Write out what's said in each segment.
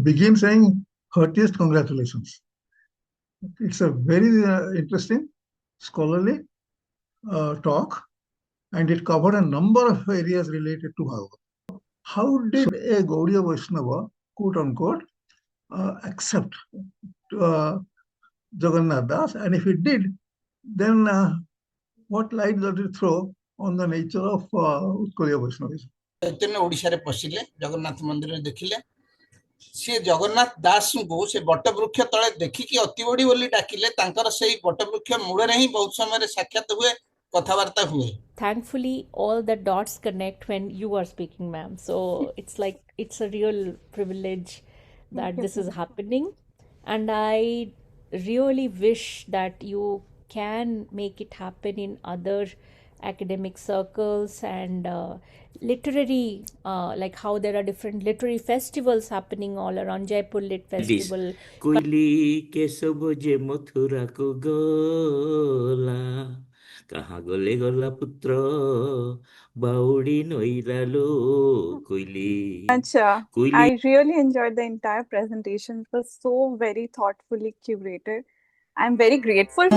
begin saying heartiest congratulations. It's a very interesting scholarly talk, and it covered a number of areas related to Bhagavatam. How did a Gaudiya Vaishnava, quote unquote, accept Jagannath Das? And if it did, then what light does it throw on the nature of Utkaliya Vaishnavism? चैतन्य ओडिशा रे पसिले जगन्नाथ मंदिर में देखिले सी जगन्नाथ दास को से बटवृक्ष तले देखिकी अतिबड़ी बोली डाकिले तांकर सेही बटवृक्ष मूल रे ही बहुत समय साक्षात हुए कथावार्ता हुए. Thankfully, all the dots connect when you are speaking, ma'am. So it's like it's a real privilege that this is happening, and I really wish that you can make it happen in other academic circles and literary, like how there are different literary festivals happening all around. Jaipur Lit Festival. कोइली के सब जे मथुरा को गला कहाँ गले गला पुत्र बाउडी नोइरालो कोइली. Acha, I really enjoyed the entire presentation. It was so very thoughtfully curated. I'm very grateful.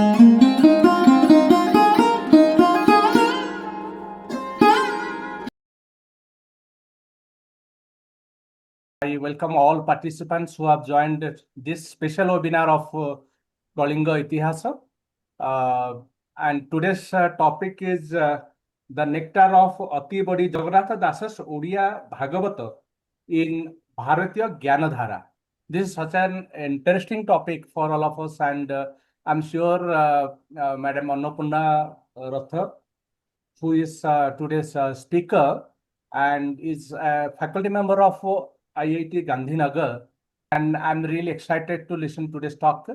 I welcome all participants who have joined this special webinar of Kalinga Itihasa. And today's topic is the nectar of Atibaḍī Jagannātha Dāsa's Odia Bhagabata in Bharatiya Gyan Dhara. This is such an interesting topic for all of us, and I'm sure Madam Annapurna Rath, who is today's speaker and is a faculty member of IIT Gandhinagar, and I'm really excited to listen to this talk.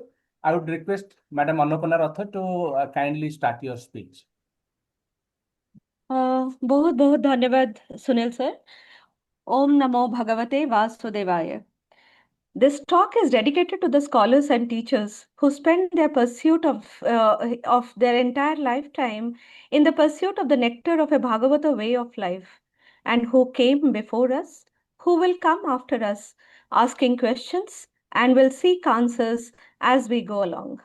I would request Madam Annapurna Rath to kindly start your speech. बहुत बहुत धन्यवाद Sunil sir. ओम नमो भगवते वासुदेवाय. This talk is dedicated to the scholars and teachers who spend their pursuit of their entire lifetime in the pursuit of the nectar of a Bhagavata way of life, and who came before us, who will come after us, asking questions and will seek answers as we go along.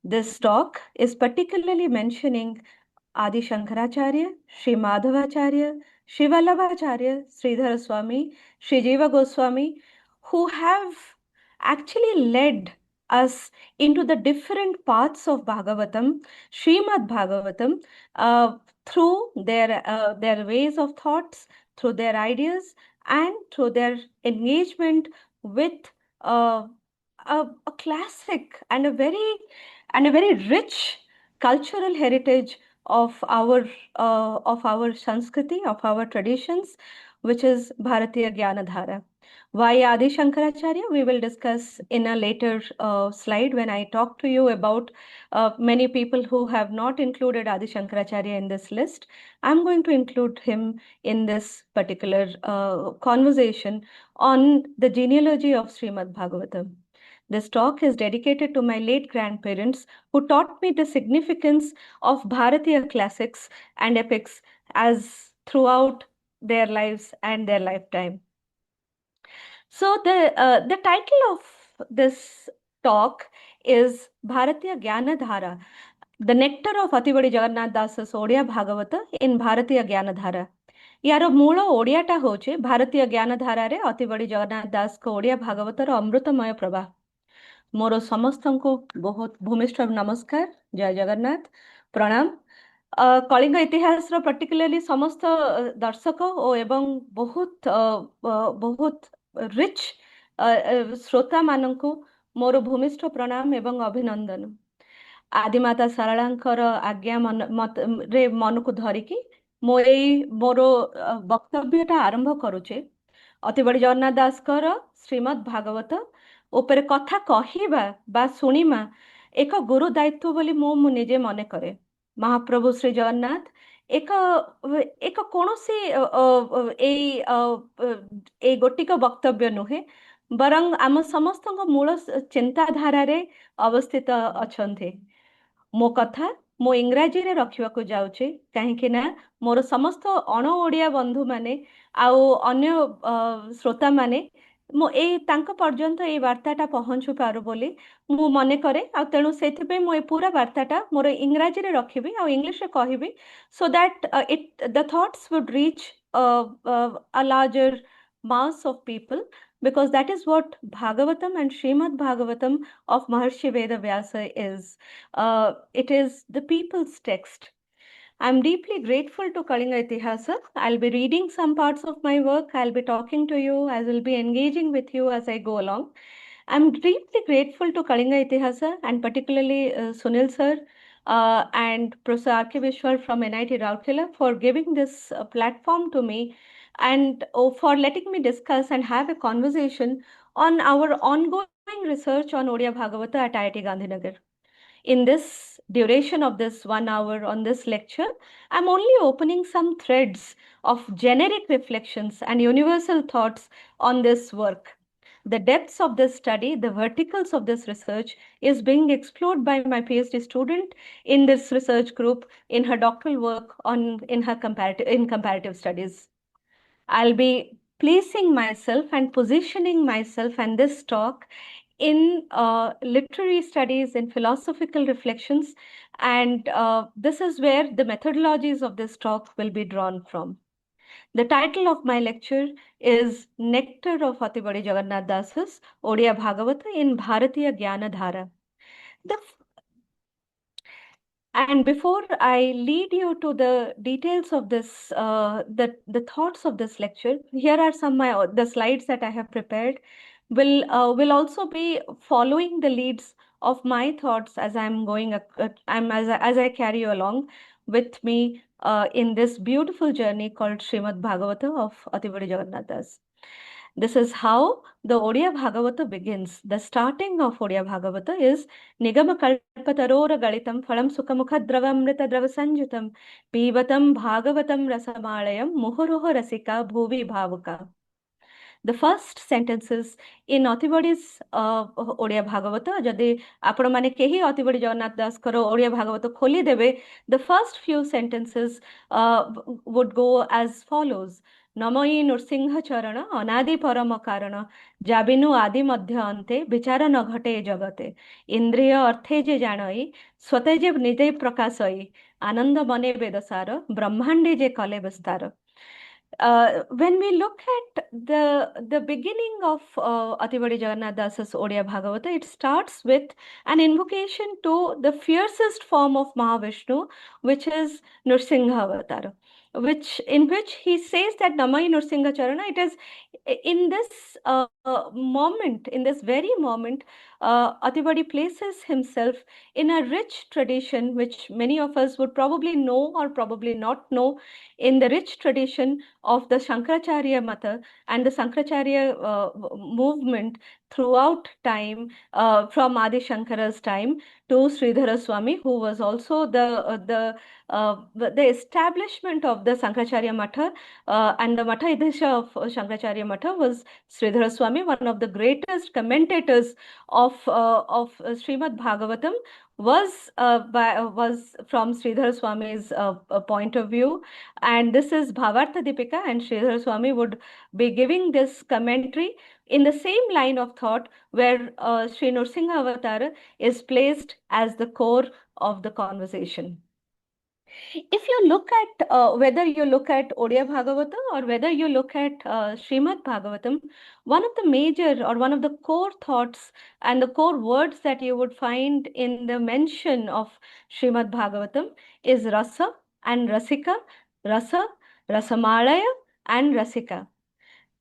This talk is particularly mentioning Adi Shankaracharya, Sri Madhavacharya, Sri Vallabhacharya, Sridhara Swami, Sri Jiva Goswami, who have actually led us into the different parts of Bhagavatam, Śrīmad-Bhāgavatam, through their ways of thoughts, through their ideas, and through their engagement with a classic and a very rich cultural heritage of our Sanskriti, of our traditions, which is Bharatiya Gyan Dhara. Why Adi Shankaracharya? We will discuss in a later slide when I talk to you about many people who have not included Adi Shankaracharya in this list. I'm going to include him in this particular conversation on the genealogy of Śrīmad-Bhāgavatam. This talk is dedicated to my late grandparents who taught me the significance of Bharatiya classics and epics as throughout their lives and their lifetime. So the title of this talk is Bharatiya Gyan Dhara, the nectar of Atibaḍī Jagannātha Dāsa's Odia Bhagavata in Bharatiya Gyan Dhara. यार मूल ओडियाटा होचे भारतीय ज्ञान धारा रे अतिबड़ी जगन्नाथ दास को ओडिया भागवतर अमृतमय प्रवाह. मोर समस्त को बहुत भूमिष्ठ नमस्कार, जय जगन्नाथ, प्रणाम. कलिंग इतिहास पर्टिकुलरली समस्त दर्शक और एवं बहुत रिच श्रोता मान को मोर भूमिष्ठ प्रणाम एवं अभिनंदन. आदिमाता सारଳାଙ୍କର आज्ञा मन को धरिकी मोर वक्तव्यटा आरंभ करुचे. अतिबड़ी जगन्नाथ दासकर श्रीमद्-भागवत उपरे कथा कहिबा बा सुनिमा एक गुरु दायित्व बोली मु निजे मने करे. महाप्रभु श्री जगन्नाथ एक कोनोसी ए गोटिक वक्तव्य नुहे, बरं आम समस्तଙ୍କ मूल चिंताधारा रे अवस्थित अछन्ते. मो कथा मो इंग्राजी रे रखिवा को जाउचे काहेकि ना मोर समस्त अण ओडिया बंधु माने आउ अन्य श्रोता माने तांको पर्यंत ए वार्ताटा पहुंचु पारु बोली मु मने करे आ तेणु सेथिबे मु ए पूरा वार्ताटा मोर इंग्राजी रे रखिबी आ इंग्लिश रे कहिबी so that the thoughts would reach a larger mass of people, because that is what Bhagavatam and Śrīmad-Bhāgavatam of Maharṣi Vedavyāsa is. It is the people's text. I'm deeply grateful to Kalinga Itihasa. I'll be reading some parts of my work. I'll be talking to you. I will be engaging with you as I go along. I'm deeply grateful to Kalinga Itihasa and particularly Sunil sir and Professor R.K. Vishwar from NIT Rourkela for giving this platform to me and for letting me discuss and have a conversation on our ongoing research on Odia Bhagavata at IIT Gandhinagar. In this duration of this 1 hour on this lecture, I'm only opening some threads of generic reflections and universal thoughts on this work. The depths of this study, the verticals of this research is being explored by my PhD student in this research group in her doctoral work in comparative studies. I'll be placing myself and positioning myself and this talk in literary studies, in philosophical reflections, and this is where the methodologies of this talk will be drawn from. The title of my lecture is Nectar of Atibaḍī Jagannātha Dāsa's Odia Bhagavata in Bharatiya Gyan Dhara. And before I lead you to the details of this, the thoughts of this lecture, here are some of the slides that I have prepared. Will also be following the leads of my thoughts as I'm going, as I carry you along with me in this beautiful journey called Śrīmad-Bhāgavata of Atibaḍī Jagannātha Dāsa. This is how the Odia Bhagavata begins. The starting of Odia Bhagavata is Nigama Kalpatarora Galitam Phalam Sukhamukha Dravamrita Drava Sanjutam Pivatam Bhagavatam Rasamalayam Muhuruho Rasika Bhuvi Bhavuka. The first sentences in Atibaḍī's Odia Bhagavata, jodi apna mane kehi Atibaḍī Jagannātha Dāsa karo Odia Bhagavata kholi debe, the first few sentences would go as follows. Namai Nursingha Charana, Anadi Parama Karana, Jabinu Adi Madhya Ante, Bichara Naghate Jagate, Indriya Arthe Je Janai, Swate Je Nide Prakasai, Ananda Mane Vedasara, Brahmande Je Kale Vistara. When we look at the beginning of Atibaḍī Jagannātha Dāsa's Odia Bhagavata, it starts with an invocation to the fiercest form of Mahavishnu, which is Nursingha Avatar, in which he says that Namai Nursingha Charana. It is in this moment, in this very moment, Atibaḍī places himself in a rich tradition, which many of us would probably know or probably not know, in the rich tradition of the Shankaracharya Mata and the Shankaracharya movement throughout time, from Adi Shankara's time to Sridhara Swami, who was also the establishment of the Shankaracharya Mata, and the Mata Idisha of Shankaracharya Mata was Sridhara Swami, one of the greatest commentators of Śrīmad-Bhāgavatam, was from Sridhara Swami's point of view. And this is Bhavartha Deepika, and Sridhara Swami would be giving this commentary in the same line of thought where Sri Nursingha Avatar is placed as the core of the conversation. If you look at whether you look at Odia Bhagavata or whether you look at Śrīmad-Bhāgavatam, one of the major or one of the core thoughts and the core words that you would find in the mention of Śrīmad-Bhāgavatam is rasa and rasika, rasa, rasamalaya and rasika.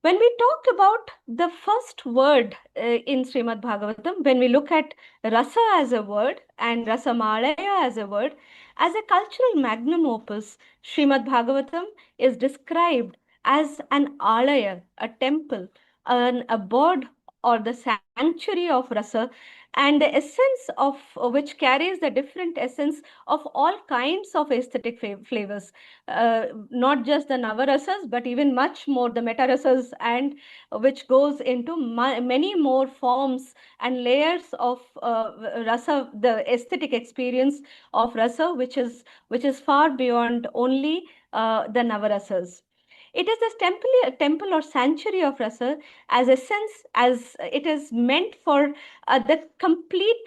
When we talk about the first word in Śrīmad-Bhāgavatam, when we look at rasa as a word and rasamalaya as a word, as a cultural magnum opus, Śrīmad-Bhāgavatam is described as an alaya, a temple, an abode or the sanctuary of rasa, and the essence of which carries the different essence of all kinds of aesthetic flavors, not just the navarasas, but even much more the metarasas, and which goes into many more forms and layers of rasa, the aesthetic experience of rasa, which is far beyond only the navarasas. It is this temple or sanctuary of rasa as a sense, as it is meant for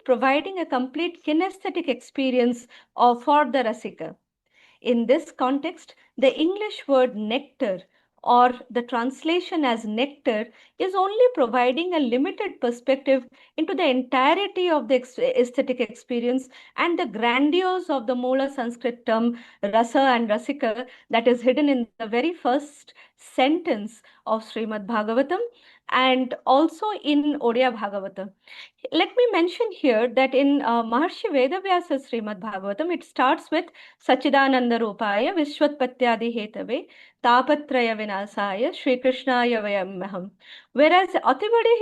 providing a complete kinesthetic experience for the rasika. In this context, the English word nectar, or the translation as nectar, is only providing a limited perspective into the entirety of the aesthetic experience and the grandiose of the Moola Sanskrit term rasa and rasika that is hidden in the very first sentence of Śrīmad-Bhāgavatam and also in Odia Bhagavata. Let me mention here that in Maharṣi Vedavyāsa Śrīmad-Bhāgavatam, it starts with Sachidananda Rupaya Vishwatpatyadi Hetave Tapatraya Vinasaya Shri Krishnaya Vayamaham. Whereas Atibaḍī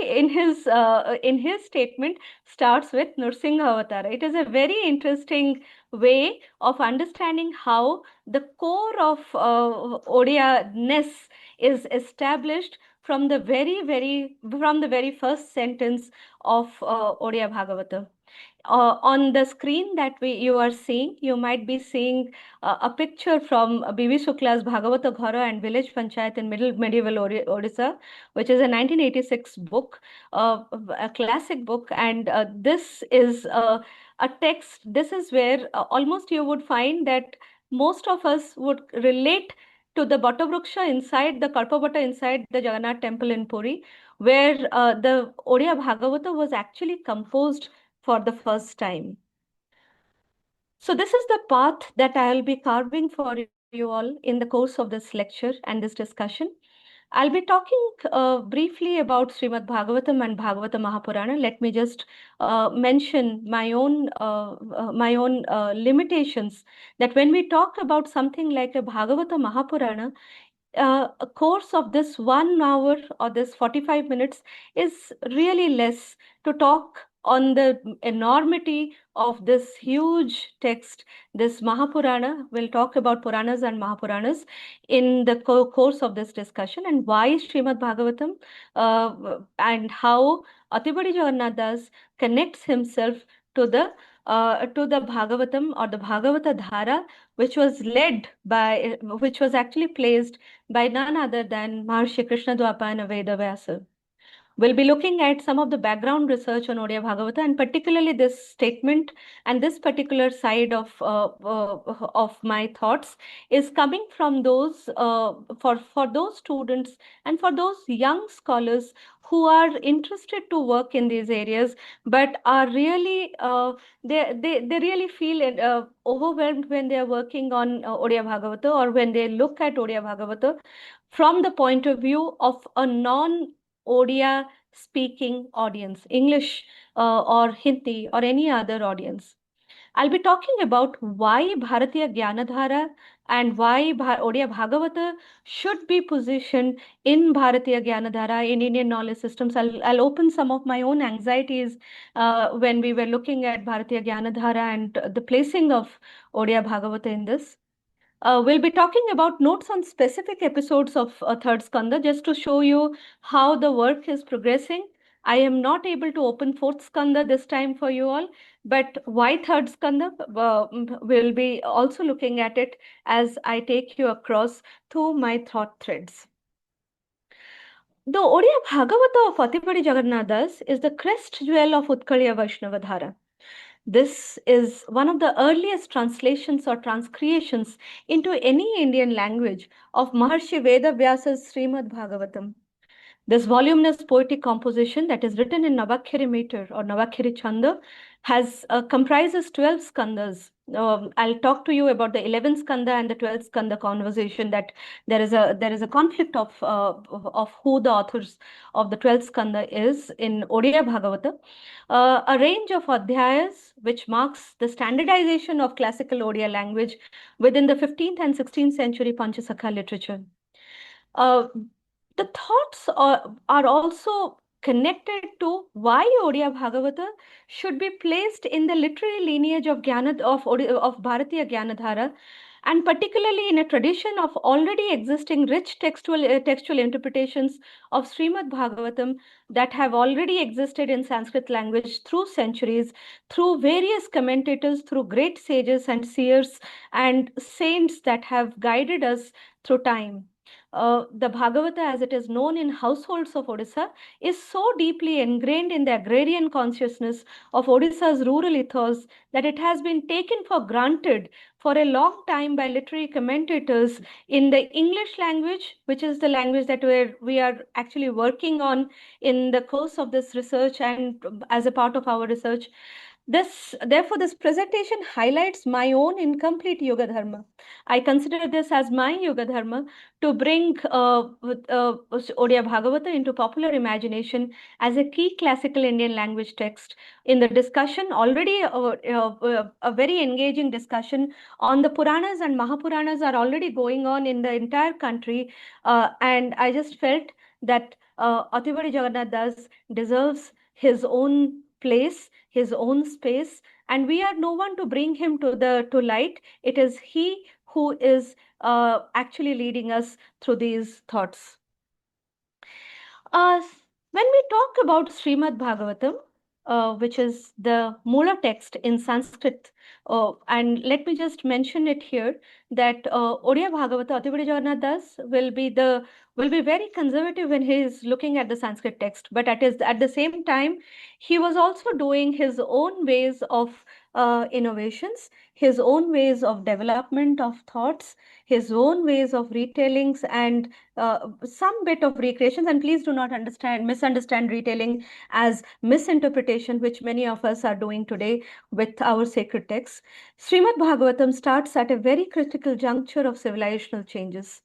in his statement starts with Nursingha Avatara. It is a very interesting way of understanding how the core of Odia-ness is established from the very first sentence of Odia Bhagavata. On the screen that you are seeing, you might be seeing a picture from B.V. Shukla's Bhagavata Ghara and Village Panchayat in medieval Odisha, which is a 1986 book, a classic book. And this is a text. This is where almost you would find that most of us would relate to the Bata Vriksha inside the Kalpabata inside the Jagannath temple in Puri, where the Odia Bhagavata was actually composed for the first time. So this is the path that I will be carving for you all in the course of this lecture and this discussion. I'll be talking briefly about Śrīmad-Bhāgavatam and Bhagavata Mahapurana. Let me just mention my own limitations, that when we talk about something like a Bhagavata Mahapurana, a course of this 1 hour or this 45 minutes is really less to talk on the enormity of this huge text, this Mahapurana. We'll talk about Puranas and Mahapuranas in the course of this discussion, and why Śrīmad-Bhāgavatam and how Atibaḍī Jagannātha Dāsa connects himself to the Bhagavatam or the Bhagavata Dhara, which was actually placed by none other than Maharshi Krishnadwapa and Vedavyāsa. We'll be looking at some of the background research on Odia Bhagavata, and particularly this statement and this particular side of my thoughts is coming from those for those students and for those young scholars who are interested to work in these areas, but are really they really feel overwhelmed when they are working on Odia Bhagavata, or when they look at Odia Bhagavata from the point of view of a non-Odia speaking audience, English or Hindi or any other audience. I'll be talking about why Bharatiya Gyan Dhara and why Odia Bhagavata should be positioned in Bharatiya Gyan Dhara, in Indian knowledge systems. I'll open some of my own anxieties when we were looking at Bharatiya Gyan Dhara and the placing of Odia Bhagavata in this. We'll be talking about notes on specific episodes of third Skandha, just to show you how the work is progressing. I am not able to open fourth Skandha this time for you all, but why third Skandha? We'll be also looking at it as I take you across through my thought threads. The Odia Bhagavata of Atibaḍī Jagannātha Dāsa is the crest jewel of Utkaliya Vaishnava Dhārā. This is one of the earliest translations or transcreations into any Indian language of Maharshi Vedavyāsa's Śrīmad-Bhāgavatam. This voluminous poetic composition that is written in Nabakshari meter or Nabakshari Chanda comprises 12 skandhas. I'll talk to you about the 11th skandha and the 12th skandha conversation, that there is a conflict of who the authors of the 12th skandha is in Odia Bhagavata. A range of Adhyayas which marks the standardization of classical Odia language within the 15th and 16th century Pañcasakhā literature. The thoughts are also connected to why Odia Bhagavata should be placed in the literary lineage of Bharatiya Gyan Dhara, and particularly in a tradition of already existing rich textual interpretations of Śrīmad-Bhāgavatam that have already existed in Sanskrit language through centuries, through various commentators, through great sages and seers and saints that have guided us through time. the Bhagavata, as it is known in households of Odisha, is so deeply ingrained in the agrarian consciousness of Odisha's rural ethos that it has been taken for granted for a long time by literary commentators in the English language, which is the language that we are actually working on in the course of this research and as a part of our research. Therefore, this presentation highlights my own incomplete Yuga-dharma. I consider this as my Yuga-dharma to bring Odia Bhagavata into popular imagination as a key classical Indian language text. In the discussion, already a very engaging discussion on the Puranas and Mahapuranas are already going on in the entire country. And I just felt that Atibaḍī Jagannātha Dāsa deserves his own place, his own space, and we are no one to bring him to light. It is he who is actually leading us through these thoughts. When we talk about Śrīmad-Bhāgavatam, which is the Mula text in Sanskrit, and let me just mention it here that Odia Bhagavata, Atibaḍī Jagannātha Dāsa will be very conservative when he is looking at the Sanskrit text, but at the same time, he was also doing his own ways of innovations, his own ways of development of thoughts, his own ways of retellings and some bit of recreations. And please do not misunderstand retelling as misinterpretation, which many of us are doing today with our sacred texts. Śrīmad-Bhāgavatam starts at a very critical juncture of civilizational changes.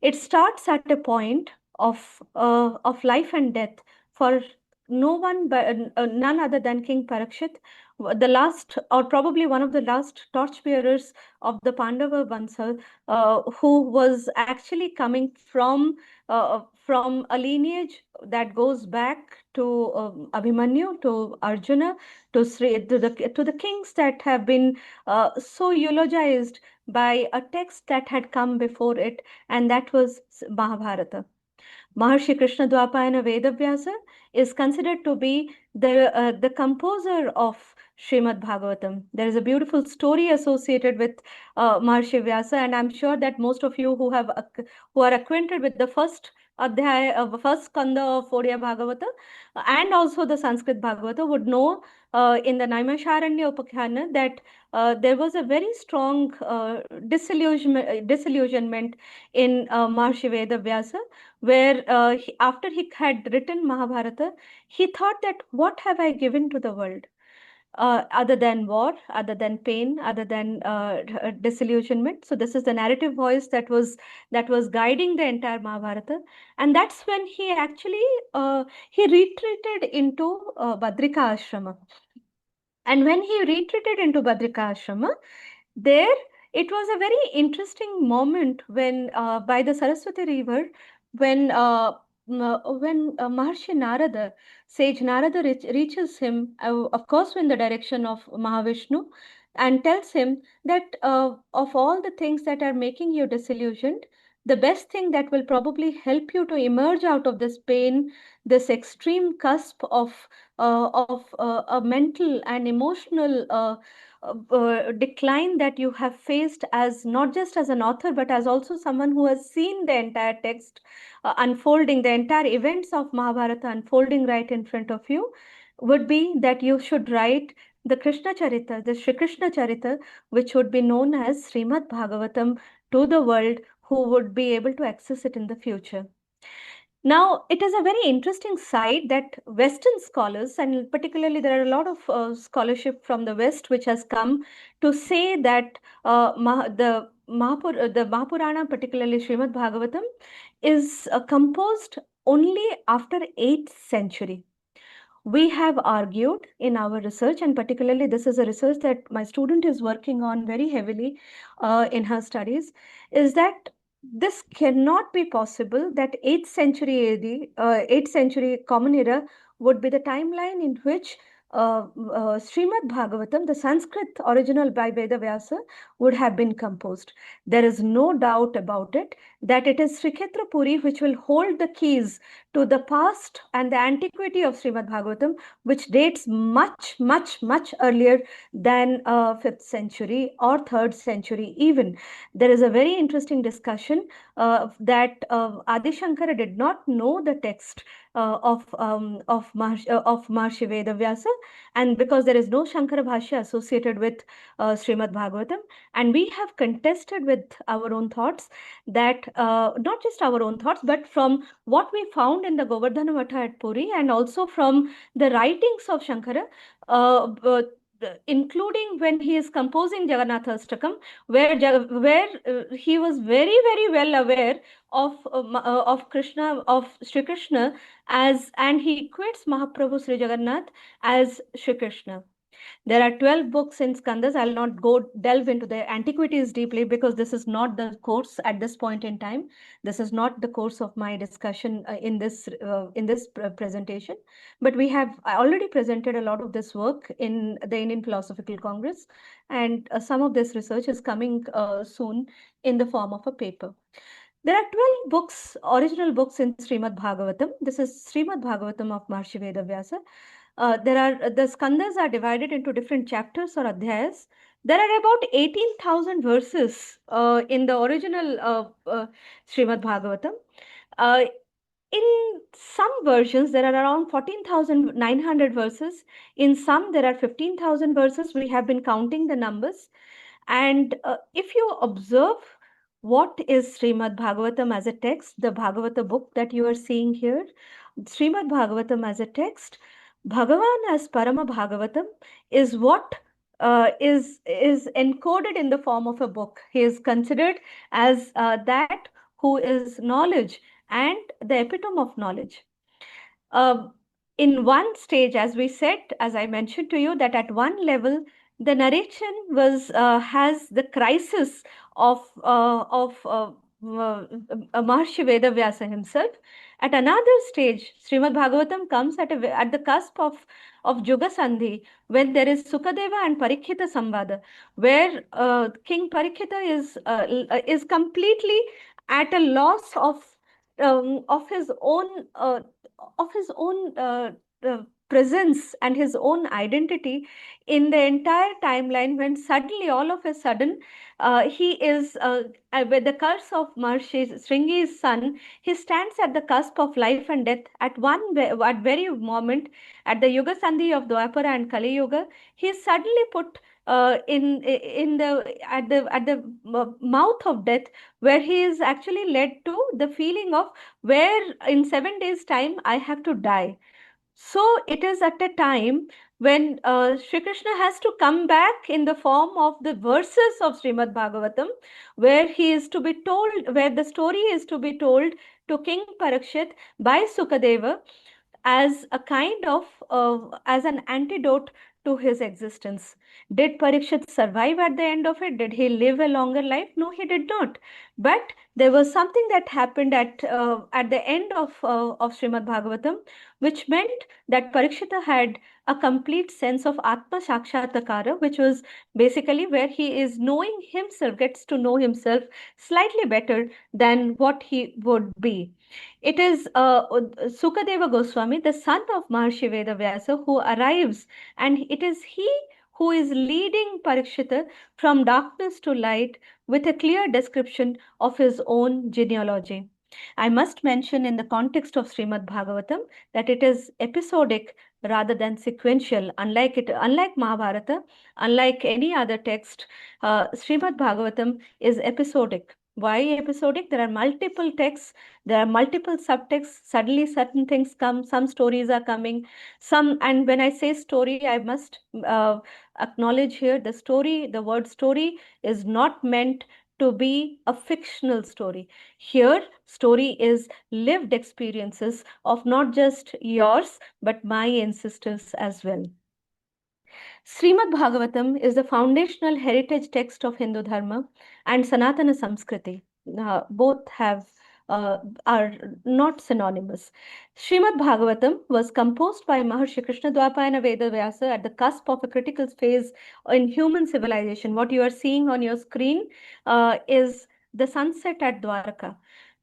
It starts at a point of life and death for no one but none other than King Parikshit, the last or probably one of the last torchbearers of the Pandava Vansa, who was actually coming from a lineage that goes back to Abhimanyu, to Arjuna, to the kings that have been so eulogized by a text that had come before it, and that was Mahabharata. Maharṣi Krishna Dvapayana Vedavyāsa is considered to be the composer of Śrīmad-Bhāgavatam. There is a beautiful story associated with Maharṣi Vyasa, and I'm sure that most of you who are acquainted with the first Adhyaya of first Skandha of Odia Bhagavata and also the Sanskrit Bhagavata would know in the Naimisharanya Upakhana that there was a very strong disillusionment in Maharshi Vedavyasa, where after he had written Mahabharata, he thought that what have I given to the world? Other than war, other than pain, other than disillusionment. So this is the narrative voice that was guiding the entire Mahabharata, and that's when he actually he retreated into Badrika Ashrama. And when he retreated into Badrika Ashrama, there it was a very interesting moment when by the Saraswati River, when Maharshi Narada, sage Narada reaches him, of course, in the direction of Mahavishnu, and tells him that of all the things that are making you disillusioned, the best thing that will probably help you to emerge out of this pain, this extreme cusp of a mental and emotional decline that you have faced as not just as an author, but as also someone who has seen the entire text unfolding, the entire events of Mahabharata unfolding right in front of you, would be that you should write the Krishna Charita, the Shri Krishna Charita, which would be known as Śrīmad-Bhāgavatam to the world who would be able to access it in the future. Now, it is a very interesting side that Western scholars, and particularly there are a lot of scholarship from the West which has come to say that the Mahapurana, particularly Śrīmad-Bhāgavatam, is composed only after 8th century. We have argued in our research, and particularly this is a research that my student is working on very heavily in her studies, is that this cannot be possible that 8th century AD, 8th century Common Era would be the timeline in which Śrīmad-Bhāgavatam, the Sanskrit original by Vedavyāsa, would have been composed. There is no doubt about it that it is Srikshetra Puri which will hold the keys to the past and the antiquity of Śrīmad-Bhāgavatam, which dates much, much, much earlier than 5th century or 3rd century even. There is a very interesting discussion that Adi Shankara did not know the text of Maharshi Vedavyāsa, and because there is no Shankara Bhashya associated with Śrīmad-Bhāgavatam, and we have contested with our own thoughts that not just our own thoughts, but from what we found in the Govardhana Matha at Puri and also from the writings of Shankara, including when he is composing Jagannatha Ashtakam, where he was very, very well aware of Krishna, of Sri Krishna as, and he equates Mahaprabhu Sri Jagannath as Sri Krishna. There are 12 books in Skandhas. I'll not delve into the antiquities deeply because this is not the course at this point in time. This is not the course of my discussion in this presentation. But we have already presented a lot of this work in the Indian Philosophical Congress, and some of this research is coming soon in the form of a paper. There are 12 books, original books in Śrīmad-Bhāgavatam. This is Śrīmad-Bhāgavatam of Maharshi Vedavyāsa. The Skandhas are divided into different chapters or Adhyayas. There are about 18,000 verses in the original Śrīmad-Bhāgavatam. In some versions, there are around 14,900 verses. In some, there are 15,000 verses. We have been counting the numbers. And if you observe what is Śrīmad-Bhāgavatam as a text, the Bhagavata book that you are seeing here, Śrīmad-Bhāgavatam as a text, Bhagavan as Parama Bhagavatam is what is encoded in the form of a book. He is considered as that who is knowledge and the epitome of knowledge. In one stage, as we said, as I mentioned to you, that at one level, the narration has the crisis of Maharshi Vedavyāsa himself. At another stage, Śrīmad-Bhāgavatam comes at the cusp of Yuga Sandhi, when there is Sukadeva and Parikshita Samvada, where King Parikshita is completely at a loss of his own presence and his own identity in the entire timeline, when suddenly, all of a sudden, he is, with the curse of Maharshi Shringi's son, he stands at the cusp of life and death at very moment, at the Yuga Sandhi of Dwapara and Kali Yuga. He is suddenly put at the mouth of death, where he is actually led to the feeling of where in 7 days' time I have to die. So it is at a time when Sri Krishna has to come back in the form of the verses of Śrīmad-Bhāgavatam, where he is to be told, where the story is to be told to King Parikshit by Sukadeva as a kind of, as an antidote to his existence. Did Parikshit survive at the end of it? Did he live a longer life? No, he did not. But there was something that happened at the end of Śrīmad-Bhāgavatam, which meant that Parikshita had a complete sense of Atma Sakshatakara, which was basically where he is knowing himself, gets to know himself slightly better than what he would be. It is Sukadeva Goswami, the son of Maharshi Vedavyāsa, who arrives, and it is he who is leading Parikshita from darkness to light with a clear description of his own genealogy. I must mention in the context of Śrīmad-Bhāgavatam that it is episodic rather than sequential. Unlike Mahabharata, unlike any other text, Śrīmad-Bhāgavatam is episodic. Why episodic? There are multiple texts, there are multiple subtexts. Suddenly certain things come, some stories are coming, and when I say story, I must acknowledge here the word story is not meant to be a fictional story. Here, story is lived experiences of not just yours, but my ancestors as well. Śrīmad-Bhāgavatam is the foundational heritage text of Hindu Dharma and Sanatana Samskriti. Both are not synonymous. Śrīmad-Bhāgavatam was composed by Maharshi Krishnadvapayana Vedavyāsa at the cusp of a critical phase in human civilization. What you are seeing on your screen is the sunset at Dwaraka.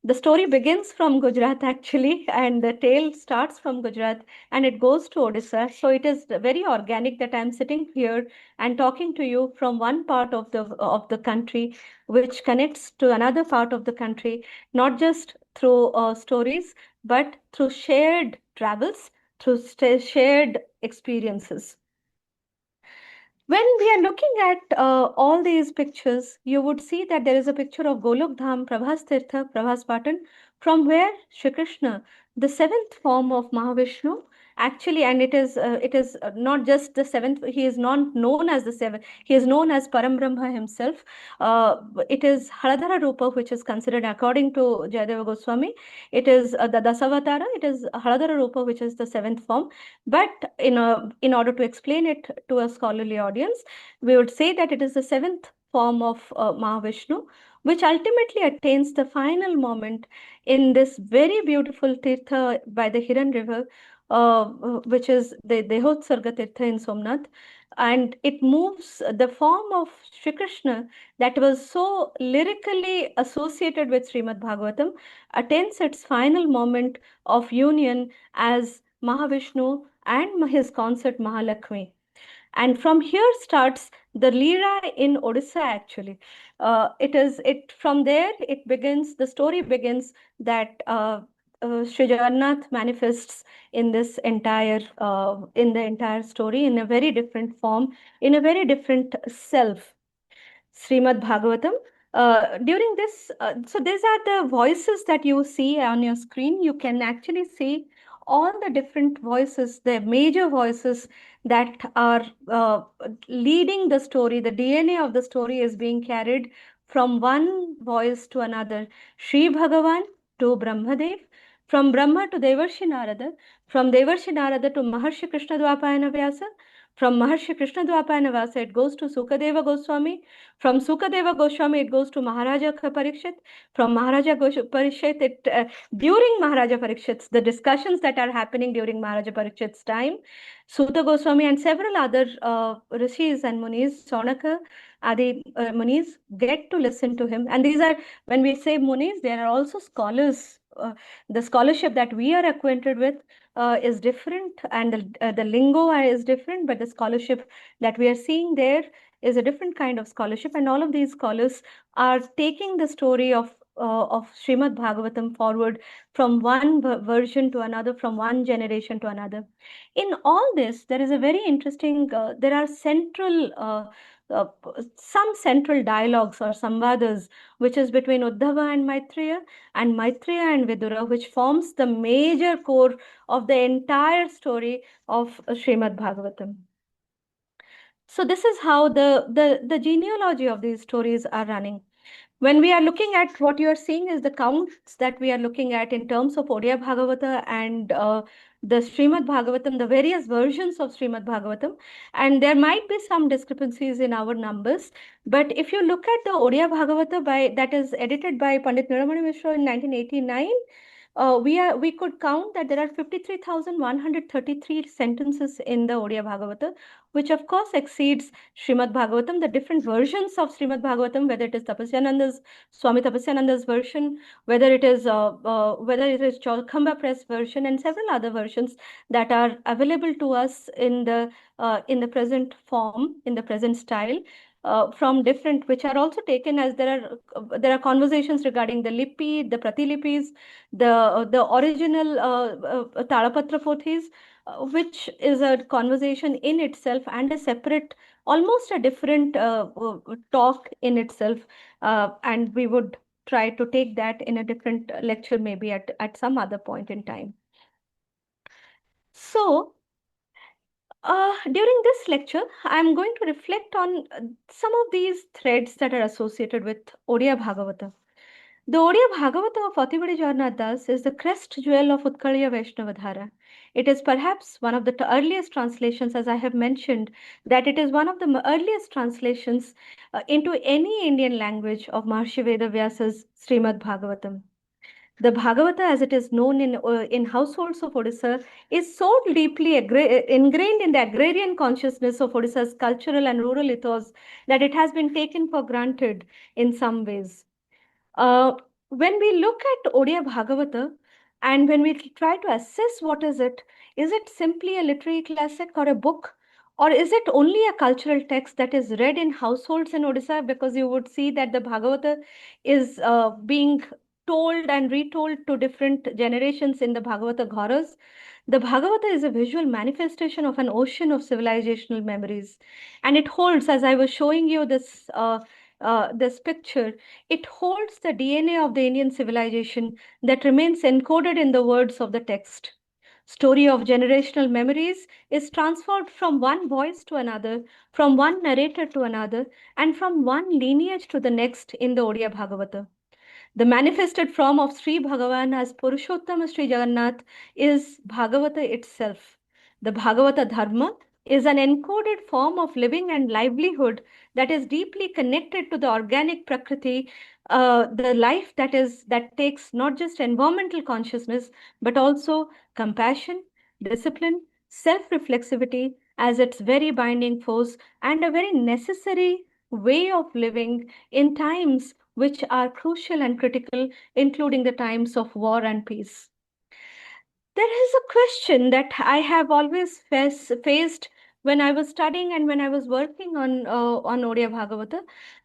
The story begins from Gujarat actually, and the tale starts from Gujarat and it goes to Odisha. So it is very organic that I'm sitting here and talking to you from one part of the country, which connects to another part of the country, not just through stories, but through shared travels, through shared experiences. When we are looking at all these pictures, you would see that there is a picture of Golok Dham, Prabhas Tirtha, Prabhas Patan, from where Shri Krishna, the seventh form of Mahavishnu, actually, and it is not just the seventh, he is not known as the seventh, he is known as Param Brahma himself. It is Haladhara Rupa, which is considered, according to Jayadeva Goswami, it is the Dasavatara, it is Haladhara Rupa, which is the seventh form. But in order to explain it to a scholarly audience, we would say that it is the seventh form of Mahavishnu, which ultimately attains the final moment in this very beautiful Tirtha by the Hiran River, which is the Dehotsarga Tirtha in Somnath. And it moves the form of Shri Krishna that was so lyrically associated with Śrīmad-Bhāgavatam, attains its final moment of union as Mahavishnu and his consort Mahalakshmi. And from here starts the Leela in Odisha actually. From there it begins, the story begins that Sri Jagannath manifests in this entire, in the entire story in a very different form, in a very different self. Śrīmad-Bhāgavatam. During this, so these are the voices that you see on your screen. You can actually see all the different voices, the major voices that are leading the story. The DNA of the story is being carried from one voice to another. Shri Bhagavan to Brahmadev, from Brahma to Devarshi Narada, from Devarshi Narada to Maharshi Krishna Dvapayana Vyasa, from Maharshi Krishna Dvapayana Vyasa it goes to Sukadeva Goswami, from Sukadeva Goswami it goes to Maharaja Parikshit, from Maharaja Parikshit, during Maharaja Parikshit's, the discussions that are happening during Maharaja Parikshit's time, Suta Goswami and several other rishis and munis, Saunaka, Adi munis, get to listen to him. And these are, when we say munis, there are also scholars. The scholarship that we are acquainted with is different, and the lingo is different, but the scholarship that we are seeing there is a different kind of scholarship, and all of these scholars are taking the story of Śrīmad-Bhāgavatam forward from one version to another, from one generation to another. In all this, there is a very interesting, there are some central dialogues or samvadas, which is between Uddhava and Maitreya and Vidura, which forms the major core of the entire story of Śrīmad-Bhāgavatam. So this is how the genealogy of these stories are running. When we are looking at, what you are seeing is the counts that we are looking at in terms of Odia Bhagavata and the Śrīmad-Bhāgavatam, the various versions of Śrīmad-Bhāgavatam, and there might be some discrepancies in our numbers. But if you look at the Odia Bhagavata that is edited by Pandit Niramani Mishra in 1989, we could count that there are 53,133 sentences in the Odia Bhagavata, which of course exceeds Śrīmad-Bhāgavatam, the different versions of Śrīmad-Bhāgavatam, whether it is Swami Tapasyananda's version, whether it is Cholkhamba Press version, and several other versions that are available to us in the present form, in the present style. From different, which are also taken as there are conversations regarding the lipi, the pratilipis, the original Talapatra pothis, which is a conversation in itself and a separate, almost a different talk in itself, and we would try to take that in a different lecture maybe at some other point in time. So during this lecture, I'm going to reflect on some of these threads that are associated with Odia Bhagavata. The Odia Bhagavata of Atibaḍī Jagannātha Dāsa is the crest jewel of Utkaliya Vaishnava Dhārā. It is perhaps one of the earliest translations, as I have mentioned, that it is one of the earliest translations into any Indian language of Maharṣi Vedavyāsa's Śrīmad-Bhāgavatam. The Bhagavata, as it is known in households of Odisha, is so deeply ingrained in the agrarian consciousness of Odisha's cultural and rural ethos that it has been taken for granted in some ways. when we look at Odia Bhagavata and when we try to assess what is it simply a literary classic or a book? Or is it only a cultural text that is read in households in Odisha? Because you would see that the Bhagavata is being told and retold to different generations in the Bhagavata Gharas. The Bhagavata is a visual manifestation of an ocean of civilizational memories. And it holds, as I was showing you this picture, it holds the DNA of the Indian civilization that remains encoded in the words of the text. Story of generational memories is transferred from one voice to another, from one narrator to another, and from one lineage to the next in the Odia Bhagavata. The manifested form of Sri Bhagavan as Purushottama Sri Jagannath is Bhagavata itself. The Bhagavata Dharma is an encoded form of living and livelihood that is deeply connected to the organic Prakriti, the life that takes not just environmental consciousness, but also compassion, discipline, self-reflexivity as its very binding force and a very necessary way of living in times which are crucial and critical, including the times of war and peace. There is a question that I have always faced when I was studying and when I was working on Odia Bhagavata.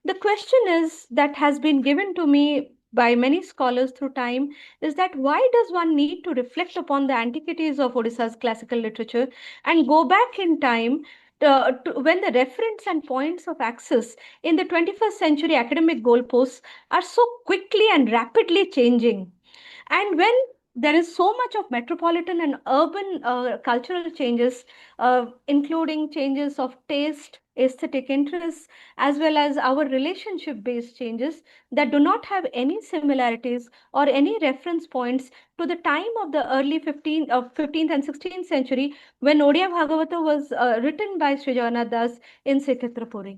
The question is that has been given to me by many scholars through time is that why does one need to reflect upon the antiquities of Odisha's classical literature and go back in time when the reference and points of access in the 21st century academic goalposts are so quickly and rapidly changing? And when there is so much of metropolitan and urban cultural changes, including changes of taste, aesthetic interests, as well as our relationship-based changes that do not have any similarities or any reference points to the time of the early 15th and 16th century when Odia Bhagavata was written by Sri Jagannath Das in Srikshetra.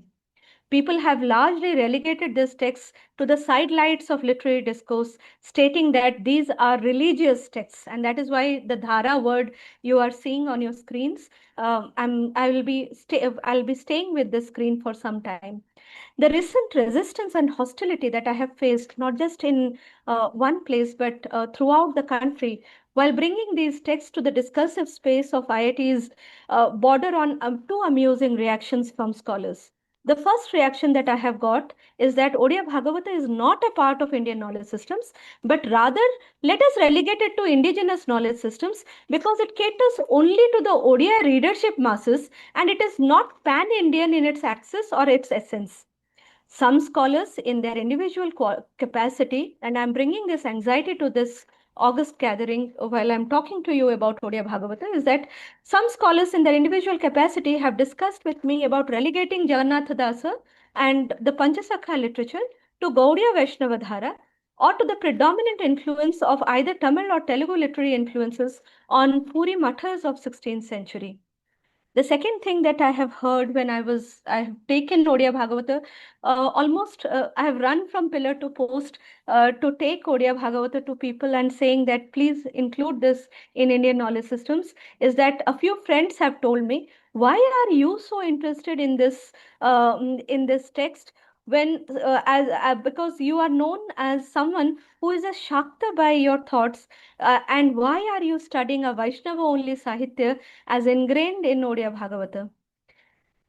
People have largely relegated this text to the sidelights of literary discourse, stating that these are religious texts, and that is why the Dhara word you are seeing on your screens. I'll be staying with this screen for some time. The recent resistance and hostility that I have faced, not just in one place, but throughout the country, while bringing these texts to the discursive space of IITs, border on two amusing reactions from scholars. The first reaction that I have got is that Odia Bhagavata is not a part of Indian knowledge systems, but rather let us relegate it to indigenous knowledge systems because it caters only to the Odia readership masses and it is not pan-Indian in its access or its essence. Some scholars in their individual capacity, and I'm bringing this anxiety to this August gathering while I'm talking to you about Odia Bhagavata, is that some scholars in their individual capacity have discussed with me about relegating Jagannatha Dāsa and the Pañcasakhā literature to Gaudiya Vaishnava Dhārā or to the predominant influence of either Tamil or Telugu literary influences on Puri Mathas of 16th century. The second thing that I have heard when I have taken Odia Bhagavata, I have run from pillar to post to take Odia Bhagavata to people and saying that please include this in Indian knowledge systems, is that a few friends have told me, why are you so interested in this text? When because you are known as someone who is a Shakta by your thoughts, and why are you studying a Vaishnava only Sahitya as ingrained in Odia Bhagavata?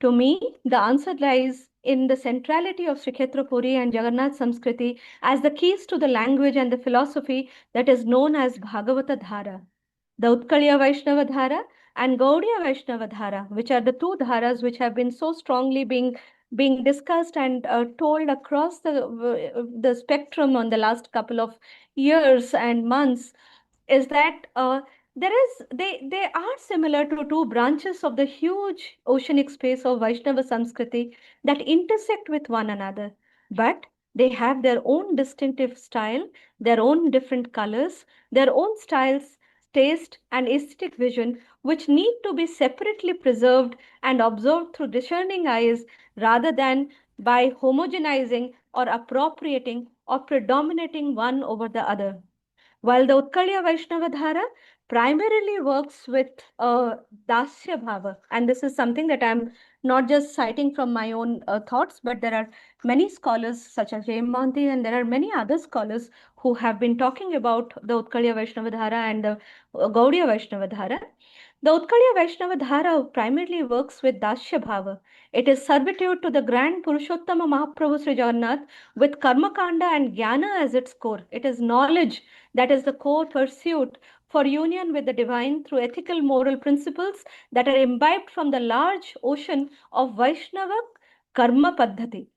To me, the answer lies in the centrality of Srikshetra Puri and Jagannath Samskriti as the keys to the language and the philosophy that is known as Bhagavata Dhara. The Utkaliya Vaishnava Dhara and Gaudiya Vaishnava Dhara, which are the two dharas which have been so strongly being discussed and told across the spectrum on the last couple of years and months, is that they are similar to two branches of the huge oceanic space of Vaishnava Samskriti that intersect with one another, but they have their own distinctive style, their own different colors, their own styles, taste, and aesthetic vision, which need to be separately preserved and observed through discerning eyes rather than by homogenizing or appropriating or predominating one over the other. While the Utkaliya Vaishnava Dhara primarily works with Dasya Bhava. And this is something that I'm not just citing from my own thoughts, but there are many scholars such as Mohanty, and there are many other scholars who have been talking about the Utkaliya Vaishnava Dhara and the Gaudiya Vaishnava Dhara. The Utkaliya Vaishnava Dhara primarily works with Dasya Bhava. It is servitude to the grand Purushottama Mahaprabhu Sri Jagannath with Karma Kanda and Jnana as its core. It is knowledge that is the core pursuit for union with the divine through ethical moral principles that are imbibed from the large ocean of Vaishnava Karma Paddhati.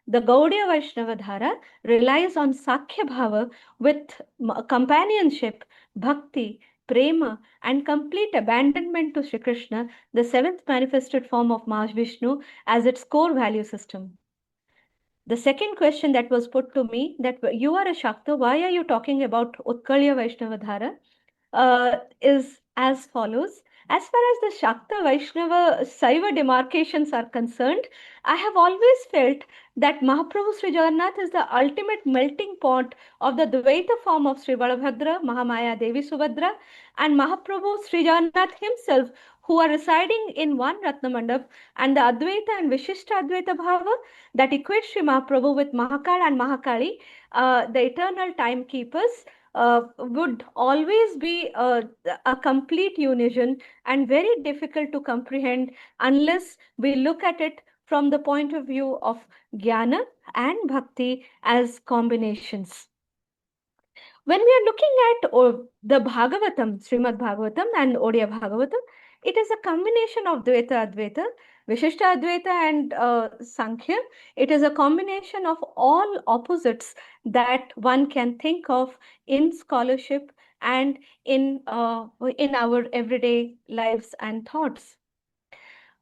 The Gaudiya Vaishnava Dhara relies on Sakhya Bhava with companionship, bhakti, prema, and complete abandonment to Sri Krishna, the seventh manifested form of Mahavishnu, as its core value system. The second question that was put to me, that you are a Shakta, why are you talking about Utkaliya Vaishnava Dhara, is as follows. As far as the Shakta Vaishnava Saiva demarcations are concerned, I have always felt that Mahaprabhu Sri Jagannath is the ultimate melting pot of the Dvaita form of Sri Balabhadra, Mahamaya Devi Subhadra, and Mahaprabhu Sri Jagannath himself, who are residing in one Ratna Mandap, and the Advaita and Vishishta Advaita Bhava that equates Sri Mahaprabhu with Mahakal and Mahakali, the eternal timekeepers, would always be a complete unison and very difficult to comprehend unless we look at it from the point of view of Jnana and Bhakti as combinations. When we are looking at the Bhagavatam, Śrīmad-Bhāgavatam and Odia Bhagavatam, it is a combination of Dvaita Advaita, Vishishta Advaita and Sankhya. It is a combination of all opposites that one can think of in scholarship and in our everyday lives and thoughts.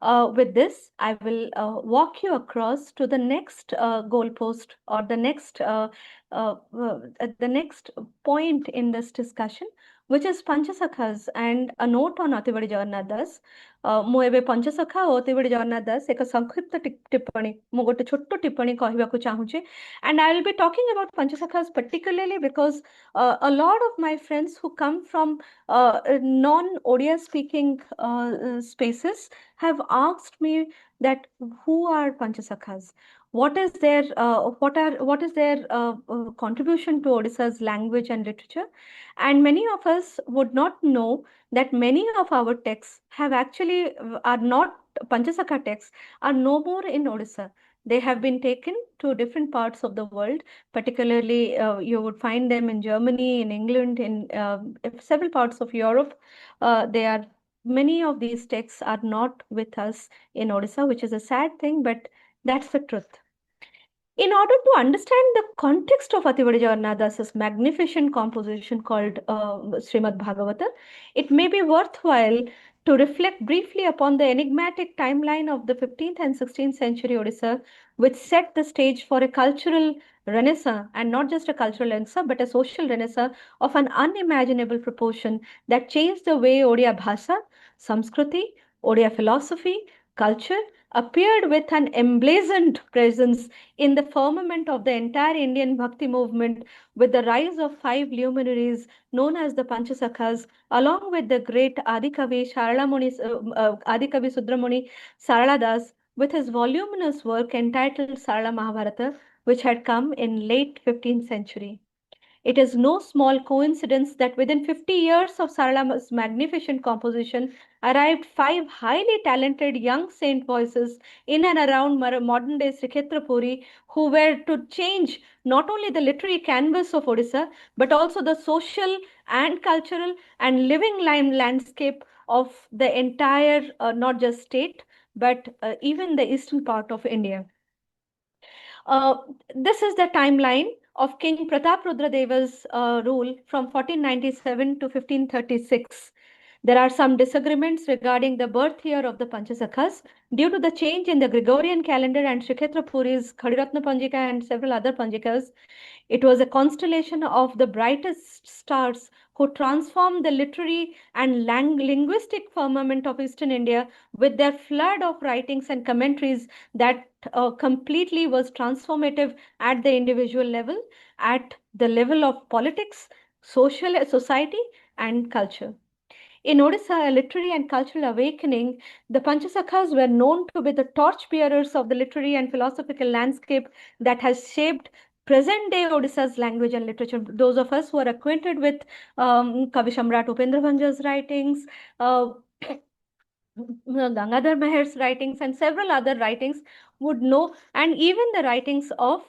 With this, I will walk you across to the next goalpost, or the next point in this discussion, which is Pañcasakhās and a note on Atibaḍī Jagannātha Dāsa. ମୁଁ ଏବେ ପଞ୍ଚସଖା ଓ ଅତିବଡ଼ି ଜଗନ୍ନାଥ ଦାସ ଏକ ସଂକ୍ଷିପ୍ତ ଟିପ୍ପଣୀ ମୁଁ ଗୋଟେ ଛୋଟ ଟିପ୍ପଣୀ କହିବାକୁ ଚାହୁଁଛି, and I will be talking about Pañcasakhās particularly because a lot of my friends who come from non-Odia speaking spaces have asked me that who are Pañcasakhās, what is their contribution to Odisha's language and literature, and many of us would not know that many of our texts have actually are not Pañcasakha texts, are no more in Odisha. They have been taken to different parts of the world, particularly you would find them in Germany, in England, in several parts of Europe. Many of these texts are not with us in Odisha, which is a sad thing, but that's the truth. In order to understand the context of Atibaḍī Jagannātha Dāsa's magnificent composition called Śrīmad-Bhāgavatam, it may be worthwhile to reflect briefly upon the enigmatic timeline of the 15th and 16th century Odisha, which set the stage for a cultural renaissance, and not just a cultural renaissance, but a social renaissance of an unimaginable proportion that changed the way Odia Bhasa, Samskriti, Odia philosophy, culture appeared with an emblazoned presence in the firmament of the entire Indian Bhakti movement, with the rise of 5 luminaries known as the Pañcasakhās, along with the great Adikavi Sudramuni Sarala Das, with his voluminous work entitled Sarala Mahabharata, which had come in late 15th century. It is no small coincidence that within 50 years of Saralama's magnificent composition arrived 5 highly talented young saint voices in and around modern-day Srikshetra, who were to change not only the literary canvas of Odisha, but also the social and cultural and living landscape of the entire, not just state, but even the eastern part of India. This is the timeline of King Prataprudra-Deva's rule from 1497 to 1536. There are some disagreements regarding the birth year of the Pañcasakhās due to the change in the Gregorian calendar and Srikshetra Puri's Khadiratna Panjika and several other Panjikas. It was a constellation of the brightest stars who transformed the literary and linguistic firmament of Eastern India with their flood of writings and commentaries that completely was transformative at the individual level, at the level of politics, society, and culture. In Odisha, a literary and cultural awakening, the Pañcasakhās were known to be the torchbearers of the literary and philosophical landscape that has shaped present-day Odisha's language and literature. Those of us who are acquainted with Kavi Samrat Upendra Bhanja's writings, Gangadhar Meher's writings, and several other writings would know, and even the writings of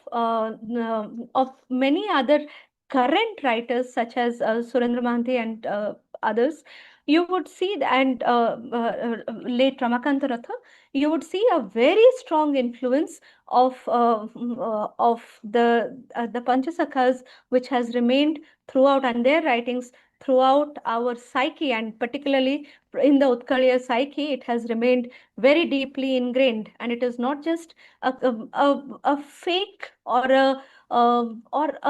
many other current writers such as Surendra Mahanti and others. You would see, and late Ramakanta Ratha, you would see a very strong influence of the Pañcasakhās, which has remained throughout, and their writings throughout our psyche, and particularly in the Utkaliya psyche, it has remained very deeply ingrained, and it is not just a fake or a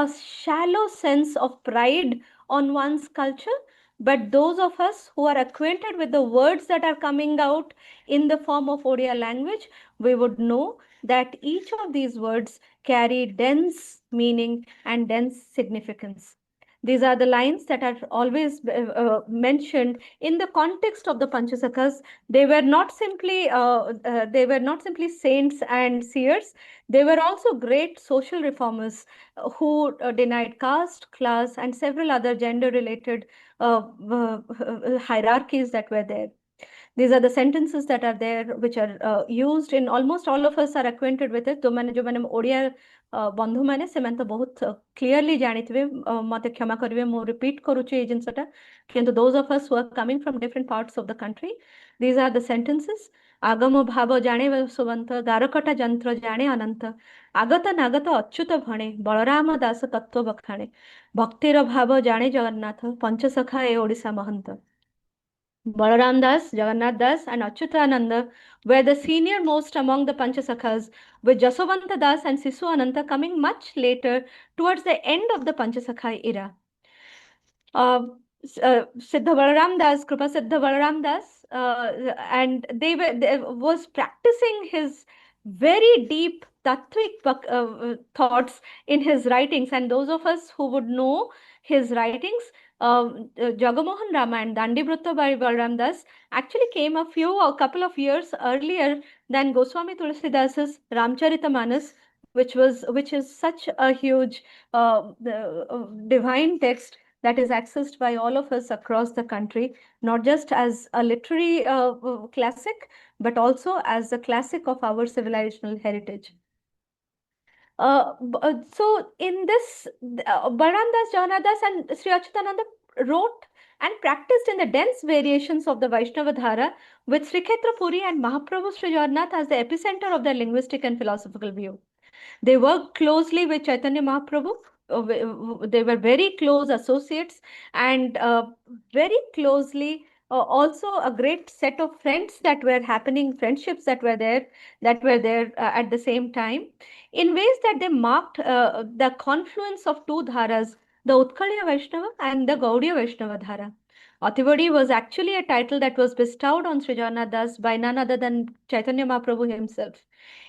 shallow sense of pride on one's culture, but those of us who are acquainted with the words that are coming out in the form of Odia language, we would know that each of these words carry dense meaning and dense significance. These are the lines that are always mentioned in the context of the Pañcasakhās. They were not simply saints and seers. They were also great social reformers who denied caste, class, and several other gender-related hierarchies that were there. These are the sentences that are there, which are used in almost all of us are acquainted with it. जो मैंने ओडिया बंधु मैंने सेमान तो बहुत clearly जानिथिबे मते क्षमा करिवे मो repeat करूची ए जिंसटा किंतु those of us who are coming from different parts of the country, these are the sentences. आगम भाव जाने सुवंत गारकटा जंत्र जाने अनंत आगत नागत अच्युत भणे बलराम दास तत्व बखाणे भक्तिर भाव जाने जगन्नाथ पंचसखा ए ओडिशा महंत. Balaram Das, Jagannath Das, and Achyutananda were the senior most among the Pañcasakhās, with Jasavanta Das and Sisu Ananta coming much later towards the end of the Pañcasakha era. Siddha Balaram Das, Kripa Siddha Balaram Das, and they was practicing his very deep tattvic thoughts in his writings, and those of us who would know his writings, Jagamohan Rama and Dandi Brutta by Balaram Das actually came a couple of years earlier than Goswami Tulsidasa's Ramcharitamanas, which is such a huge divine text that is accessed by all of us across the country, not just as a literary classic, but also as a classic of our civilizational heritage. So in this, Balaram Das, Jagannath Das, and Sri Achyutananda wrote and practiced in the dense variations of the Vaishnava Dhara, with Sri Kshetra Puri and Mahaprabhu Sri Jagannath as the epicenter of their linguistic and philosophical view. They worked closely with Chaitanya Mahaprabhu. They were very close associates, and very closely also a great set of friends that were happening, friendships that were there at the same time, in ways that they marked the confluence of two dharas, the Utkaliya Vaishnava and the Gaudiya Vaishnava Dhara. Atibaḍī was actually a title that was bestowed on Sri Jagannath Das by none other than Chaitanya Mahaprabhu himself.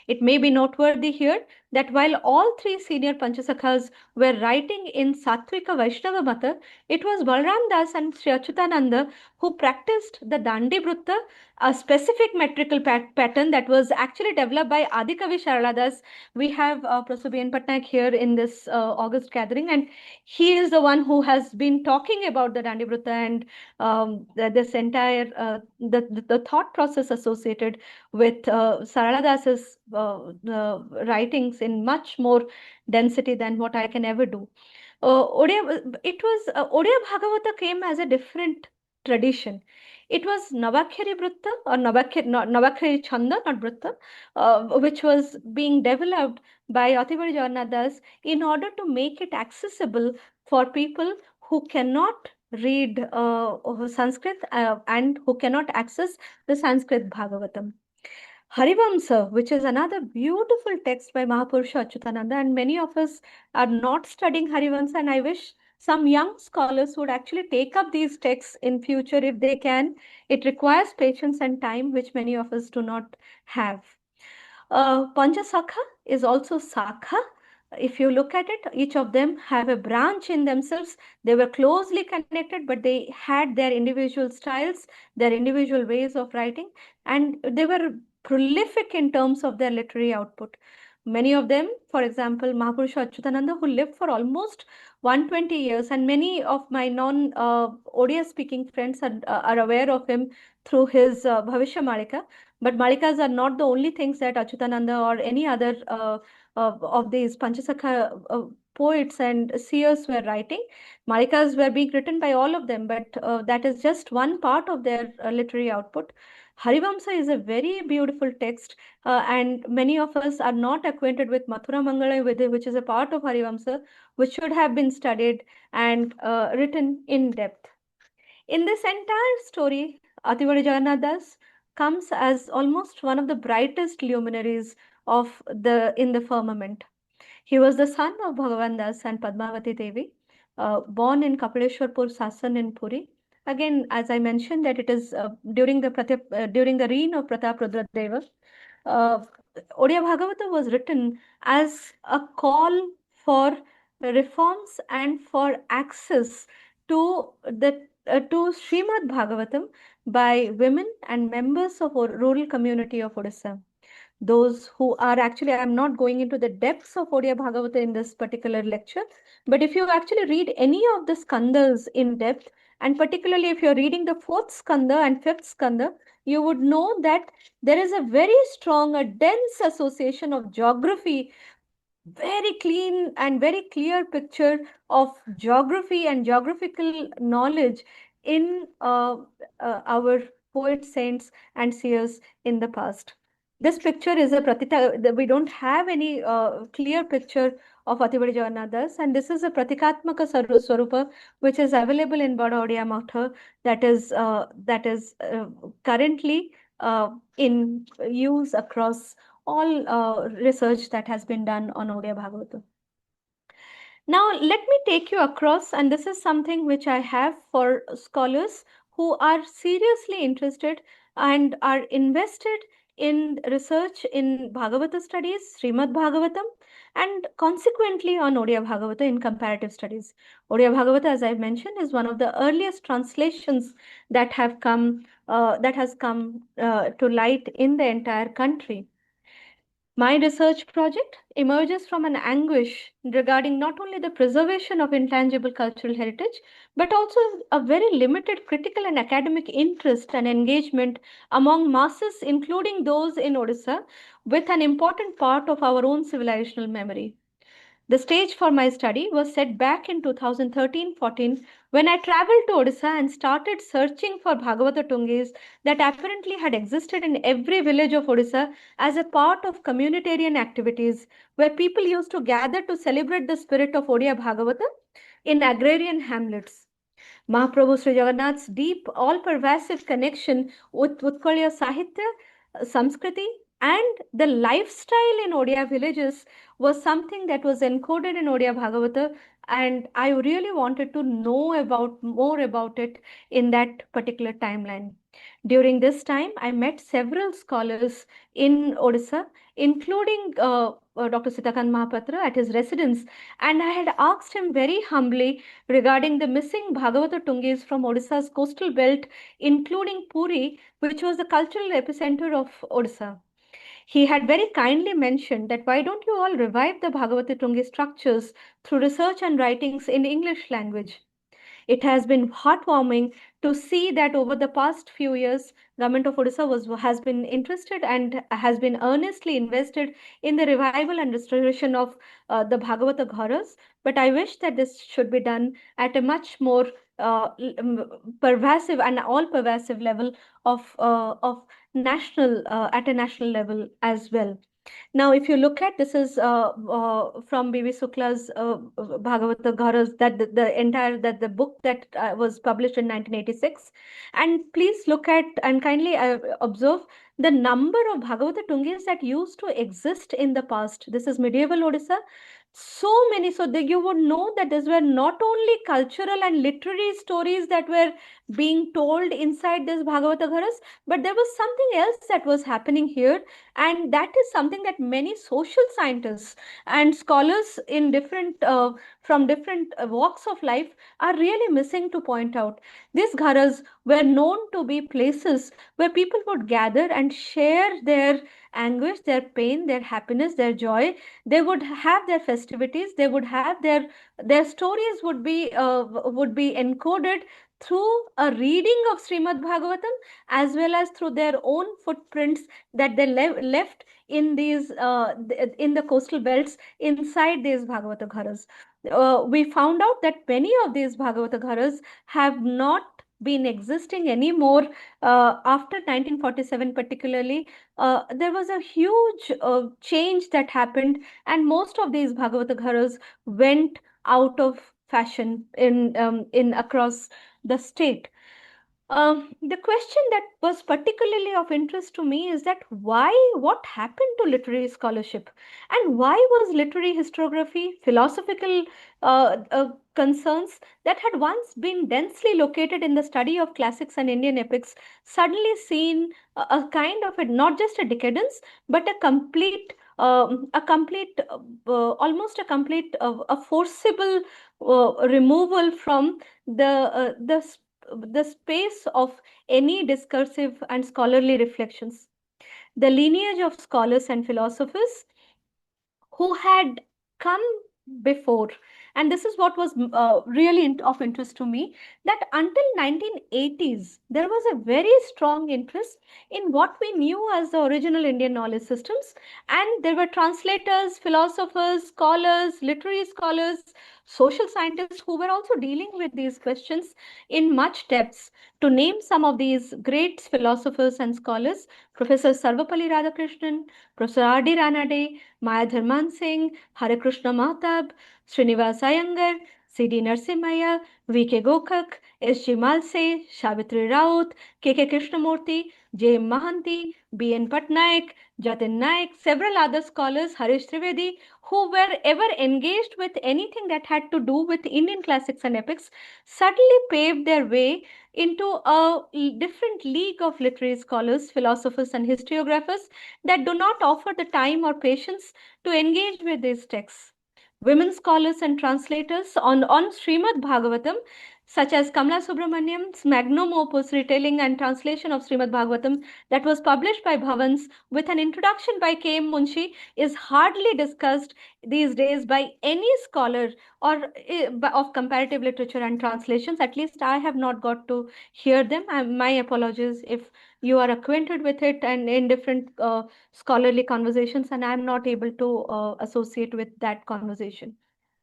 It may be noteworthy here that while all three senior Pañcasakhās were writing in Sattvika Vaishnava Mata, it was Balaram Das and Sri Achyutananda who practiced the Dandi Brutta, a specific metrical pattern that was actually developed by Adikavi Sharala Das. We have Professor B.N. Patnaik here in this August gathering, and he is the one who has been talking about the Dandi Brutta and this entire the thought process associated with Sarala Das's writings in much more density than what I can ever do. Odia Bhagavata came as a different tradition. It was Nabakshari Brutta or Nabakshari Chanda, not Brutta, which was being developed by Atibaḍī Jagannātha Dāsa in order to make it accessible for people who cannot read Sanskrit and who cannot access the Sanskrit Bhagavatam. Harivamsa, which is another beautiful text by Mahapurusha Achyutananda, and many of us are not studying Harivamsa, and I wish some young scholars would actually take up these texts in future if they can. It requires patience and time, which many of us do not have. Pañcasakhā is also Sakha. If you look at it, each of them have a branch in themselves. They were closely connected, but they had their individual styles, their individual ways of writing, and they were prolific in terms of their literary output. Many of them, for example, Mahapuruṣa Achyutananda, who lived for almost 120 years, and many of my non-Odia speaking friends are aware of him through his Bhavishya Malika. But Malikas are not the only things that Achyutananda or any other of these Pañcasakhā poets and seers were writing. Malikas were being written by all of them, but that is just one part of their literary output. Harivamsa is a very beautiful text, and many of us are not acquainted with Mathura Mangala, which is a part of Harivamsa, which should have been studied and written in depth. In this entire story, Atibaḍī Jagannātha Dāsa comes as almost one of the brightest luminaries in the firmament. He was the son of Bhagavan Das and Padmavati Devi, born in Kapileshwarpur Sasan in Puri. Again, as I mentioned, that it is during the reign of Pratap Rudradeva. Odia Bhagavata was written as a call for reforms and for access to Śrīmad-Bhāgavatam by women and members of rural community of Odisha. Those who are actually, I'm not going into the depths of Odia Bhagavata in this particular lecture, but if you actually read any of the Skandhas in depth, and particularly if you're reading the 4th Skandha and 5th Skandha, you would know that there is a very strong, a dense association of geography, very clean and very clear picture of geography and geographical knowledge in our poets, saints, and seers in the past. This picture is a pratita. We don't have any clear picture of Atibaḍī Jagannātha Dāsa, and this is a pratikatmaka swarupa which is available in Bada Odia Matha, that is currently in use across all research that has been done on Odia Bhagavata. Now, let me take you across, and this is something which I have for scholars who are seriously interested and are invested in research in Bhagavata studies, Śrīmad-Bhāgavatam, and consequently on Odia Bhagavata in comparative studies. Odia Bhagavata, as I mentioned, is one of the earliest translations that has come to light in the entire country. My research project emerges from an anguish regarding not only the preservation of intangible cultural heritage, but also a very limited critical and academic interest and engagement among masses, including those in Odisha, with an important part of our own civilizational memory. The stage for my study was set back in 2013-14 when I traveled to Odisha and started searching for Bhagavata Tungis that apparently had existed in every village of Odisha as a part of communitarian activities where people used to gather to celebrate the spirit of Odia Bhagavata in agrarian hamlets. Mahaprabhu Sri Jagannath's deep, all-pervasive connection with Utkaliya Sahitya, Sanskriti, and the lifestyle in Odia villages was something that was encoded in Odia Bhagavata, and I really wanted to know more about it in that particular timeline. During this time, I met several scholars in Odisha, including Dr. Sitakant Mahapatra at his residence, and I had asked him very humbly regarding the missing Bhagavata Tungis from Odisha's coastal belt, including Puri, which was the cultural epicenter of Odisha. He had very kindly mentioned that why don't you all revive the Bhagavata Tungi structures through research and writings in English language. It has been heartwarming to see that over the past few years, Government of Odisha has been interested and has been earnestly invested in the revival and restoration of the Bhagavata Gharas. But I wish that this should be done at a much more pervasive and all-pervasive level of national at a national level as well. Now, if you look at this is from B.V. Sukla's Bhagavata Gharas, the book that was published in 1986, and please look at and kindly observe the number of Bhagavata Tungis that used to exist in the past. This is medieval Odisha. so many, so that you would know that these were not only cultural and literary stories that were being told inside this Bhagavata Gharas, but there was something else that was happening here, and that is something that many social scientists and scholars in different from different walks of life are really missing to point out. These gharas were known to be places where people would gather and share their anguish, their pain, their happiness, their joy. They would have their festivities. They would have their stories would be encoded through a reading of Śrīmad-Bhāgavatam, as well as through their own footprints that they left in these in the coastal belts inside these Bhagavata Gharas. We found out that many of these Bhagavata Gharas have not been existing anymore after 1947 particularly. There was a huge change that happened, and most of these Bhagavata Gharas went out of fashion in across the state. The question that was particularly of interest to me is that what happened to literary scholarship, and why was literary historiography, philosophical concerns that had once been densely located in the study of classics and Indian epics suddenly seen a kind of not just a decadence, but a complete almost a complete a forcible removal from the space of any discursive and scholarly reflections. The lineage of scholars and philosophers who had come before, and this is what was really of interest to me, that until 1980s there was a very strong interest in what we knew as the original Indian knowledge systems, and there were translators, philosophers, scholars, literary scholars, social scientists who were also dealing with these questions in much depth. To name some of these great philosophers and scholars: Professor Sarvapalli Radhakrishnan, Professor R.D. Ranade, Maya Dharman Singh, Hare Krishna Mahtab, Srinivas Iyengar, C.D. Narasimhaiah, V.K. Gokak, S.G. Malse, Savitri Raut, K.K. Krishnamurti, J.M. Mahanti, B.N. Patnaik, Jatin Naik, several other scholars, Harish Trivedi, who were ever engaged with anything that had to do with Indian classics and epics, suddenly paved their way into a different league of literary scholars, philosophers, and historiographers that do not offer the time or patience to engage with these texts. Women scholars and translators on Śrīmad-Bhāgavatam, such as Kamala Subramaniam's magnum opus retelling and translation of Śrīmad-Bhāgavatam that was published by Bhavans with an introduction by K.M. Munshi, is hardly discussed these days by any scholar or of comparative literature and translations. At least I have not got to hear them. My apologies if you are acquainted with it and in different scholarly conversations, and I'm not able to associate with that conversation.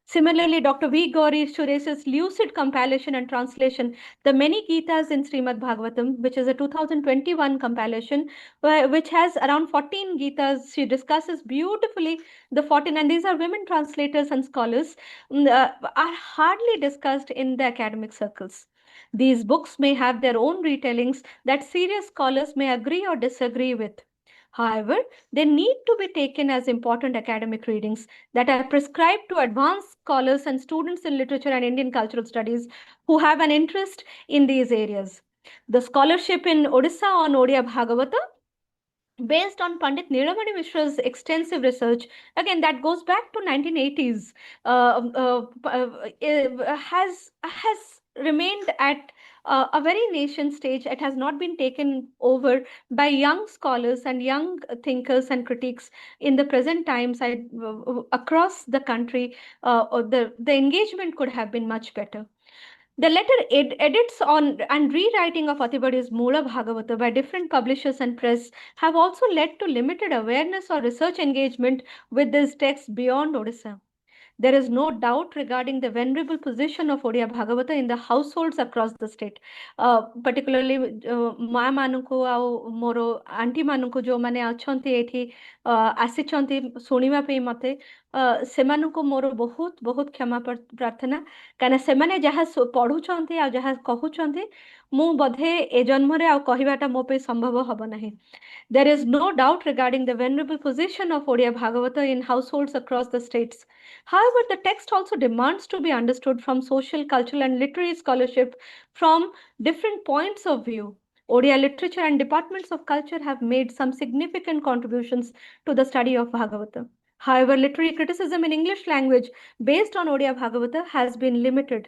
Similarly, Dr. V. Gauri Suresh's lucid compilation and translation, The Many Gitas in Śrīmad-Bhāgavatam, which is a 2021 compilation, which has around 14 Gitas. She discusses beautifully the 14, and these are women translators and scholars, are hardly discussed in the academic circles. These books may have their own retellings that serious scholars may agree or disagree with. However, they need to be taken as important academic readings that are prescribed to advanced scholars and students in literature and Indian cultural studies who have an interest in these areas. The scholarship in Odisha on Odia Bhagabata, based on Pandit Nilamani Mishra's extensive research, again that goes back to 1980s, has remained at a very nascent stage. It has not been taken over by young scholars and young thinkers and critics in the present times. Across the country, the engagement could have been much better. The later edits on and rewriting of Atibaḍī's Moola Bhagavata by different publishers and press have also led to limited awareness or research engagement with this text beyond Odisha. There is no doubt regarding the venerable position of Odia Bhagavata in the households across the state, particularly Ma Manuko au moro auntie Manuko jo mane achhanti ethi asichanti sunima pe mate semanunku moro बहुत बहुत क्षमा प्रार्थना, कारण सेमाने जहाँ पढ़ुचंती आ जहाँ कहउचंती ମୁଁ ବୋଧେ ଏ ଜନ୍ମରେ ଆଉ କହିବାଟା ମୋ ପାଇଁ ସମ୍ଭବ ହବ ନାହିଁ. There is no doubt regarding the venerable position of Odia Bhagavata in households across the states. However, the text also demands to be understood from social, cultural, and literary scholarship from different points of view. Odia literature and departments of culture have made some significant contributions to the study of Bhagavata. However, literary criticism in English language based on Odia Bhagavata has been limited.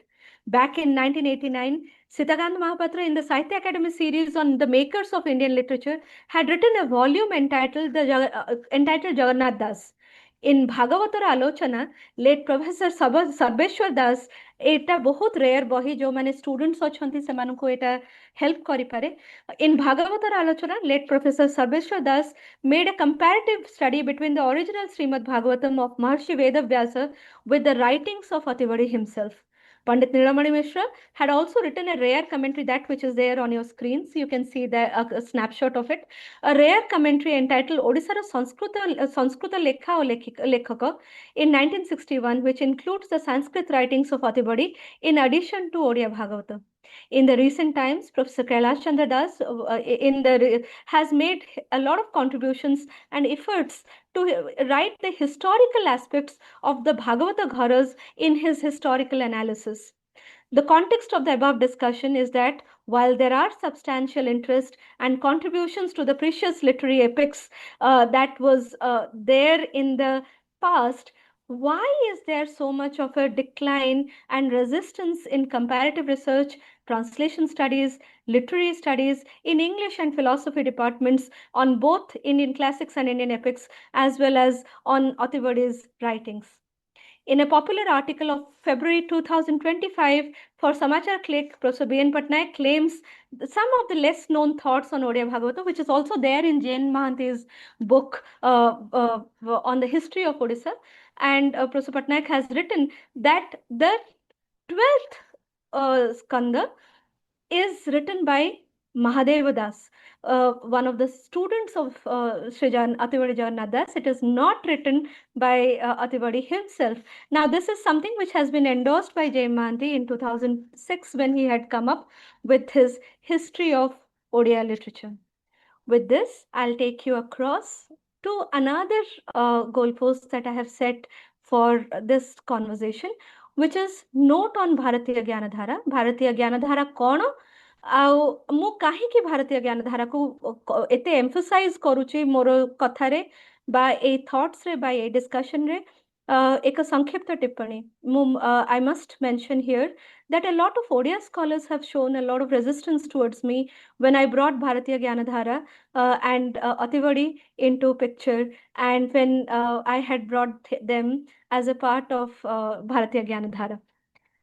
Back in 1989, Sitakanta Mahapatra in the Sahitya Academy series on the makers of Indian literature had written a volume entitled Jagannath Das. In Bhagavatar Alochana, late Professor Sarbeshwar Das, eta bahut rare bohi jo mane students achanti semanku eta help kari pare. In Bhagavatar Alochana, late Professor Sarbeshwar Das made a comparative study between the original Śrīmad-Bhāgavatam of Maharṣi Vedavyāsa with the writings of Atibaḍī himself. Pandit Nilamani Mishra had also written a rare commentary, that which is there on your screens. You can see a snapshot of it. A rare commentary entitled Odisha Sanskrita Lekha or Lekhaka in 1961, which includes the Sanskrit writings of Atibaḍī in addition to Odia Bhagavata. In the recent times, Professor Kailash Chandra Das has made a lot of contributions and efforts to write the historical aspects of the Bhagavata Gharas in his historical analysis. The context of the above discussion is that while there are substantial interest and contributions to the precious literary epics that was there in the past, why is there so much of a decline and resistance in comparative research, translation studies, literary studies in English and philosophy departments on both Indian classics and Indian epics, as well as on Atibaḍī's writings? In a popular article of February 2025 for Samachar Click, Professor B.N. Patnaik claims some of the less known thoughts on Odia Bhagavata, which is also there in Jain Mahanti's book on the history of Odisha. And Professor Patnaik has written that the 12th Skandha is written by Mahadeva Das, one of the students of Atibaḍī Jagannātha Dāsa. It is not written by Atibaḍī himself. Now, this is something which has been endorsed by Jay Mahanti in 2006 when he had come up with his history of Odia literature. With this, I'll take you across to another goalpost that I have set for this conversation, which is note on Bharatiya Gyan Dhara. Bharatiya Gyan Dhara kono? ମୁଁ କାହିଁକି ଭାରତୀୟ ଜ୍ଞାନ ଧାରାକୁ ଏତେ ଏମ୍ଫସାଇଜ କରୁଛି ମୋର କଥାରେ ବା ଏଇ ଥଟ୍ସରେ ବା ଏଇ ଡିସ୍କସନରେ ଏକ ସଂକ୍ଷିପ୍ତ ଟିପ୍ପଣୀ I must mention here that a lot of Odia scholars have shown a lot of resistance towards me when I brought Bharatiya Gyan Dhara and Atibaḍī into picture, and when I had brought them as a part of Bharatiya Gyan Dhara.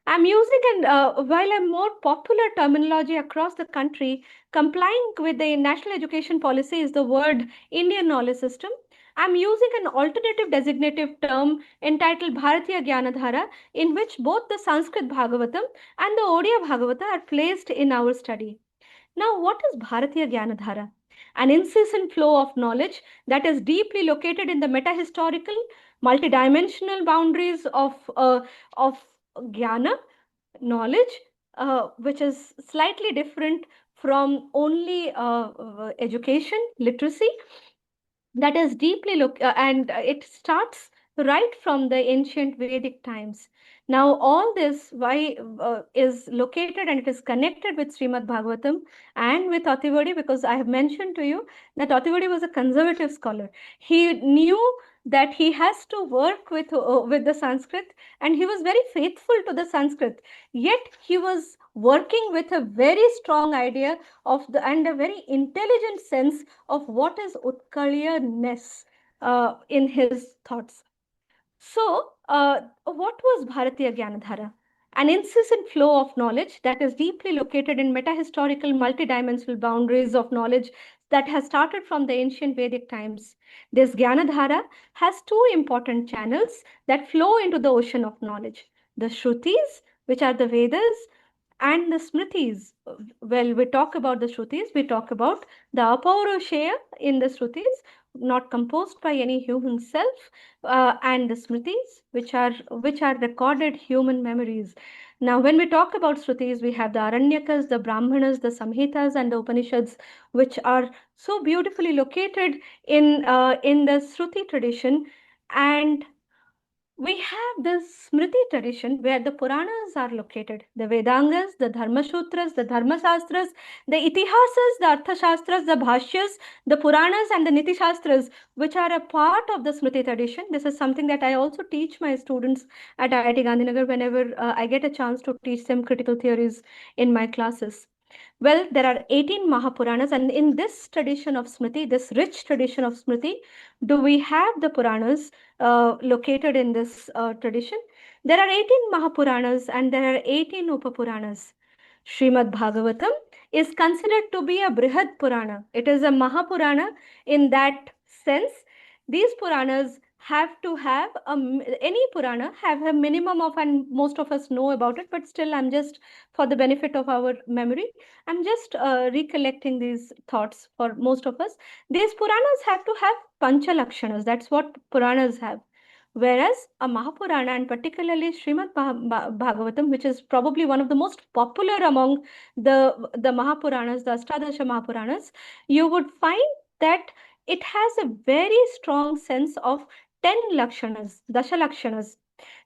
I'm using, while a more popular terminology across the country, complying with the national education policy is the word Indian knowledge system. I'm using an alternative designative term entitled Bharatiya Gyan Dhara, in which both the Sanskrit Bhagavatam and the Odia Bhagavata are placed in our study. Now, what is Bharatiya Gyan Dhara? An incessant flow of knowledge that is deeply located in the meta-historical, multidimensional boundaries of Jnana, knowledge, which is slightly different from only education, literacy, that is deeply and it starts right from the ancient Vedic times. Now, all this is located and it is connected with Śrīmad-Bhāgavatam and with Atibaḍī, because I have mentioned to you that Atibaḍī was a conservative scholar. He knew that he has to work with the Sanskrit, and he was very faithful to the Sanskrit. Yet he was working with a very strong idea of and a very intelligent sense of what is Utkaliya-ness in his thoughts. So, what was Bharatiya Gyan Dhara? An incessant flow of knowledge that is deeply located in meta-historical, multidimensional boundaries of knowledge that has started from the ancient Vedic times. This Jnana Dhara has two important channels that flow into the ocean of knowledge: the Shrutis, which are the Vedas, and the Smritis. Well, we talk about the Shrutis, we talk about the Apaurushaya in the Shrutis, not composed by any human self, and the Smritis, which are recorded human memories. Now, when we talk about Shrutis, we have the Aranyakas, the Brahmanas, the Samhitas, and the Upanishads, which are so beautifully located in the Shruti tradition. And we have this Smriti tradition where the Puranas are located. The Vedangas, the Dharma Sutras, the Dharma Shastras, the Itihasas, the Artha Shastras, the Bhashyas, the Puranas, and the Niti Shastras, which are a part of the Smriti tradition. This is something that I also teach my students at IIT Gandhinagar whenever I get a chance to teach them critical theories in my classes. Well, there are 18 Mahapuranas, and in this tradition of Smriti, this rich tradition of Smriti, do we have the Puranas located in this tradition? There are 18 Mahapuranas and there are 18 Upapuranas. Śrīmad-Bhāgavatam is considered to be a Brihad Purana. It is a Mahapurana in that sense. These Puranas have to have any Purana have a minimum of, and most of us know about it, but still I'm just, for the benefit of our memory, I'm just recollecting these thoughts for most of us. These Puranas have to have Panchalakshanas. That's what Puranas have. Whereas a Mahapurana, and particularly Śrīmad-Bhāgavatam, which is probably one of the most popular among the Mahapuranas, the Astadasha Mahapuranas, you would find that it has a very strong sense of 10 Lakshanas, Dasha Lakshanas.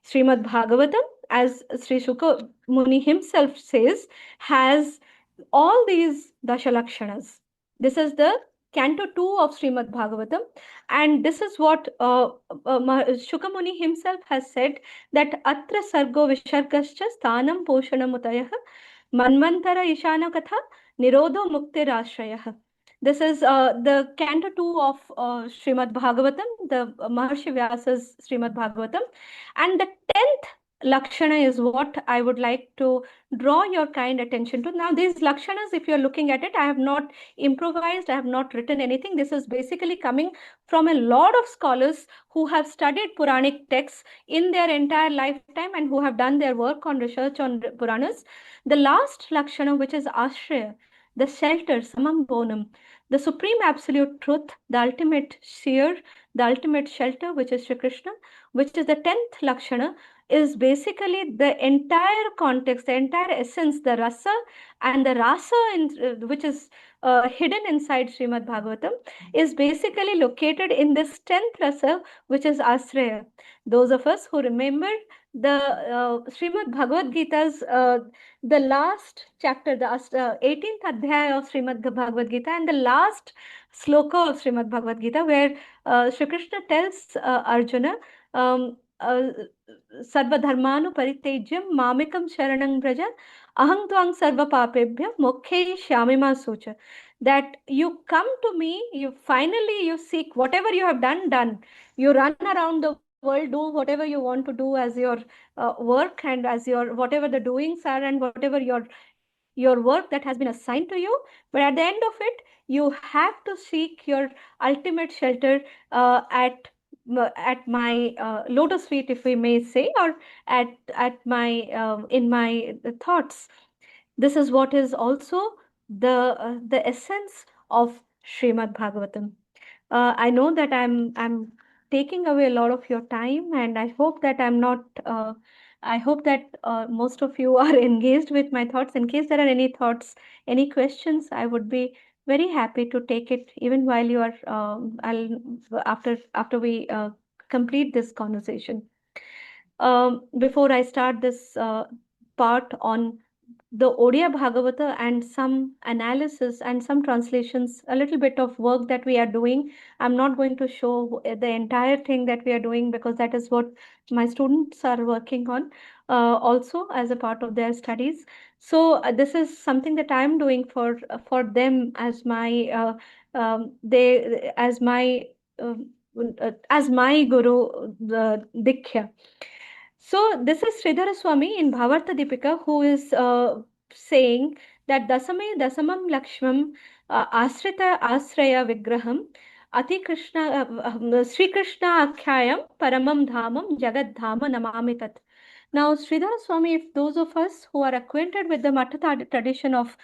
Śrīmad-Bhāgavatam, as Sri Shuka Muni himself says, has all these Dasha Lakshanas. This is the Canto 2 of Śrīmad-Bhāgavatam, and this is what Shuka Muni himself has said, that Atra Sargo Vishargascha Sthanam Poshanamutayah Manvantara Ishana Katha Nirodho Mukti Rashrayah. This is the Canto 2 of Śrīmad-Bhāgavatam, the Maharṣi Vyasa's Śrīmad-Bhāgavatam, and the 10th Lakshana is what I would like to draw your kind attention to. Now, these Lakshanas, if you're looking at it, I have not improvised, I have not written anything. This is basically coming from a lot of scholars who have studied Puranic texts in their entire lifetime and who have done their work on research on Puranas. The last Lakshana, which is Ashraya, the shelter, Samam Bonam, the supreme absolute truth, the ultimate seer, the ultimate shelter, which is Shri Krishna, which is the 10th Lakshana, is basically the entire context, the entire essence, the rasa and the rasa, which is hidden inside Śrīmad-Bhāgavatam, is basically located in this 10th rasa, which is Asraya. Those of us who remember the Śrīmad-Bhagavad-Gita's, the last chapter, the 18th Adhyaya of Śrīmad-Bhagavad-Gita, and the last sloka of Śrīmad-Bhagavad-Gita, where Shri Krishna tells Arjuna, Sarva dharmanu paritejyam mamikam sharanam braja aham tvang sarva papebhya mokkhe shyamima sucha. That you come to me, you seek whatever you have done. You run around the world, do whatever you want to do as your work and as your whatever the doings are and whatever your work that has been assigned to you. But at the end of it, you have to seek your ultimate shelter at my lotus feet, if we may say, or at my in my thoughts. This is what is also the essence of Śrīmad-Bhāgavatam. I know that I'm taking away a lot of your time, and I hope that I'm not. I hope that most of you are engaged with my thoughts. In case there are any thoughts, any questions, I would be very happy to take it even while you are. After we complete this conversation. Before I start this part on the Odia Bhagavata and some analysis and some translations, a little bit of work that we are doing. I'm not going to show the entire thing that we are doing because that is what my students are working on also as a part of their studies. So this is something that I'm doing for them as my as my guru, Dikhya. So this is Sridhara Swami in Bhavartha Deepika, who is saying that dasamam lakshmam asrita asraya vigraham ati krishna Sri Krishna akhyayam paramam dhamam jagad dhama namami tat. Now, Sridhara Swami, if those of us who are acquainted with the Matha tradition of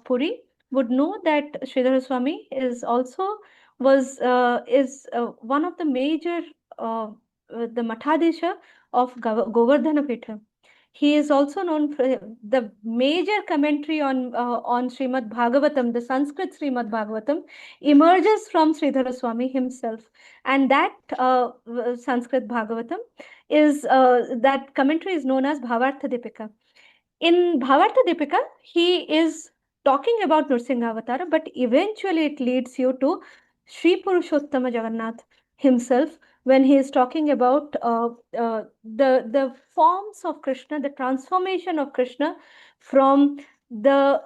Puri would know that Sridhara Swami is also is one of the major the Mathadisha of Govardhana Pitha. He is also known for the major commentary on Śrīmad-Bhāgavatam. The Sanskrit Śrīmad-Bhāgavatam emerges from Sridhara Swami himself, and that Sanskrit Bhāgavatam is that commentary is known as Bhavartha Dipika. In Bhavartha Dipika, he is talking about Nrsimha Avatara, but eventually it leads you to Sri Purushottama Jagannath himself, when he is talking about the forms of Krishna, the transformation of Krishna from the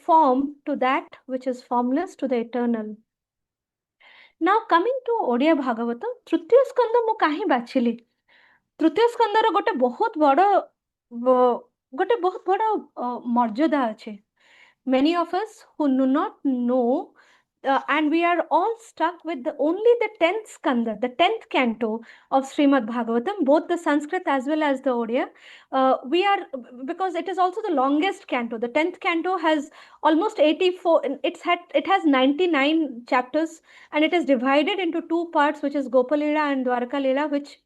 form to that which is formless to the eternal. Now coming to Odia Bhagavatam, Tritiya Skandha mu kahi bachili? Tritiya Skandha ro gote bahut bada marjada ache. Many of us who do not know, and we are all stuck with only the 10th Skandha, the 10th canto of Śrīmad-Bhāgavatam, both the Sanskrit as well as the Odia. Because it is also the longest canto. The 10th canto has almost 84, it has 99 chapters, and it is divided into two parts, which is Gopalila and Dwaraka Lila, which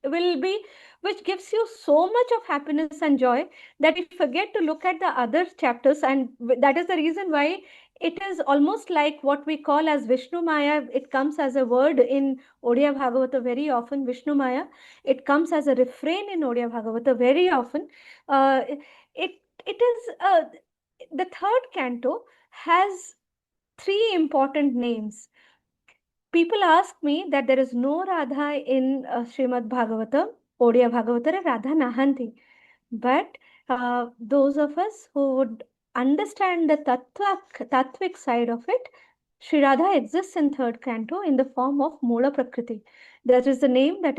gives you so much of happiness and joy that you forget to look at the other chapters, and that is the reason why it is almost like what we call as Vishnu Maya. It comes as a word in Odia Bhagavata very often, Vishnu Maya. It comes as a refrain in Odia Bhagavata very often. It is the third canto has three important names. People ask me that there is no Radha in Śrīmad-Bhāgavatam, Odia Bhagavata, Radha Nahanti. But those of us who would understand the tattvic side of it, Sri Radha exists in third canto in the form of Mula Prakriti. That is the name that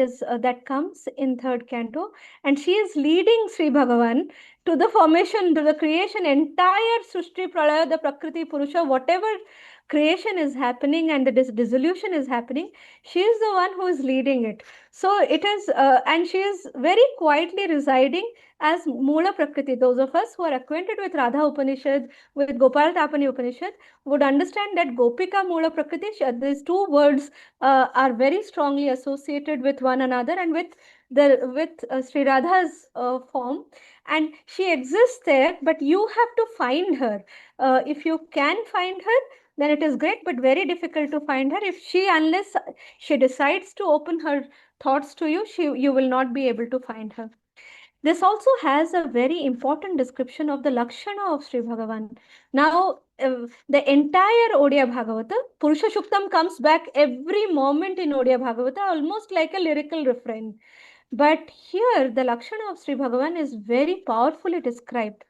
comes in third canto, and she is leading Sri Bhagavan to the formation, to the creation, entire Srishti Pralaya, the Prakriti Purusha, whatever creation is happening and the dissolution is happening, she is the one who is leading it. So it is, and she is very quietly residing as Mula Prakriti. Those of us who are acquainted with Radha Upanishad, with Gopal Tapani Upanishad, would understand that Gopika Mula Prakriti, these two words are very strongly associated with one another and with Sri Radha's form, and she exists there, but you have to find her. If you can find her, then it is great, but very difficult to find her. Unless she decides to open her thoughts to you, you will not be able to find her. This also has a very important description of the Lakshana of Sri Bhagavan. Now, the entire Odia Bhagavata, Purusha Shuktam comes back every moment in Odia Bhagavata, almost like a lyrical refrain. But here, the Lakshana of Sri Bhagavan is very powerfully described.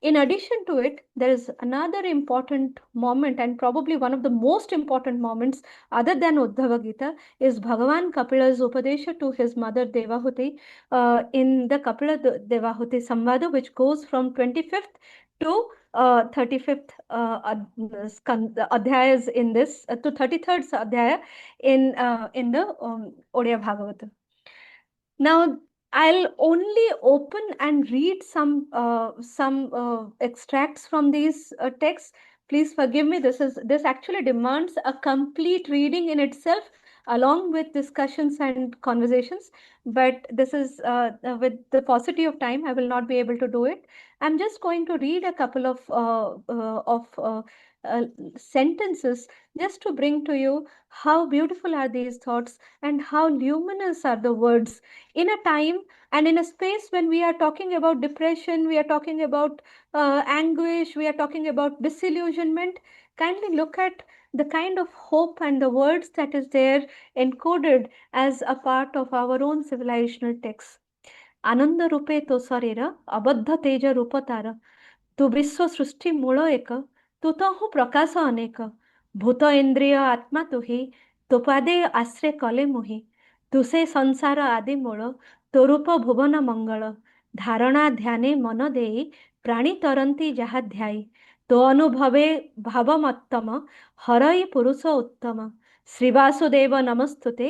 In addition to it, there is another important moment, and probably one of the most important moments other than Uddhava Gita, is Bhagavan Kapila's Upadesha to his mother Devahuti in the Kapila Devahuti Samvada, which goes from 25th to 35th Adhyayas in this, to 33rd Adhyaya in the Odia Bhagavata. Now, I'll only open and read some extracts from these texts. Please forgive me. This actually demands a complete reading in itself, along with discussions and conversations. But this is with the paucity of time, I will not be able to do it. I'm just going to read a couple of sentences just to bring to you how beautiful are these thoughts and how luminous are the words in a time and in a space when we are talking about depression, we are talking about anguish, we are talking about disillusionment. Kindly look at the kind of hope and the words that is there encoded as a part of our own civilizational text. Ananda rupe to sarira, abadha teja rupatara, tu viswa srushti mulo eka, tu tahu prakasa aneka, bhuta indriya atma tuhi, tupade asre kale muhi, तुसे संसार आदि मूल तोरूप भुवन मंगल धारणा ध्याने मन देई प्राणी तरंती जहा ध्यायी तो अनुभवे भावमत्तम हरई पुरुष उत्तम श्रीवासुदेव नमस्तुते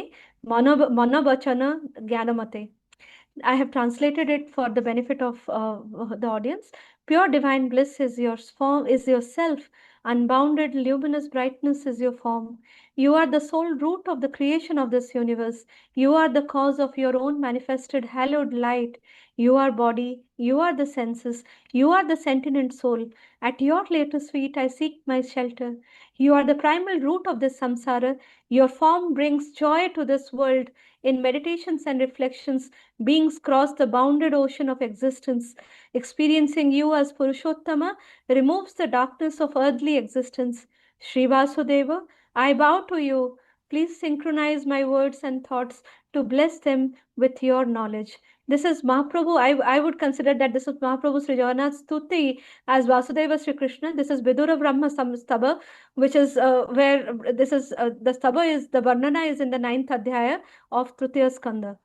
मन वचन ज्ञानमते. I have translated it for the benefit of the audience. Pure divine bliss is your form, is yourself. Unbounded luminous brightness is your form. You are the sole root of the creation of this universe. You are the cause of your own manifested hallowed light. You are body, you are the senses, you are the sentient soul. At your lotus feet I seek my shelter. You are the primal root of this samsara. Your form brings joy to this world. In meditations and reflections, beings cross the bounded ocean of existence. Experiencing you as Purushottama removes the darkness of earthly existence. Sri Vasudeva, I bow to you. Please synchronize my words and thoughts to bless them with your knowledge. This is Mahaprabhu. I would consider that this is Mahaprabhu Sri Jagannath Stuti as Vasudeva Sri Krishna. This is Vidura Brahma Stava, which is where this is the Stava is the Varnana is in the 9th Adhyaya of Tritiya Skandha.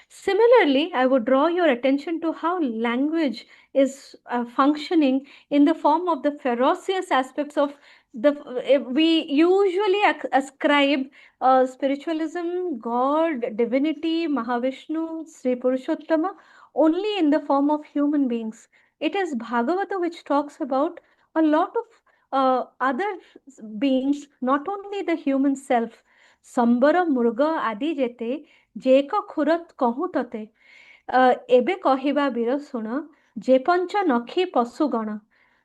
Similarly, I would draw your attention to how language is functioning in the form of the ferocious aspects of the. We usually ascribe spiritualism, God, divinity, Mahavishnu, Sri Purushottama only in the form of human beings. It is Bhagavata which talks about a lot of other beings, not only the human self. Sambara Murga Adi Jete Jeka Khurat Kahu Tate Ebe Kahiba Bira Suna Jepancha Nakhi Pasugana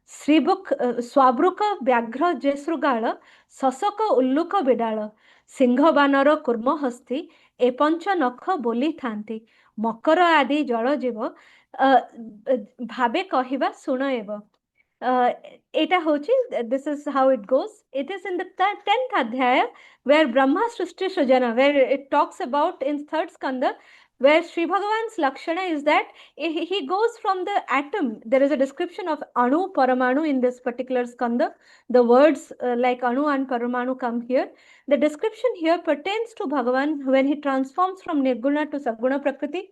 Sribuk Swabruka Vyaghra Jesrugala Sasaka Ulluka Vidala Singha Banara Kurma Hasti Epancha Nakha Boli Thanti Makara Adi Jala Jiva Bhabe Kahiba Suna Eva. Eta hochi, this is how it goes. It is in the 10th Adhyaya where Brahma Srishti Srijana, where it talks about in 3rd Skandha, where Sri Bhagavan's Lakshana is that he goes from the atom. There is a description of Anu, Paramanu in this particular Skandha. The words like Anu and Paramanu come here. The description here pertains to Bhagavan when he transforms from Nirguna to Saguna Prakriti,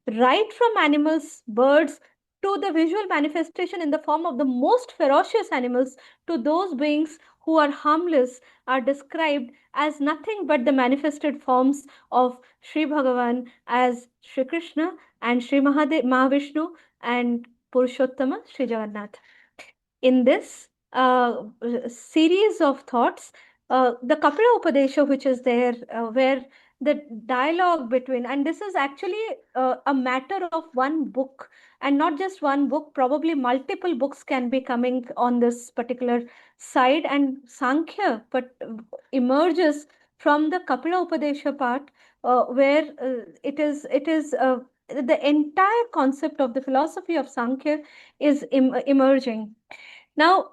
right from animals, birds, to the visual manifestation in the form of the most ferocious animals, to those beings who are harmless, are described as nothing but the manifested forms of Sri Bhagavan as Sri Krishna and Sri Mahavishnu and Purushottama Sri Jagannath. In this series of thoughts, the Kapila Upadesha, which is there, where the dialogue between, and this is actually a matter of one book, and not just one book, probably multiple books can be coming on this particular side, and Sankhya emerges from the Kapila Upadesha part, where it is the entire concept of the philosophy of Sankhya is emerging. Now,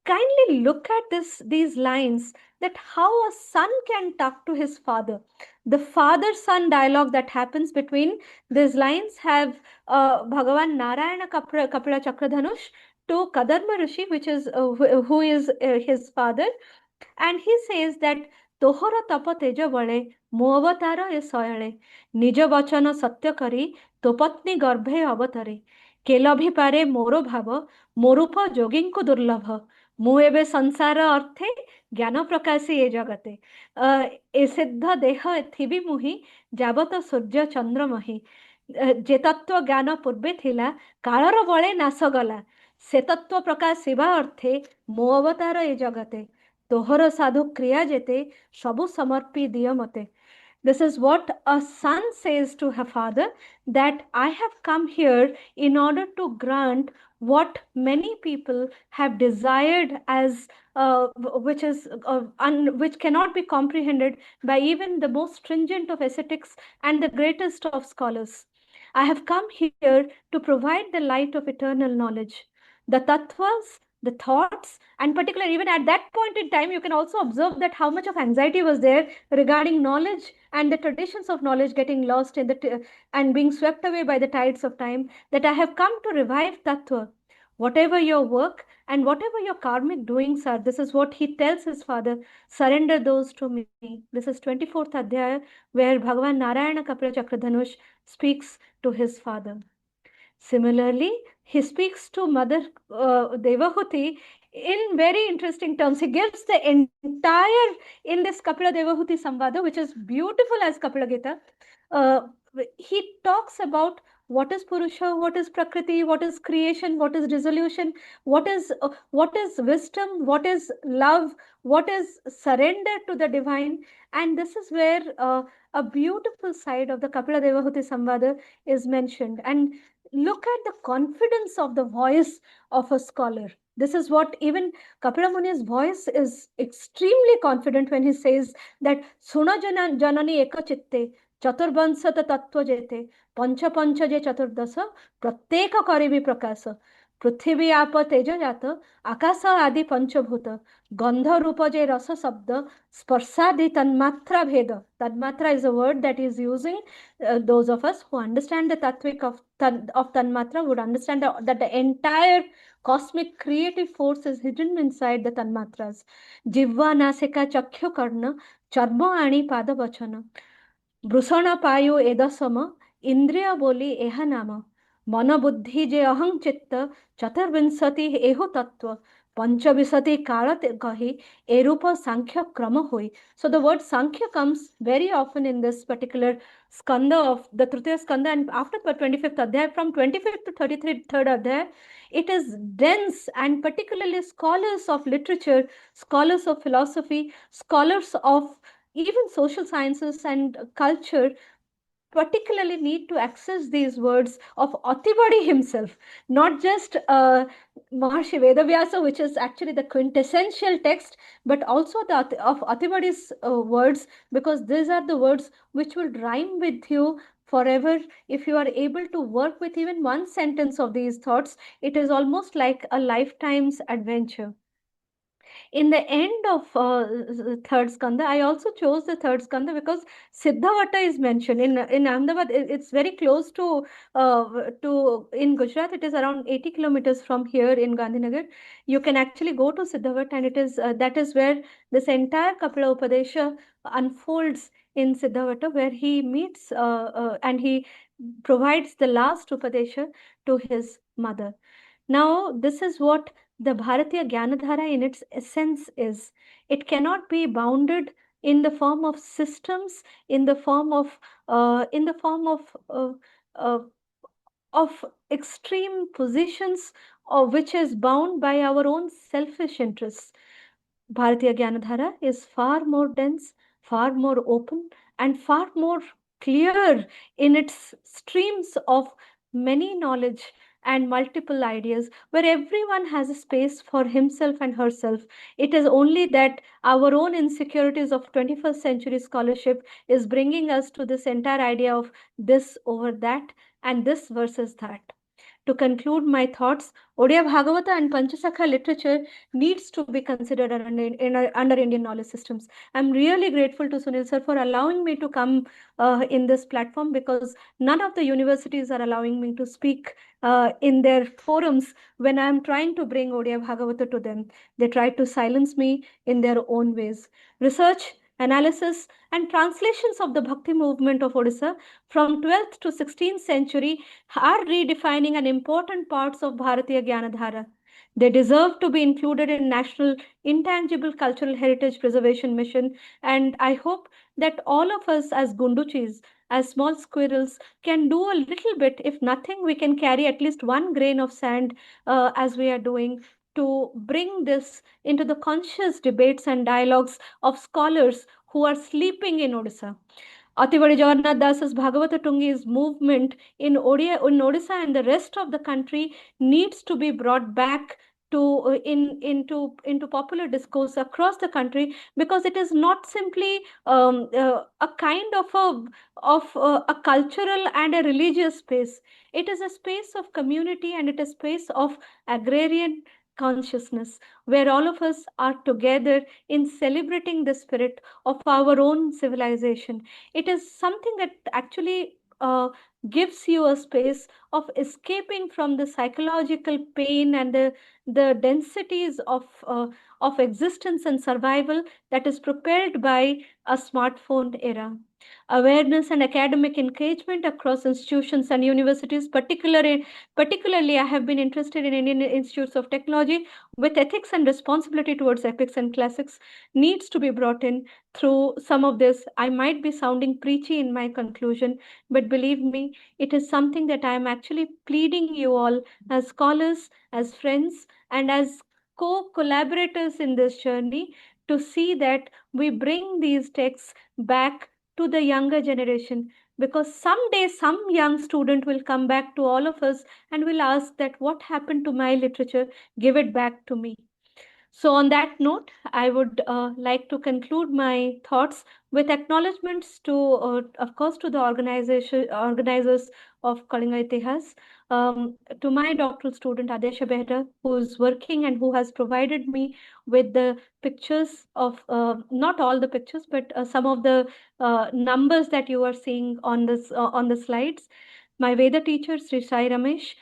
kindly look at these lines, that how a son can talk to his father. The father-son dialogue that happens between these lines have Bhagavan Narayana Kapila Chakradhanush to Kadarma Rishi, which is who is his father, and he says that Tohara tapa teja vale mo avatara e soyale nija vachana satya kari topatni garbhe avatare kelabhi pare moro bhava morupa joginku durlabha ମୁଁ ଏବେ ସଂସାର ଅର୍ଥେ ଜ୍ଞାନ ପ୍ରକାଶୀ ଏ ଜଗତେ ଏ ସିଦ୍ଧ ଦେହ ଥିବି ମୁହିଁ ଯାବତ ସୂର୍ଯ୍ୟ ଚନ୍ଦ୍ରମହି ଯେ ତତ୍ତ୍ୱ ଜ୍ଞାନ ପୂର୍ବେ ଥିଲା କାଳର ବଳେ ନାଶ ଗଲା ସେ ତତ୍ତ୍ୱ ପ୍ରକାଶିବା ଅର୍ଥେ ମୋ ଅବତାର ଏ ଜଗତେ ତୋହର ସାଧୁ କ୍ରିୟା ଯେତେ ସବୁ ସମର୍ପି ଦିଅ ମତେ. This is what a son says to her father, that I have come here in order to grant what many people have desired as which cannot be comprehended by even the most stringent of ascetics and the greatest of scholars. I have come here to provide the light of eternal knowledge. The tattvas, the thoughts, and particularly even at that point in time, you can also observe that how much of anxiety was there regarding knowledge and the traditions of knowledge getting lost in and being swept away by the tides of time, that I have come to revive tattva. Whatever your work and whatever your karmic doings are, this is what he tells his father, surrender those to me. This is 24th Adhyaya, where Bhagavan Narayana Kapila Chakradhanush speaks to his father. Similarly, he speaks to Mother Devahuti in very interesting terms. He gives the entire, in this Kapila Devahuti Samvada, which is beautiful as Kapila Gita, he talks about what is Purusha, what is Prakriti, what is creation, what is dissolution, what is wisdom, what is love, what is surrender to the divine. And this is where a beautiful side of the Kapila Devahuti Samvada is mentioned. And look at the confidence of the voice of a scholar. This is what even Kapila Muni's voice is extremely confident when he says that Suna Janani Ekachitte Chaturvansata Tattva Jete Pancha Pancha Je Chaturdasa Pratyeka Karivi Prakasa पृथ्वी आप तेज जात आकाश आदि पंचभूत गंध रूप जे रस शब्द स्पर्शादि तन्मात्रा भेद तन्मात्रा is a word that is using those of us who understand the tattvic of tanmatra would understand that the entire cosmic creative force is hidden inside the tanmatras. Jivva nasika chakhyu karna charma ani pada vachana Bhushan पायु एदसम इंद्रिय बोली एह नाम मन बुद्धि जे अहं चित्त चतुर्विंशति एहु तत्व पंचविंशति काल कही एरूप सांख्य क्रम होई. So the word sankhya comes very often in this particular skandha of the Tritiya skandha, and after the 25th adhyaya, from 25th to 33rd adhyaya, it is dense, and particularly scholars of literature, scholars of philosophy, scholars of even social sciences and culture particularly need to access these words of Atibaḍī himself, not just Maharṣi Vedavyāsa, which is actually the quintessential text, but also of Atibaḍī's words, because these are the words which will rhyme with you forever. If you are able to work with even one sentence of these thoughts, it is almost like a lifetime's adventure. In the end of third skandha, I also chose the third skandha because Siddhavata is mentioned in Ahmedabad. It's very close to in Gujarat. It is around 80 kilometers from here in Gandhinagar. You can actually go to Siddhavata, and it is that is where this entire Kapila Upadesha unfolds in Siddhavata, where he meets and he provides the last Upadesha to his mother. Now, this is what the Bharatiya Gyan Dhara in its essence is. It cannot be bounded in the form of systems, in the form of extreme positions, which is bound by our own selfish interests. Bharatiya Gyan Dhara is far more dense, far more open, and far more clear in its streams of many knowledge and multiple ideas, where everyone has a space for himself and herself. It is only that our own insecurities of 21st century scholarship is bringing us to this entire idea of this over that and this versus that. To conclude my thoughts, Odia Bhagavata and Pañcasakhā literature needs to be considered under Indian knowledge systems. I'm really grateful to Sunil sir for allowing me to come in this platform, because none of the universities are allowing me to speak in their forums when I'm trying to bring Odia Bhagavata to them. They try to silence me in their own ways. Research, analysis, and translations of the Bhakti movement of Odisha from 12th to 16th century are redefining an important parts of Bharatiya Gyan Dhara. They deserve to be included in National Intangible Cultural Heritage Preservation Mission, and I hope that all of us as Gunduchis, as small squirrels, can do a little bit. If nothing, we can carry at least one grain of sand as we are doing, to bring this into the conscious debates and dialogues of scholars who are sleeping in Odisha. Atibaḍī Jagannātha Dāsa's Bhagavata Tungi's movement in Odisha and the rest of the country needs to be brought back to into popular discourse across the country, because it is not simply a kind of a cultural and a religious space. It is a space of community, and it is a space of agrarian consciousness, where all of us are together in celebrating the spirit of our own civilization. It is something that actually gives you a space of escaping from the psychological pain and the densities of existence and survival that is propelled by a smartphone era. awareness and academic engagement across institutions and universities. Particularly, I have been interested in Indian institutes of technology with ethics and responsibility towards epics and classics needs to be brought in through some of this. I might be sounding preachy in my conclusion, but believe me, it is something that I am actually pleading you all as scholars, as friends, and as co-collaborators in this journey to see that we bring these texts back to the younger generation, because someday some young student will come back to all of us and will ask that what happened to my literature, give it back to me. So on that note, I would like to conclude my thoughts with acknowledgements to, of course, to the organizers of Kalinga Itihas, to my doctoral student Adesha Behra, who is working and who has provided me with the pictures of, not all the pictures, but some of the numbers that you are seeing on the slides. My Veda teacher, Sri Sai Ramesh,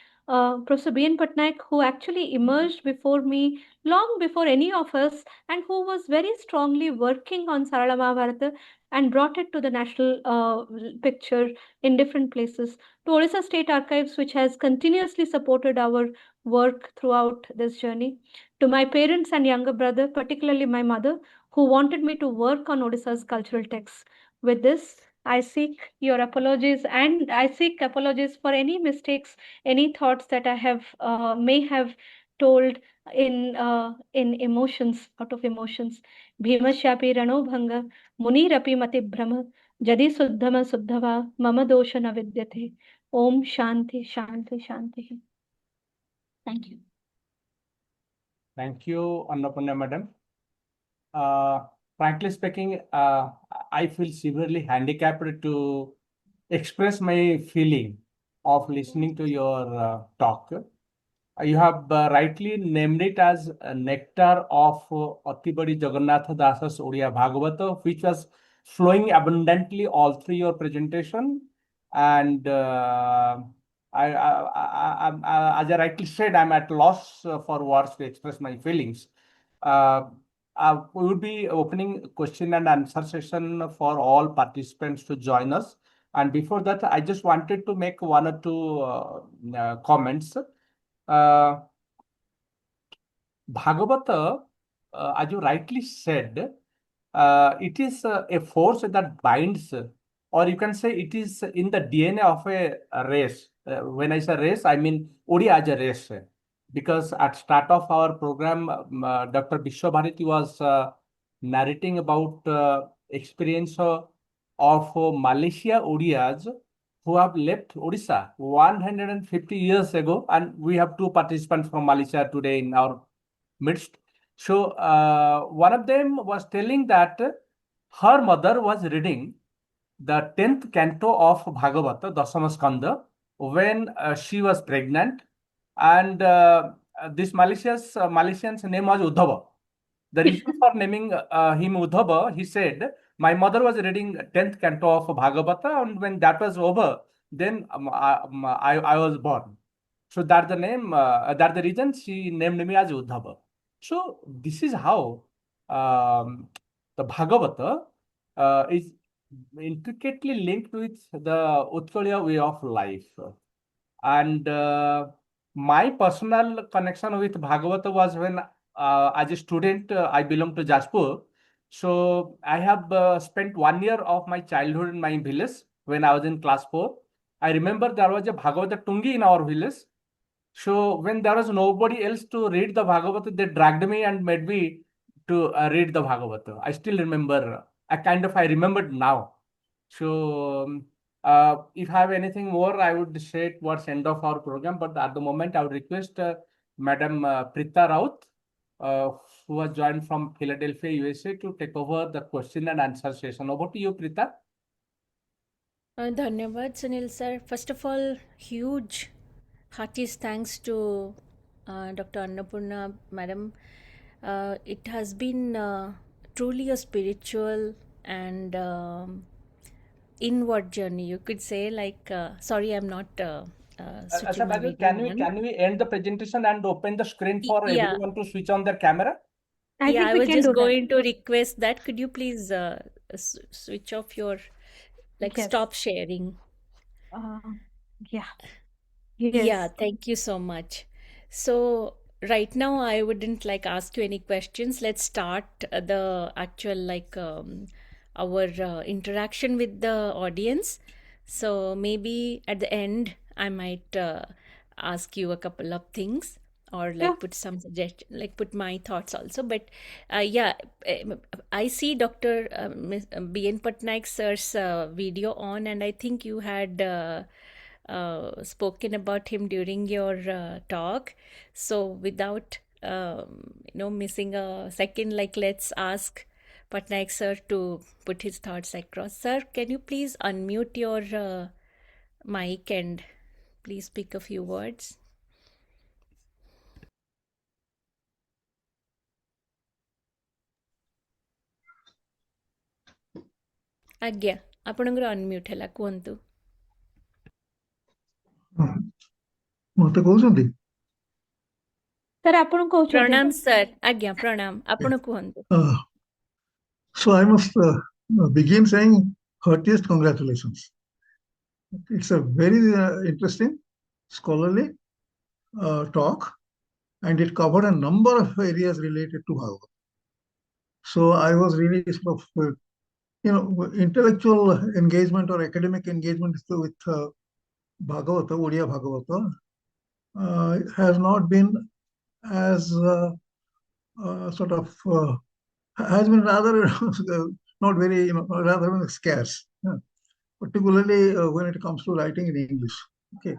Professor B.N. Patnaik, who actually emerged before me long before any of us, and who was very strongly working on Sarala Mahabharata and brought it to the national picture in different places. To Odisha State Archives, which has continuously supported our work throughout this journey. To my parents and younger brother, particularly my mother, who wanted me to work on Odisha's cultural texts. With this, I seek your apologies, and I seek apologies for any mistakes, any thoughts that I have may have told in emotions, out of emotions. Bhimasyapi Rano Bhanga, Munirapi Mati Brahma, Jadi Suddhama Suddhava, Mama Dosha Na Vidyate. Om Shanti, Shanti, Shanti. Thank you. Thank you, Annapurna Madam. Frankly speaking, I feel severely handicapped to express my feeling of listening to your talk. You have rightly named it as Nectar of Atibaḍī Jagannātha Dāsa's Odia Bhagabata, which was flowing abundantly all through your presentation. And as I rightly said, I'm at loss for words to express my feelings. We will be opening question and answer session for all participants to join us. And before that, I just wanted to make one or two comments. Bhagavata, as you rightly said, it is a force that binds, or you can say it is in the DNA of a race. When I say race, I mean Odia as a race. Because at start of our program, Dr. Vishwabharati was narrating about experience of Malaysia Odias who have left Odisha 150 years ago, and we have two participants from Malaysia today in our midst. So one of them was telling that her mother was reading the 10th canto of Bhagavata, Dasama Skandha, when she was pregnant, and this Malaysian's name was Uddhava. The reason for naming him Uddhava, he said, my mother was reading 10th canto of Bhagavata, and when that was over, then I was born. So that's the name, that's the reason she named me as Uddhava. So this is how the Bhagavata is intricately linked with the Utkaliya way of life. And my personal connection with Bhagavata was when, as a student, I belong to Jaspur. So I have spent 1 year of my childhood in my village when I was in class 4. I remember there was a Bhagavata Tungi in our village. So when there was nobody else to read the Bhagavata, they dragged me and made me to read the Bhagavata. I still remember, I remembered now. So if I have anything more, I would say towards end of our program. But at the moment, I would request Madam Prita Raut, who has joined from Philadelphia, USA, to take over the question and answer session. Over to you, Prita. Dhanyavad, Sunil sir. First of all, huge heartiest thanks to Dr. Arnapurna madam. It has been truly a spiritual and inward journey, you could say. Like, sorry, I'm not switching my video on. Can we end the presentation and open the screen for Yeah. everyone to switch on their camera? I was just going to request that. Could you please switch off your like Yes. stop sharing. Yeah. Yeah, Yes. thank you so much. So right now I wouldn't like ask you any questions. Let's start the actual our interaction with the audience. So maybe at the end I might ask you a couple of things or Yeah. like put some suggestion, like put my thoughts also. But yeah, I see Dr. B.N. Patnaik sir's video on, and I think you had spoken about him during your talk. So without missing a second, like let's ask Patnaik sir to put his thoughts across. Sir, can you please unmute your mic and please speak a few words? ଆଜ୍ଞା ଆପଣଙ୍କର unmute ହେଲା କୁହନ୍ତୁ। ମତେ କହୁଛନ୍ତି? Sir, ଆପଣ କହୁଛନ୍ତି। ପ୍ରଣାମ sir. ଆଜ୍ଞା ପ୍ରଣାମ, ଆପଣ କୁହନ୍ତୁ। So I must begin saying heartiest congratulations. It's a very interesting scholarly talk, and it covered a number of areas related to Bhagavatam. So I was really sort of intellectual engagement or academic engagement with Bhagavata, Odia Bhagabata, has not been as sort of has been rather not very rather scarce, particularly when it comes to writing in English. Okay,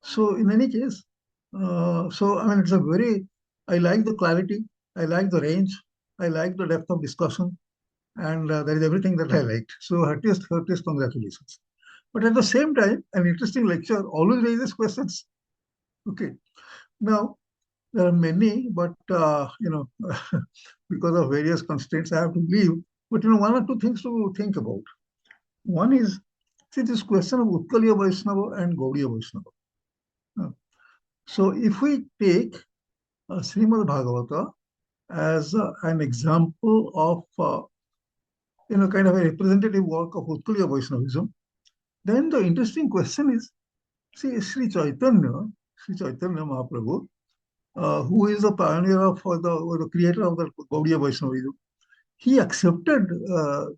so in any case, so I mean it's a very, I like the clarity, I like the range, I like the depth of discussion, and that is everything that I liked. So heartiest congratulations. But at the same time, an interesting lecture always raises questions. Okay, now there are many, but because of various constraints, I have to leave. But one or two things to think about. One is, see, this question of Utkaliya Vaishnava and Gaudiya Vaishnava. So if we take Śrīmad-Bhāgavata as an example of kind of a representative work of Utkaliya Vaishnavism, then the interesting question is, see, Sri Chaitanya Mahaprabhu, who is the pioneer of the creator of the Gaudiya Vaishnavism, he accepted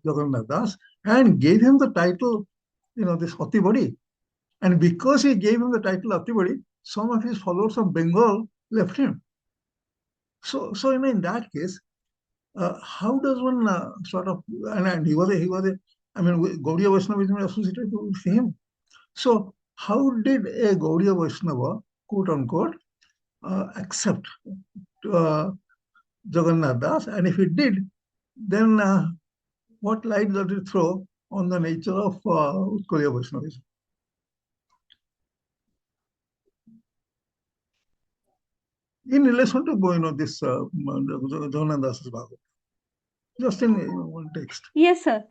Jagannath Das and gave him the title, this Atibaḍī. And because he gave him the title Atibaḍī, some of his followers of Bengal left him. So in that case, how does one sort of, and he was a, I mean, Gaudiya Vaishnava is associated with him. So how did a Gaudiya Vaishnava, quote unquote, accept Jagannath Das? And if he did, then what light does it throw on the nature of Utkaliya Vaishnavism? In relation to this Jagannath Das's Bhagavatam, just in one text. Yes, sir.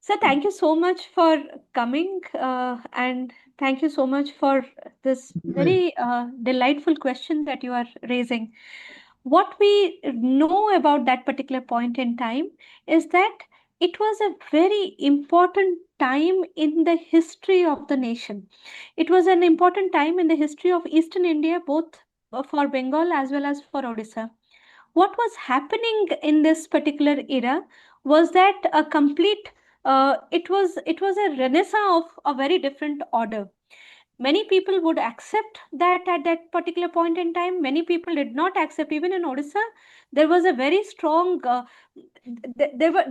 Sir, thank you so much for coming and thank you so much for this very delightful question that you are raising. What we know about that particular point in time is that it was a very important time in the history of the nation. It was an important time in the history of Eastern India, both for Bengal as well as for Odisha. What was happening in this particular era was that a complete it was a renaissance of a very different order. Many people would accept that at that particular point in time. Many people did not accept. Even in Odisha, there was a very strong there were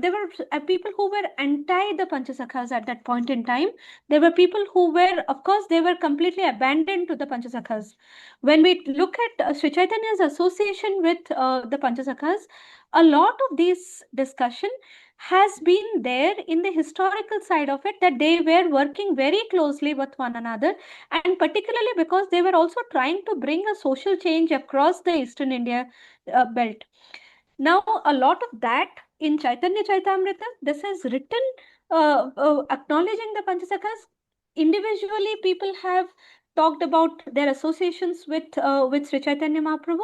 people who were anti the Pañcasakhās at that point in time. There were people who were, of course, they were completely abandoned to the Pañcasakhās. When we look at Sri Chaitanya's association with the Pañcasakhās, a lot of this discussion has been there in the historical side of it, that they were working very closely with one another, and particularly because they were also trying to bring a social change across the Eastern India belt. Now, a lot of that in Chaitanya Chaitamrita, this is written acknowledging the Pañcasakhās. Individually, people have talked about their associations with Sri Chaitanya Mahaprabhu.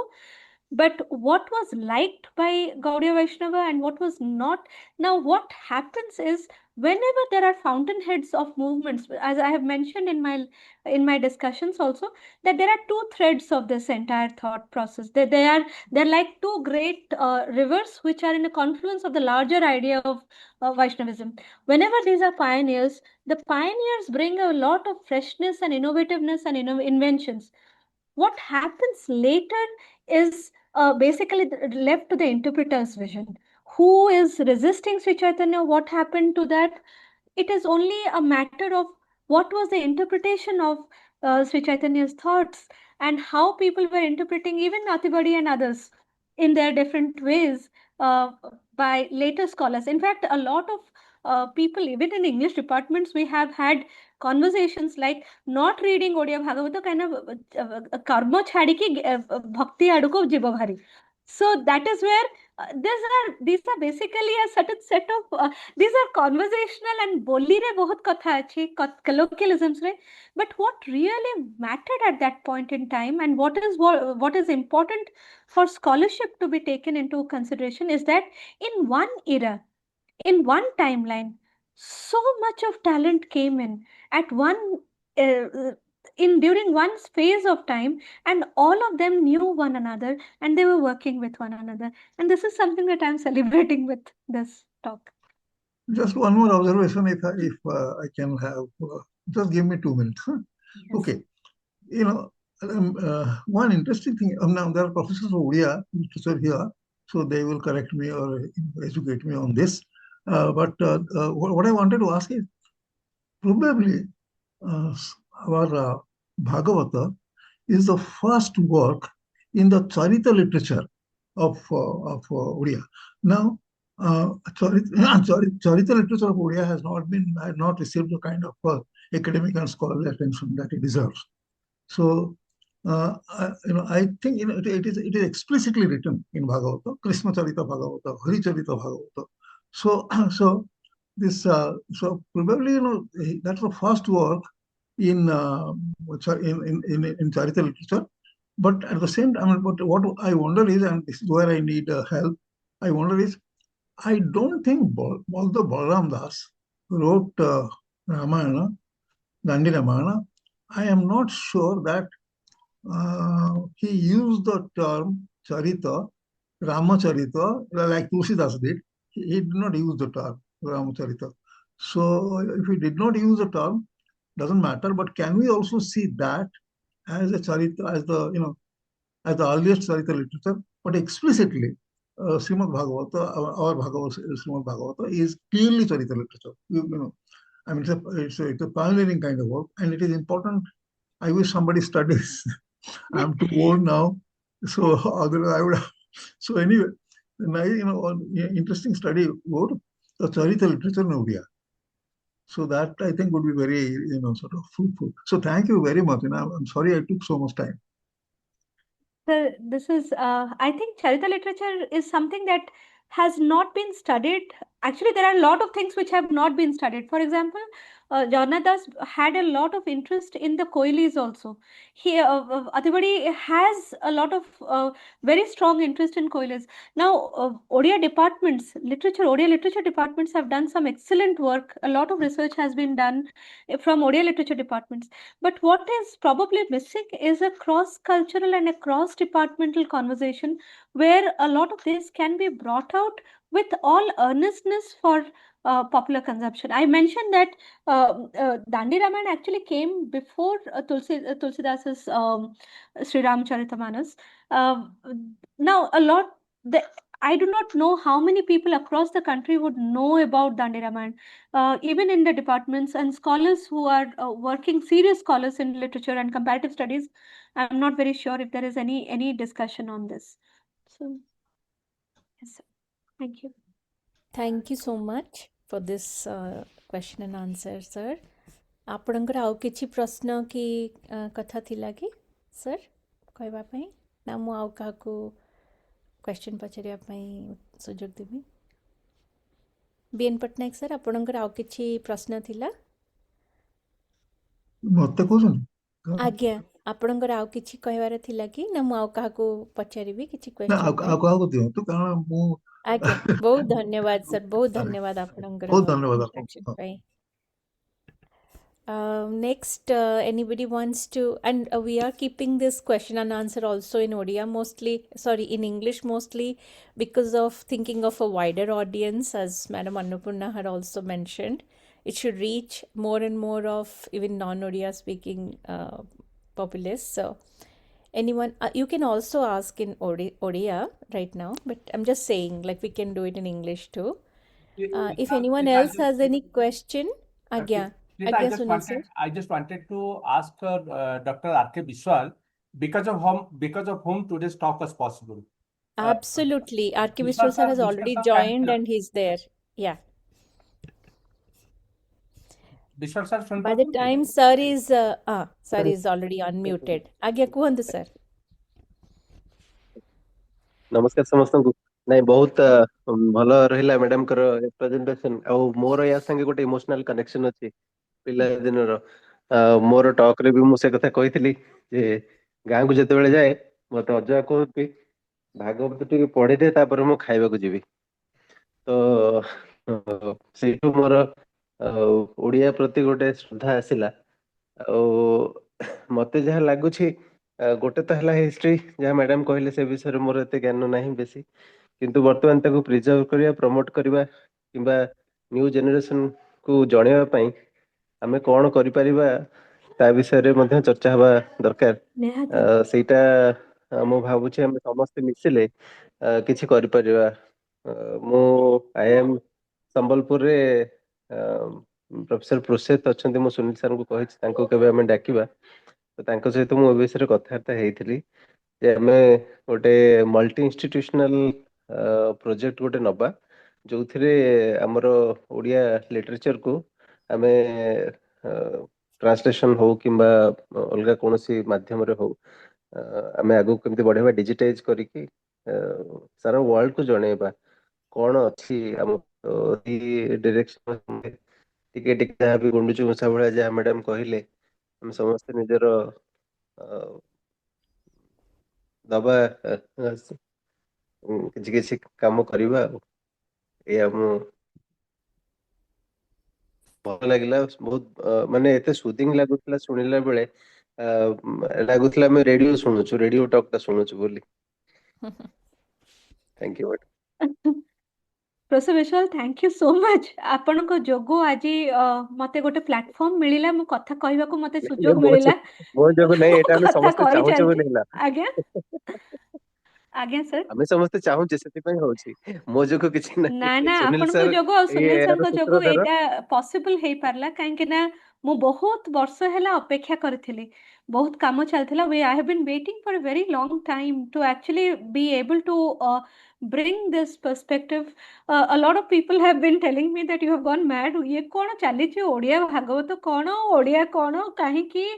But what was liked by Gaudiya Vaishnava and what was not. Now, what happens is whenever there are fountainheads of movements, as I have mentioned in my discussions also, that there are two threads of this entire thought process. They're like two great rivers which are in a confluence of the larger idea of Vaishnavism. Whenever these are pioneers, the pioneers bring a lot of freshness and innovativeness and inventions. What happens later is basically left to the interpreter's vision. Who is resisting Sri Chaitanya? What happened to that? It is only a matter of what was the interpretation of Sri Chaitanya's thoughts and how people were interpreting even Atibaḍī and others in their different ways by later scholars. In fact, a lot of people, even in English departments, we have had conversations like not reading Odia Bhagavata kind of karma chhadiki bhakti aduko jiva bhari. So that is where these are basically a certain set of these are conversational and bolli re bahut katha achi colloquialisms re, but what really mattered at that point in time and what is important for scholarship to be taken into consideration is that in one era, in one timeline, so much of talent came in at during one phase of time, and all of them knew one another and they were working with one another. And this is something that I'm celebrating with this talk. Just one more observation, if I can have, just give me 2 minutes. Huh? Yes. Okay, one interesting thing. Now there are professors of Odia literature here, so they will correct me or educate me on this. But what I wanted to ask is, probably our Bhagavata is the first work in the Charita literature of Odia. Now, Charita literature of Odia has not received the kind of academic and scholarly attention that it deserves. So, I think it is explicitly written in Bhagavata, Krishna Charita Bhagavata, Hari Charita Bhagavata. So this so probably that's the first work in Charita literature. But at the same time, what I wonder is, and this is where I need help, I wonder is, I don't think although Balaram Das wrote Ramayana, Dandi Ramayana, I am not sure that he used the term Charita, Ramacharita, like Tulsidas did. He did not use the term Ramacharita. So if he did not use the term, doesn't matter. But can we also see that as a Charita, as the earliest Charita literature, but explicitly Śrīmad-Bhāgavata, our Bhagavata, Śrīmad-Bhāgavata is clearly Charita literature. I mean, it's a pioneering kind of work, and it is important. I wish somebody studies. I'm too old now, so otherwise I would have. So anyway, interesting study about the Charita literature in Odia. So that I think would be very sort of fruitful. So thank you very much. I'm sorry I took so much time. So this is, I think Charita literature is something that has not been studied. Actually, there are a lot of things which have not been studied. For example, Jagannath Das had a lot of interest in the Koilis also. Atibaḍī has a lot of very strong interest in Koilis. Now, Odia literature departments have done some excellent work. A lot of research has been done from Odia literature departments. But what is probably missing is a cross-cultural and a cross-departmental conversation where a lot of this can be brought out with all earnestness for popular consumption. I mentioned that Dandi Ramayana actually came before Tulsidas's Sri Ramacharita now, I do not know how many people across the country would know about Dandi Ramayana. Even in the departments and scholars who are working, serious scholars in literature and comparative studies, I'm not very sure if there is any discussion on this. So, yes, sir. Thank you. Thank you so much for this question and answer, sir. ଆପଣଙ୍କର ଆଉ କିଛି ପ୍ରଶ୍ନ କି କଥା ଥିଲା କି sir କହିବା ପାଇଁ, ନା ମୁଁ ଆଉ କାହାକୁ କ୍ୱେଶ୍ଚନ୍ ପଚାରିବା ପାଇଁ ସୁଯୋଗ ଦେବି? ବିଏନ୍ ପଟ୍ଟନାୟକ ସାର୍, ଆପଣଙ୍କର ଆଉ କିଛି ପ୍ରଶ୍ନ ଥିଲା? ମତେ କହୁଛନ୍ତି? ଆଜ୍ଞା, ଆପଣଙ୍କର ଆଉ କିଛି କହିବାର ଥିଲା କି ନା ମୁଁ ଆଉ କାହାକୁ ପଚାରିବି କିଛି ନା କ୍ୱେଶ୍ଚନ୍ ଆଉ ପାଇଁ? କାହାକୁ ଦିଅନ୍ତୁ କାରଣ ମୁଁ ଆଜ୍ଞା ବହୁତ ଧନ୍ୟବାଦ ସାର୍, ବହୁତ ଧନ୍ୟବାଦ ଆପଣଙ୍କର ବହୁତ ଧନ୍ୟବାଦ ଇଣ୍ଟରାକ୍ସନ୍ ଆପଣଙ୍କୁ। ପାଇଁ। Next, anybody wants to, and we are keeping this question and answer also in Odia mostly, sorry, in English mostly, because of thinking of a wider audience, as Madam Annapurna had also mentioned. It should reach more and more of even non-Odia speaking populace. So, anyone, you can also ask in Odia right now, but I'm just saying, like, we can do it in English too. If anyone else has any question, Agya. Prita, Agya Sunil sir. I just wanted to ask Dr. R.K. Biswal, because of whom today's talk was possible. Absolutely. R.K. Biswal Biswal sir has sir, already Biswal sir, joined and he's there. Yeah. Biswal sir, By the time sir is already unmuted. Agya kuhantu sir. नमस्कार समस्तଙ୍କୁ ନାଇଁ ବହୁତ ଭଲ ରହିଲା ମ୍ୟାଡାମଙ୍କର presentation ଆଉ ମୋର ୟା ସାଙ୍ଗେ ଗୋଟେ emotional connection ଅଛି ପିଲା ଦିନର ମୋର ଟକ୍ ରେ ବି ମୁଁ ସେ କଥା କହିଥିଲି ଯେ ଗାଁକୁ ଯେତେବେଳେ ଯାଏ ମତେ ଅଜା କହନ୍ତି ଭାଗବତ ଟିକେ ପଢିଦେ ତାପରେ ମୁଁ ଖାଇବାକୁ ଯିବି ତ ସେଇଠୁ ମୋର ଓଡିଆ ପ୍ରତି ଗୋଟେ ଶ୍ରଦ୍ଧା ଆସିଲା ଆଉ ମତେ ଯାହା ଲାଗୁଛି ଗୋଟେ ତ ହେଲା ହିଷ୍ଟ୍ରି ଯାହା ମ୍ୟାଡାମ କହିଲେ ସେ ବିଷୟରେ ମୋର ଏତେ ଜ୍ଞାନ ନାହିଁ ବେଶୀ କିନ୍ତୁ ବର୍ତ୍ତମାନ ତାକୁ ପ୍ରିଜର୍ଭ କରିବା ପ୍ରମୋଟ କରିବା କିମ୍ବା ନ୍ୟୁ ଜେନେରେସନ କୁ ଜଣେଇବା ପାଇଁ ଆମେ କଣ କରିପାରିବା ତା ବିଷୟରେ ମଧ୍ୟ ଚର୍ଚ୍ଚା ହେବା ଦରକାର ନିହାତି ସେଇଟା ମୁଁ ଭାବୁଛି ଆମେ ସମସ୍ତେ ମିଶିଲେ କିଛି କରିପାରିବା ମୁଁ ଆଇଏମ୍ ସମ୍ବଲପୁରରେ ପ୍ରଫେସର ପ୍ରୋସେତ ଅଛନ୍ତି ମୁଁ ସୁନୀଲ ସାରଙ୍କୁ କହିଛି ତାଙ୍କୁ କେବେ ଆମେ ଡାକିବା ତ ତାଙ୍କ ସହିତ ମୁଁ ଏ ବିଷୟରେ କଥାବାର୍ତ୍ତା ହେଇଥିଲି ଯେ ଆମେ ଗୋଟେ ମଲ୍ଟି ଇନଷ୍ଟିଟ୍ୟୁସନାଲ ପ୍ରୋଜେକ୍ଟ ଗୋଟେ ନବା ଯୋଉଥିରେ ଆମର ଓଡିଆ ଲିଟରେଚର କୁ ଆମେ ଟ୍ରାନ୍ସଲେସନ ହଉ କିମ୍ବା ଅଲଗା କୌଣସି ମାଧ୍ୟମରେ ହଉ ଆମେ ଆଗକୁ କେମିତି ବଢେଇବା ଡିଜିଟାଇଜ କରିକି ସାରା ୱାର୍ଲଡ କୁ ଜଣେଇବା କଣ ଅଛି ଆମ ଡିରେକ୍ସନ ଟିକେ ଟିକେ ଯାହା ବି ଗୁଣ୍ଡୁଚି ମୂଷା ଭଳିଆ ଯାହା ମ୍ୟାଡାମ କହିଲେ ଆମେ ସମସ୍ତେ ନିଜର ଦବା କିଛି କିଛି କାମ କରିବା ଆଉ ଏଇଆ ମୁଁ ଭଲ ଲାଗିଲା ବହୁତ ମାନେ ଏତେ ସୁଦିଂ ଲାଗୁଥିଲା ଶୁଣିଲା ବେଳେ ଲାଗୁଥିଲା ଆମେ ରେଡିଓ ଶୁଣୁଛୁ ରେଡିଓ ଟକ୍ ଟା ଶୁଣୁଛୁ ବୋଲି thank you Professor Vishal, thank you so much. ଆପଣଙ୍କ ଯୋଗୁ ଆଜି ମତେ ଗୋଟେ ପ୍ଲାଟଫର୍ମ ମିଳିଲା ମୁଁ କଥା କହିବାକୁ ମତେ ସୁଯୋଗ ମିଳିଲା ମୋ ଯୋଗୁ ନାହିଁ ଏଇଟା ଆମେ କଥା ସମସ୍ତେ ଚାହୁଁଛୁ କରିଚାଲିଛି ବୋଲି ହେଲା ଆଜ୍ଞା ଆଜ୍ଞା ସାର୍ ଆମେ ସମସ୍ତେ ଚାହୁଁଛେ ସେଥିପାଇଁ ହଉଛି ମୋ ଯୋଗୁ କିଛି ନା ନାହିଁ ନା ସୁନୀଲ ଆପଣଙ୍କ ସାର୍ ଯୋଗୁ ଆଉ ସୁନୀଲ ଏହାର ସାରଙ୍କ ଯୋଗୁ ସୂତ୍ରଧର ଏଇଟା ପସିବଲ ହେଇପାରିଲା କାହିଁକି ନା ମୁଁ ବହୁତ ବର୍ଷ ହେଲା ଅପେକ୍ଷା କରିଥିଲି ବହୁତ କାମ ଚାଲିଥିଲା I have been waiting for a very long time to actually be able to bring this perspective. A lot of people have been telling me that you have gone mad. ये कौन चालीची ओडिया भागवत कौन ओडिया कौन कहीं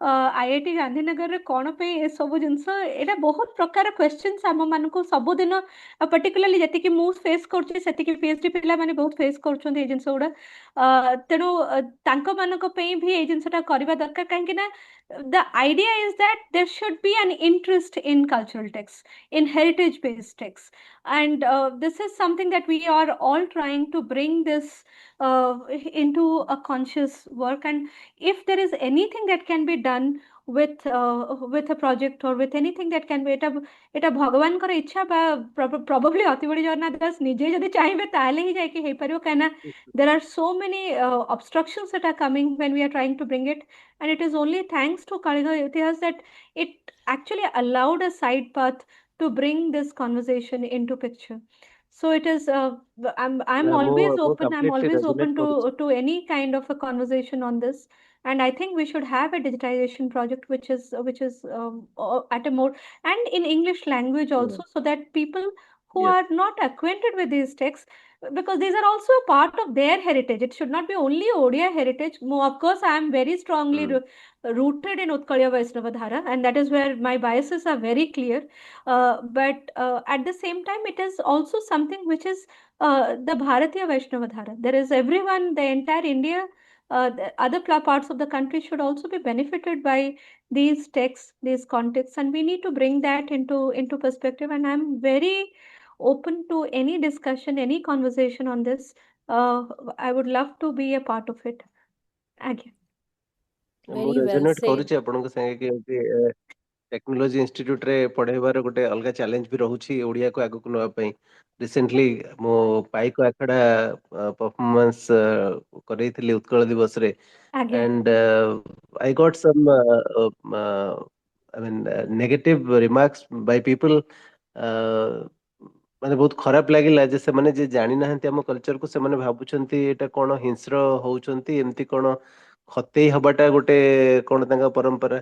आईआईटी गांधीनगर रे कौन पे ये सब जिनस एटा बहुत प्रकार क्वेश्चंस आम मानक सबुदिन पर्टिकुलरली जति मु फेस करछि सेति पीएचडी पिला माने बहुत फेस करछन ए जिनस गुडा तेणु तांको मानक पे भी ए जिनसटा करबा दरकार काहे ना the idea is that there should be an interest in cultural texts, in heritage based texts, and this is something that we are all trying to bring this into a conscious work. And if there is anything that can be done with a project or with anything that can be এটা ভগবানଙ୍କର ଇଚ୍ଛା ବା probably Atibaḍī Jagannātha Dāsa ନିଜେ ଯଦି ଚାହିଁବେ ତାହେଲେ ହିଁ ଯାଇକି ହେଇପାରିବ କାହିଁକି ନା there are so many obstructions that are coming when we are trying to bring it, and it is only thanks to Kalinga Ityahas that it actually allowed a side path to bring this conversation into picture. So it is I'm ମୁଁ always ମୁଁ open, I'm completely always resonate open କରୁଛି to any kind of a conversation on this, and I think we should have a digitization project which is at a more and in English language also, so that people who yes are not acquainted with these texts, because these are also a part of their heritage, it should not be only Odia heritage. Of course I am very strongly rooted in Utkaliya Vaishnava Dhārā, and that is where my biases are very clear, but at the same time it is also something which is the Bharatiya Vaishnava Dhārā. There is everyone, the entire India the other parts of the country should also be benefited by these texts, these contexts, and we need to bring that into perspective. And I'm very open to any discussion, any conversation on this. I would love to be a part of it. Again. ମୁଁ Very well ରେଜୋନେଟ୍ said. କରୁଛି ଆପଣଙ୍କ ସାଙ୍ଗେ କି ଏମିତି technology institute ରେ ପଢେଇବାର ଗୋଟେ ଅଲଗା challenge ବି ରହୁଛି ଓଡ଼ିଆକୁ ଆଗକୁ ନେବା ପାଇଁ। ରିସେଣ୍ଟଲି ମୁଁ ପାଇକ ଆଖଡ଼ା ପରଫର୍ମାନ୍ସ କରେଇଥିଲି ଉତ୍କଳ ଦିବସରେ Again. and I got some I mean negative remarks by people ମାନେ ବହୁତ ଖରାପ ଲାଗିଲା ଯେ ସେମାନେ ଯେ ଜାଣି ନାହାନ୍ତି ଆମ କଲଚରକୁ ସେମାନେ ଭାବୁଛନ୍ତି ଏଇଟା କଣ ହିଂସ୍ର ହଉଛନ୍ତି ଏମିତି କଣ ଖତେଇ ହବାଟା ଗୋଟେ କଣ ତାଙ୍କ ପରମ୍ପରା।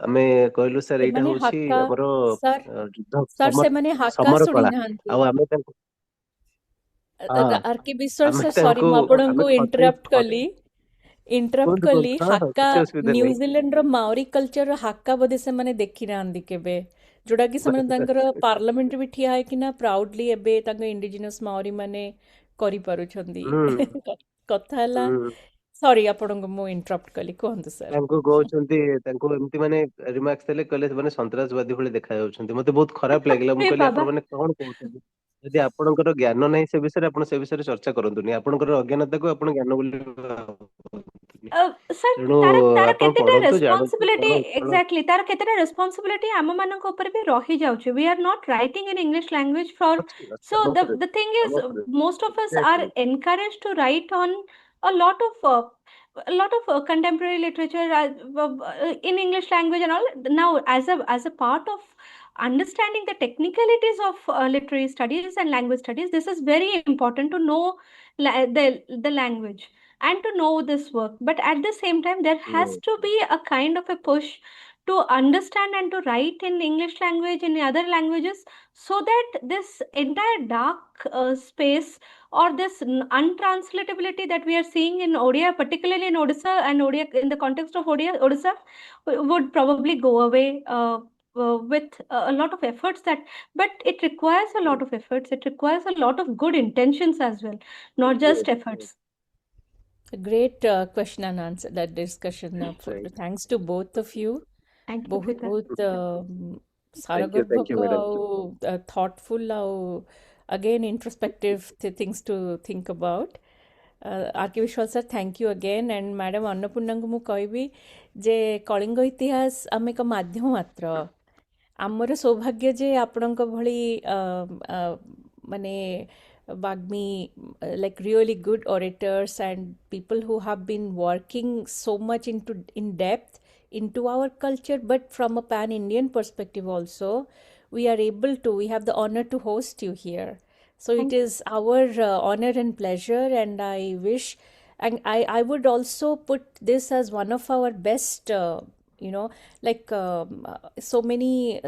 ଆମେ କହିଲୁ ସାର୍ ଏଇଟା ସେମାନେ ହଉଛି ହାକା ଆମର ସାର୍ ଯୁଦ୍ଧ ସାର୍ ସେମାନେ ହାକା ସମର ଶୁଣି କଳା ନାହାନ୍ତି। ଆଉ ଆମେ ତାଙ୍କୁ ଆର୍କେ ବିଶ୍ୱାଳ ଆମେ ସାର୍ ସରି ତାଙ୍କୁ ମୁଁ ଆପଣଙ୍କୁ ଆମେ ଇଣ୍ଟରପ୍ଟ କଲି କୁହନ୍ତୁ କୁହନ୍ତୁ ହଁ ହଁ ହାକା କିଛି ଅସୁବିଧା ନାହିଁ। ନ୍ୟୁଜିଲାଣ୍ଡର ମାଓରି କଲଚର ହାକା ବୋଧେ ସେମାନେ ଦେଖି ନାହାନ୍ତି କେବେ, ଯୋଉଟା କି ସେମାନେ ତାଙ୍କର ପାର୍ଲାମେଣ୍ଟ ବି ଠିଆ ହେଇକିନା ପ୍ରାଉଡଲି ଏବେ ତାଙ୍କ ଇଣ୍ଡିଜିନସ୍ ମାଓରି ମାନେ କରିପାରୁଛନ୍ତି। କଥା ହେଲା ହୁଁ ସରି ଆପଣଙ୍କୁ ମୁଁ ଇଣ୍ଟରପ୍ଟ କଲି, କୁହନ୍ତୁ ସାର୍। ତାଙ୍କୁ କହୁଛନ୍ତି ତାଙ୍କୁ ଏମିତି ମାନେ ରିମାର୍କସ ଦେଲେ କହିଲେ ସେମାନେ ସନ୍ତ୍ରାସବାଦୀ ଭଳି ଦେଖା ଯାଉଛନ୍ତି। ମତେ ବହୁତ ଖରାପ ଲାଗିଲା। ମୁଁ Hey, କହିଲି ଆପଣ Baba. ମାନେ କଣ କହୁଛନ୍ତି? ଯଦି ଆପଣଙ୍କର ଜ୍ଞାନ ନାହିଁ ସେ ବିଷୟରେ ଆପଣ ସେ ବିଷୟରେ ଚର୍ଚ୍ଚା କରନ୍ତୁନି। ଆପଣଙ୍କର ଅଜ୍ଞାନତାକୁ ଆପଣ ଜ୍ଞାନ ବୋଲି ଭାବନ୍ତୁନି। Sir, ତେଣୁ ତାର ଆପଣ କେତେଟା ପଢନ୍ତୁ ଜାଣନ୍ତୁ responsibility, କଣ exactly, ତାର କେତେଟା responsibility ଆମ ମାନଙ୍କ ଉପରେ ବି ରହି ଯାଉଛି. We are not writing in English language for, ଅଛି ଅଛି so ଆମ ଉପରେ the thing ଆମ is, ଉପରେ most of us are Exactly. encouraged to write on a lot of contemporary literature in English language and all. Now, as a part of understanding the technicalities of literary studies and language studies, this is very important to know the language and to know this work. But at the same time, there has to be a kind of a push to understand and to write in English language, in other languages, so that this entire dark space or this untranslatability that we are seeing in Odia, particularly in Odisha and Odia, in the context of Odisha, would probably go away with a lot of efforts but it requires a lot of efforts. It requires a lot of good intentions as well, not just efforts. A great question and answer, that discussion. Thanks to both of you. Thank you, ବହୁତ Prita. ବହୁତ Thank you, ସାରଗର୍ଭକ madam. ଆଉ thoughtful ଆଉ again introspective things to think about. R K Biswal sir, thank you again. And madam ଅନ୍ନପୂର୍ଣ୍ଣାଙ୍କୁ ମୁଁ କହିବି ଯେ କଳିଙ୍ଗ ଇତିହାସ ଆମେ ଏକ ମାଧ୍ୟମ ମାତ୍ର। ଆମର ସୌଭାଗ୍ୟ ଯେ ଆପଣଙ୍କ ଭଳି ମାନେ Bagmi, like really good orators and people who have been working so much in depth into our culture, but from a pan-Indian perspective also, we have the honor to host you here. So it is our honor and pleasure, and I wish, and I would also put this as one of our best, so many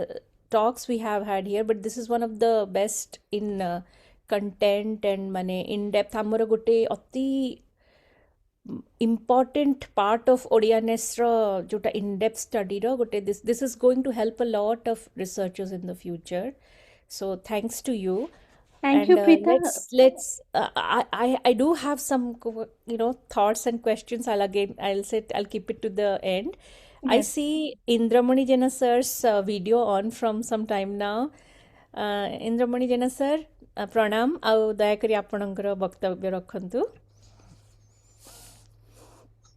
talks we have had here, but this is one of the best in content and mane in depth. Amara gote ati important part of Odiyaness ro jota in depth study ro gote this is going to help a lot of researchers in the future. So thanks to you. Thank you, Preeta. Let's I do have some thoughts and questions. I'll keep it to the end. I Yes. see Indramani Jena sir's video on from some time now. Indramani Jena sir, प्रणाम ଆଉ ଦୟାକରି ଆପଣଙ୍କର ବକ୍ତବ୍ୟ ରଖନ୍ତୁ।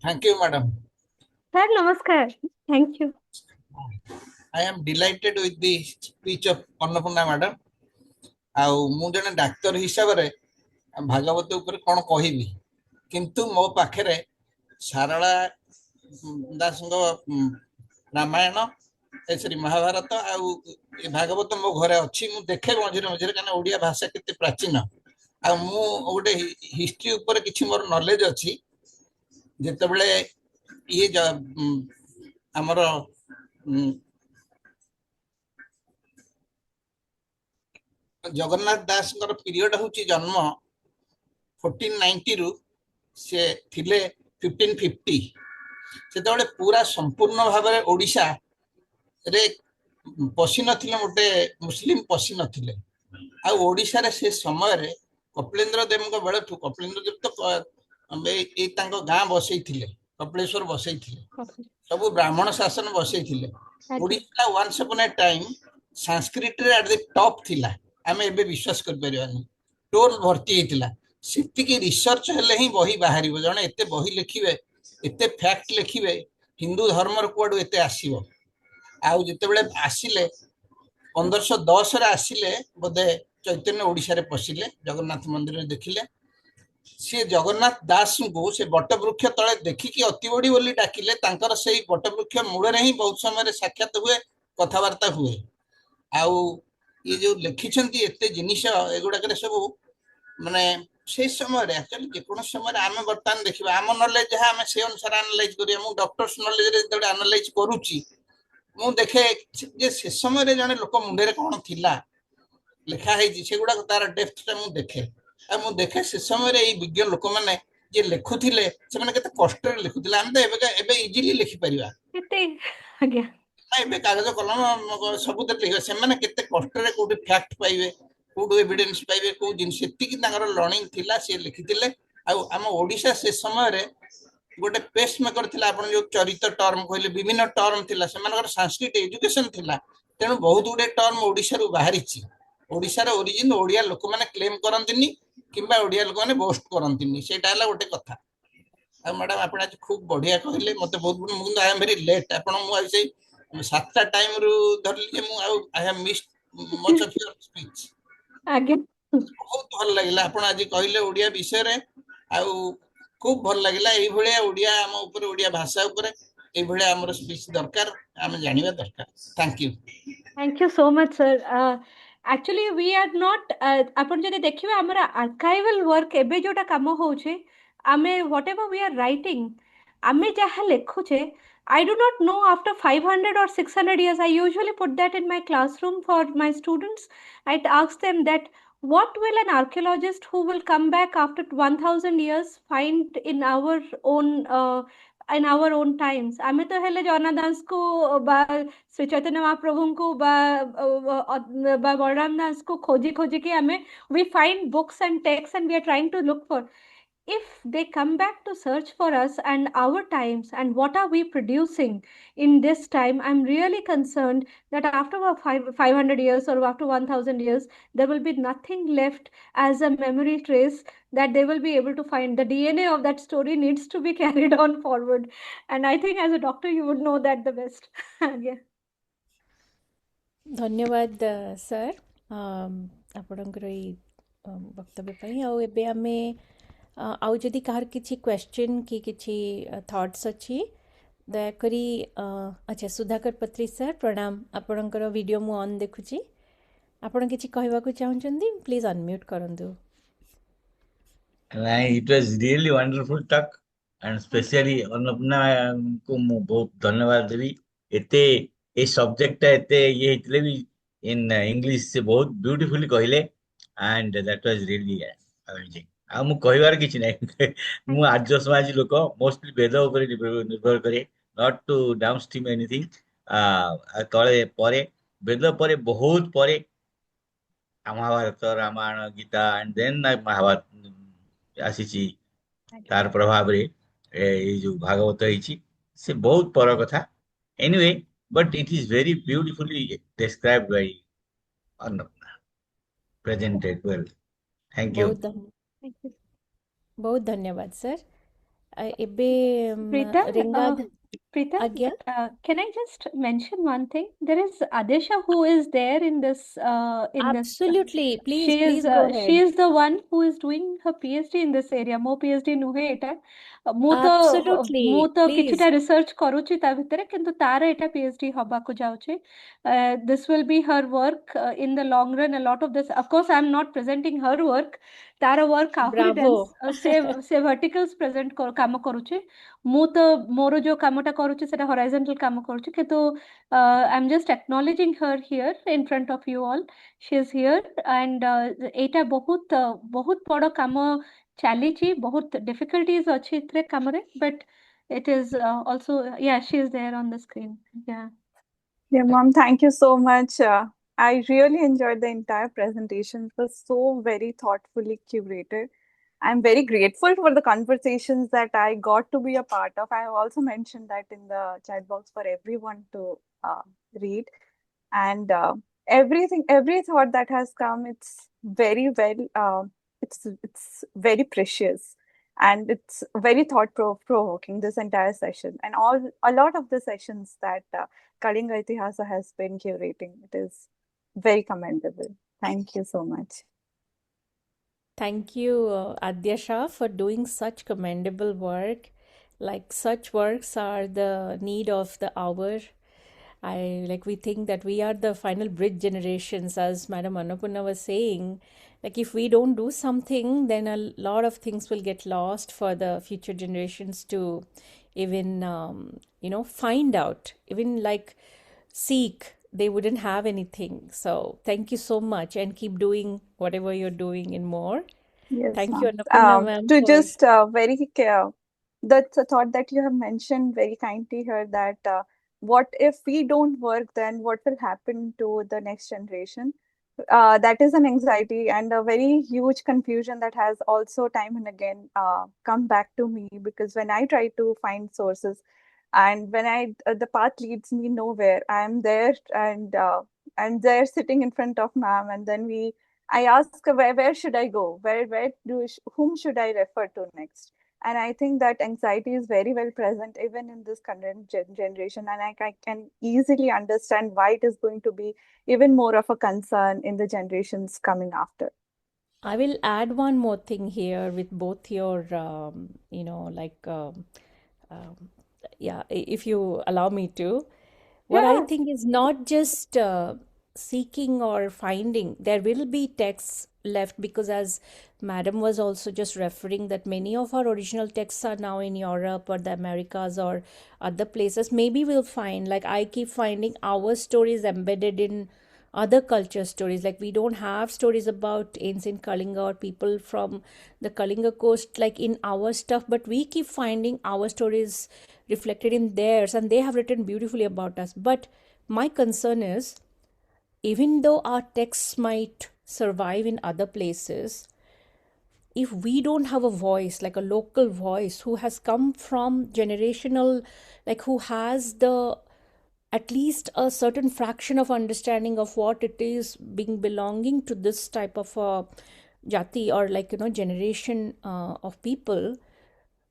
Thank you, madam. Sir, namaskar. Thank you. I am delighted with the speech of Annapurna madam. ଆଉ ମୁଁ ଜଣେ ଡାକ୍ତର ହିସାବରେ ଭାଗବତ ଉପରେ କ'ଣ କହିବି, କିନ୍ତୁ ମୋ ପାଖରେ ସାରଳା ଦାସଙ୍କ ରାମାୟଣ, ମହାଭାରତ ଆଉ ଏ ଭାଗବତ ମୋ ଘରେ ଅଛି। ମୁଁ ଦେଖେ ମଝିରେ ମଝିରେ, କାରଣ ଓଡ଼ିଆ ଭାଷା କେତେ ପ୍ରାଚୀନ। ଆଉ ମୁଁ ଗୋଟେ ହିଷ୍ଟ୍ରି ଉପରେ କିଛି ମୋର ନଲେଜ ଅଛି। ଯେତେବେଳେ ଇଏ ଆମର ଜଗନ୍ନାଥ ଦାସଙ୍କର ପିରିୟଡ ହେଉଛି ଜନ୍ମ 1490 ରୁ ସେ ଥିଲେ 1550। ସେତେବେଳେ ପୁରା ସମ୍ପୂର୍ଣ୍ଣ ଭାବରେ ଓଡ଼ିଶାରେ ପଶିନଥିଲେ, ଗୋଟେ ମୁସଲିମ ପଶିନଥିଲେ। ଆଉ ଓଡ଼ିଶାରେ ସେ ସମୟରେ କପିଳେନ୍ଦ୍ର ଦେବଙ୍କ ବେଳଠୁ, କପିଳେନ୍ଦ୍ର ଦେବ ତ ଗାଁ ବସେଇଥିଲେ, କପିଳେଶ୍ୱର ବସେଇଥିଲେ, ସବୁ ବ୍ରାହ୍ମଣ ଶାସନ ବସେଇଥିଲେ। Odisha once upon a time ସାଂସ୍କ୍ରିଟରେ ଆଟ୍ ଦି ଟପ୍ ଥିଲା, ଆମେ ଏବେ ବିଶ୍ୱାସ କରିପାରିବାନି। ଟୋଲ୍ ଭର୍ତ୍ତି ହେଇଥିଲା। ସେତିକି ରିସର୍ଚ୍ଚ ହେଲେ ହିଁ ବହି ବାହାରିବ। ଜଣେ ଏତେ ବହି ଲେଖିବେ, ଏତେ ଫ୍ୟାକ୍ଟ ଲେଖିବେ, ହିନ୍ଦୁ ଧର୍ମର କୁଆଡୁ ଏତେ ଆସିବ? ଆଉ ଯେତେବେଳେ ଆସିଲେ 1510ରେ ଆସିଲେ ବୋଧେ ଚୈତନ୍ୟ ଓଡ଼ିଶାରେ ପଶିଲେ, ଜଗନ୍ନାଥ ମନ୍ଦିରରେ ଦେଖିଲେ। ସିଏ ଜଗନ୍ନାଥ ଦାସଙ୍କୁ ସେ ବଟବୃକ୍ଷ ତଳେ ଦେଖିକି ଅତିବଡି ବୋଲି ଡାକିଲେ। ତାଙ୍କର ସେଇ ବଟବୃକ୍ଷ ମୂଳରେ ହିଁ ବହୁତ ସମୟରେ ସାକ୍ଷାତ ହୁଏ, କଥାବାର୍ତ୍ତା ହୁଏ। ଆଉ ଇଏ ଯୋଉ ଲେଖିଛନ୍ତି ଏତେ ଜିନିଷ, ଏଗୁଡାକରେ ସବୁ ମାନେ ସେଇ ସମୟରେ ଆକ୍ଚୁଆଲି ଯେକୌଣସି ସମୟରେ ଆମେ ବର୍ତ୍ତମାନ ଦେଖିବା ଆମ ନଲେଜ ଯାହା, ଆମେ ସେ ଅନୁସାରେ ଆନାଲାଇଜ କରିବା। ମୁଁ ଡକ୍ଟର୍ସ ନଲେଜରେ ଯେତେବେଳେ ଆନାଲାଇଜ କରୁଛି, ମୁଁ ଦେଖେ ଯେ ସେ ସମୟରେ ଜଣେ ଲୋକ ମୁଣ୍ଡରେ କ'ଣ ଥିଲା ଲେଖା ହେଇଛି, ସେଗୁଡାକ ତାର ଡେପ୍ଥଟା ମୁଁ ଦେଖେ। ଆଉ ମୁଁ ଦେଖେ ସେ ସମୟରେ ଏଇ ବିଜ୍ଞ ଲୋକମାନେ ଯିଏ ଲେଖୁଥିଲେ, ସେମାନେ କେତେ କଷ୍ଟରେ ଲେଖୁଥିଲେ। ଆମେ ତ ଏବେ ଇଜିଲି ଲେଖିପାରିବା, ଏବେ କାଗଜ କଲମ ସବୁଥିରେ ଲେଖିବା। ସେମାନେ କେତେ କଷ୍ଟରେ କୋଉଠି ଫ୍ୟାକ୍ଟ ପାଇବେ, କୋଉଠୁ ଏଭିଡେନ୍ସ ପାଇବେ, କୋଉ ଜିନିଷ, ସେତିକି ତାଙ୍କର ଲର୍ଣ୍ଣିଂ ଥିଲା, ସିଏ ଲେଖିଥିଲେ। ଆଉ ଆମ ଓଡ଼ିଶା ସେ ସମୟରେ ଗୋଟେ ପେସ୍ ମେକର ଥିଲା। ଆପଣ ଯୋଉ ଚରିତ୍ର ଟର୍ମ କହିଲେ, ବିଭିନ୍ନ ଟର୍ମ ଥିଲା, ସେମାନଙ୍କର ସାଂସ୍କ୍ରିଟ ଏଜୁକେସନ ଥିଲା। ତେଣୁ ବହୁତ ଗୁଡେ ଟର୍ମ ଓଡ଼ିଶାରୁ ବାହାରିଛି। ଓଡ଼ିଶାର ଓରିଜିନ ଓଡ଼ିଆ ଲୋକମାନେ କ୍ଲେମ୍ କରନ୍ତିନି, କିମ୍ବା ଓଡ଼ିଆ ଲୋକମାନେ ବୋଷ୍ଟ କରନ୍ତିନି। ସେଇଟା ହେଲା ଗୋଟେ କଥା। ଆଉ ମ୍ୟାଡାମ ଆପଣ ଆଜି ଖୁବ ବଢିଆ କହିଲେ, ମତେ ବହୁତ, ମୁଁ କିନ୍ତୁ ଆଇ ଏମ୍ ଭେରି ଲେଟ୍। ଆପଣ ମୁଁ ଆଜି ସେଇ 7ଟା ଟାଇମରୁ ଧରିଲି ଯେ ମୁଁ ଆଉ I have missed much of your speech. ବହୁତ ଭଲ ଲାଗିଲା ଆପଣ ଆଜି କହିଲେ ଓଡ଼ିଆ ବିଷୟରେ, ଆଉ ଖୁବ ଭଲ ଲାଗିଲା। ଏଇଭଳିଆ ଓଡ଼ିଆ ଆମ ଉପରେ, ଓଡ଼ିଆ ଭାଷା ଉପରେ ଏଇଭଳିଆ ଆମର ସ୍ପିଚ୍ ଦରକାର, ଆମେ ଜାଣିବା ଦରକାର। Thank you. Thank you so much, sir. Actually, we are not. ଆପଣ ଯଦି ଦେଖିବେ ଆମର archival work ଏବେ ଯୋଉଟା କାମ ହଉଛି, ଆମେ whatever we are writing, ଆମେ ଯାହା ଲେଖୁଛେ, I do not know after 500 or 600 years. I usually put that in my classroom for my students. I ask them that what will an archaeologist who will come back after 1000 years find in our own times. ଆମେ ତ ହେଲେ ଜଗନ୍ନାଥ ଦାସଙ୍କୁ ବା ଶ୍ରୀ ଚୈତନ୍ୟ ମହାପ୍ରଭୁଙ୍କୁ ବା ବଳରାମ ଦାସଙ୍କୁ ଖୋଜି ଖୋଜିକି ଆମେ we find books and texts and we are trying to look for. If they come back to search for us and our times and what are we producing in this time, I'm really concerned that after 500 years or after 1000 years, there will be nothing left as a memory trace that they will be able to find. The DNA of that story needs to be carried on forward. And I think as a doctor, you would know that the best. Yeah. ଧନ୍ୟବାଦ sir ଆପଣଙ୍କର ଏଇ ବକ୍ତବ୍ୟ ପାଇଁ। ଆଉ ଏବେ ଆମେ ଆଉ ଯଦି କାହାର କିଛି କ୍ୱେଶ୍ଚିନ୍ କି କିଛି ଥଟ୍ସ ଅଛି, ଦୟାକରି ଆଚ୍ଛା ସୁଧାକର ପତ୍ରୀ ସାର୍ ପ୍ରଣାମ। ଆପଣଙ୍କର ଭିଡ଼ିଓ ମୁଁ ଅନ୍ ଦେଖୁଛି, ଆପଣ କିଛି କହିବାକୁ ଚାହୁଁଛନ୍ତି? ପ୍ଲିଜ୍ ଅନମ୍ୟୁଟ୍ କରନ୍ତୁ। It was really wonderful talk, and especially Annapurna को ମୁଁ ବହୁତ ଧନ୍ୟବାଦ ଦେବି। ଏତେ ଏ ସବଜେକ୍ଟଟା ଏତେ ଇଏ ହେଇଥିଲେ ବି in English ସେ ବହୁତ ବ୍ୟୁଟିଫୁଲି କହିଲେ, and that was really amazing। ଆଉ ମୁଁ କହିବାର କିଛି ନାହିଁ। ମୁଁ ଆର୍ଯ୍ୟ ସମାଜ ଲୋକ, ମୋଷ୍ଟଲି ବେଦ ଉପରେ ନିର୍ଭର କରେ, not to down stream anything. ତଳେ ପରେ ବେଦ ପରେ ବହୁତ ପରେ ମହାଭାରତ, ରାମାୟଣ, ଗୀତା, ଆଣ୍ଡ ଦେନ୍ ମହାଭାରତ ଆସିଛି। ତାର ପ୍ରଭାବରେ ଏଇ ଯୋଉ ଭାଗବତ ହେଇଛି, ସେ ବହୁତ ପର କଥା। Anyway, but it is very beautifully described by Annapurna, presented well. Thank you. ବହୁତ ଧନ୍ୟବାଦ ସାର୍। ଏବେ Preeta, can I just mention one thing? There is Adesha who is there in this. Absolutely, please, she please go ahead. She is the one who is doing her PhD in this area. ମୋ PhD ନୁହେଁ ଏଟା। ମୁଁ ତ କିଛିଟା research କରୁଛି ତା ଭିତରେ, କିନ୍ତୁ ତାର ଏଟା PhD ହବାକୁ ଯାଉଛି। This will be her work in the long run. A lot of this, of course, I am not presenting her work. ତାର work ଆହୁରି dense, ସେ verticals present କାମ କରୁଛି। ମୁଁ ତ ମୋର ଯୋଉ କାମଟା କରୁଛି ସେଟା horizontal କାମ କରୁଛି, କିନ୍ତୁ I'm just acknowledging her here in front of you all. She is here, and ଏଇଟା ବହୁତ ବଡ଼ କାମ ଚାଲିଛି, ବହୁତ difficulties ଅଛି ଏଥିରେ କାମରେ, but it is also, yeah, she is there on the screen. Yeah, Mom, thank you so much. I really enjoyed the entire presentation. It was so very thoughtfully curated. I'm very grateful for the conversations that I got to be a part of. I have also mentioned that in the chat box for everyone to read. And every thought that has come, it's very well, it's very precious, and it's very provoking, this entire session, and a lot of the sessions that Kalinga Itihasa has been curating. It is very commendable. Thank you so much. Thank you, Adyasha, for doing such commendable work. Like such works are the need of the hour. We think that we are the final bridge generations, as Madam Annapurna was saying. Like if we don't do something, then a lot of things will get lost for the future generations to even, find out, even like seek. They wouldn't have anything. So thank you so much, and keep doing whatever you're doing and more. Yes, Thank you, ma'am. Annapurna ma'am, To for just that's a thought that you have mentioned very kindly here, that what if we don't work, then what will happen to the next generation? That is an anxiety and a very huge confusion that has also time and again come back to me, because when I try to find sources, and when the path leads me nowhere, I'm there, and I'm there sitting in front of ma'am, and then I ask, where should I go? Whom should I refer to next? And I think that anxiety is very well present even in this current generation, and I can easily understand why it is going to be even more of a concern in the generations coming after. I will add one more thing here with both your, if you allow me to. What I Yeah. think is not just seeking or finding, there will be texts left, because as Madam was also just referring, that many of our original texts are now in Europe or the Americas or other places. Maybe we'll find, like I keep finding our stories embedded in other culture stories. Like we don't have stories about ancient Kalinga or people from the Kalinga coast like in our stuff, but we keep finding our stories reflected in theirs, and they have written beautifully about us. But my concern is, even though our texts might survive in other places, if we don't have a voice, like a local voice who has come from generational, like who has the at least a certain fraction of understanding of what it is being belonging to this type of a jati, or generation of people,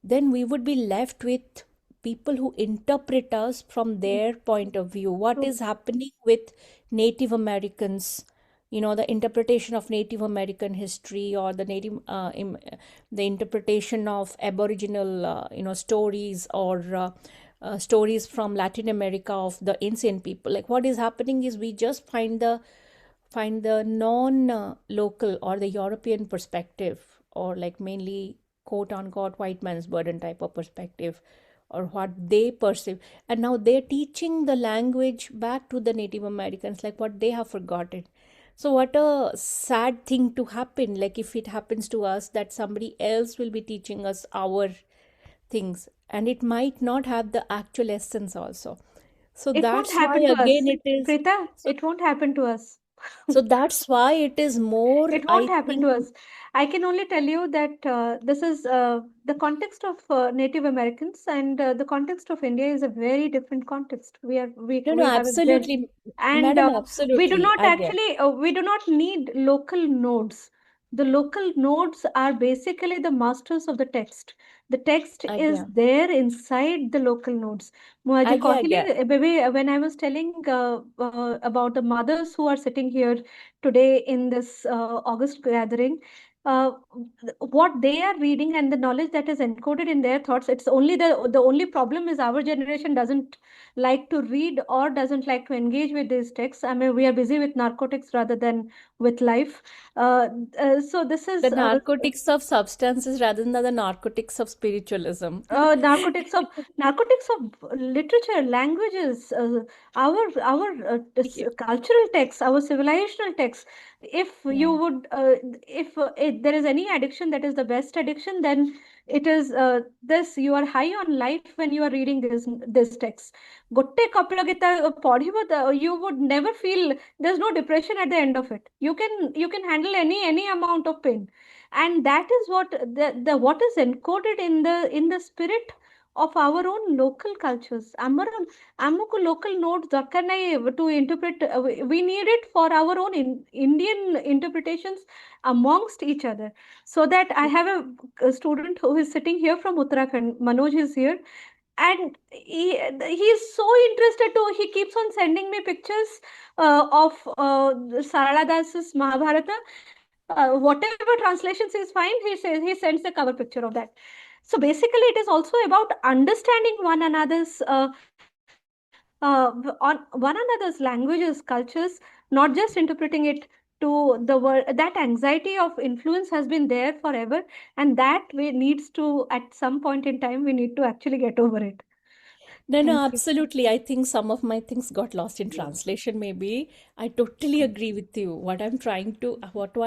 then we would be left with people who interpret us from their point of view. What is happening with Native Americans, the interpretation of Native American history, or the the interpretation of Aboriginal, stories, or stories from Latin America of the ancient people. Like what is happening is we just find the non-local or the European perspective, or like mainly quote unquote white man's burden type of perspective, or what they perceive, and now they're teaching the language back to the Native Americans, like what they have forgotten. So what a sad thing to happen, like if it happens to us, that somebody else will be teaching us our things, and it might not have the actual essence also. So It won't that's why happen to us. again it is, Preeta, so, it won't happen to us. so that's why it is more, It I won't happen to think. us. I can only tell you that this is the context of Native Americans, and the context of India is a very different context. No, no, We have a very, absolutely, and madam, we do absolutely, not I get. actually we do not need local nodes. The local nodes are basically the masters of the text. The text is Agya, there inside the local nodes. मुझे agya, कहली agya. baby, when I was telling about the mothers who are sitting here today in this August gathering, uh, what they are reading and the knowledge that is encoded in their thoughts, it's only the only problem is our generation doesn't like to read or doesn't like to engage with these texts. I mean, we are busy with narcotics rather than with life. So this The is narcotics of substances rather than the narcotics of spiritualism. narcotics of literature, languages, Yeah, cultural texts, our civilizational texts. If you yeah. would, if there is any addiction that is the best addiction, then it is this. You are high on life when you are reading this text. Gotte kapla gita padhiba, you would never feel there's no depression at the end of it. You can handle any amount of pain. and that is what what is encoded in the spirit of our own local cultures. Amku local note darkar nahi to interpret. We need it for our own Indian interpretations amongst each other. So that I have a student who is sitting here from Uttarakhand. Manoj is here, and he is so interested to. He keeps on sending me pictures of Sarala Das's Mahabharata. Whatever translations is fine, he says he sends the cover picture of that. So basically, it is also about understanding one another's on one another's languages, cultures, not just interpreting it to the world. That anxiety of influence has been there forever, and that we needs to, at some point in time, we need to actually get over it. No, Thank you. absolutely. I think some of my things got lost in translation, maybe. I totally agree with you. What I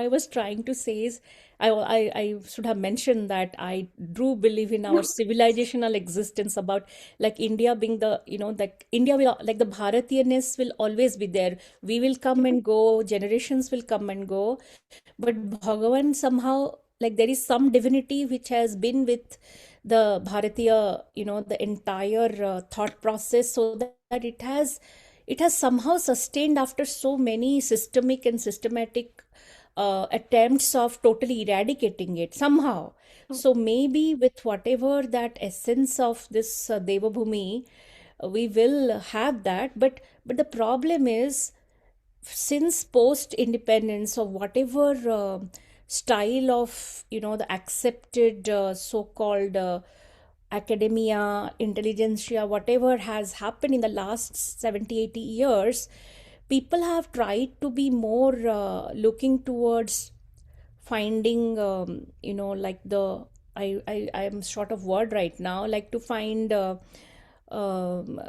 was trying to say is, I should have mentioned that I do believe in our civilizational existence, about like India being the, like India will, like the Bharatiyaness will always be there. We will come and go, generations will come and go. But Bhagavan somehow, like there is some divinity which has been with the Bharatiya, the entire thought process, so that it has somehow sustained after so many systemic and systematic attempts of totally eradicating it somehow. So maybe with whatever that essence of this Devabhumi, we will have that. But the problem is, since post independence, or whatever style of the accepted so-called academia, intelligentsia, whatever has happened in the last 70-80 years, people have tried to be more looking towards finding like the I am short of word right now, like to find um,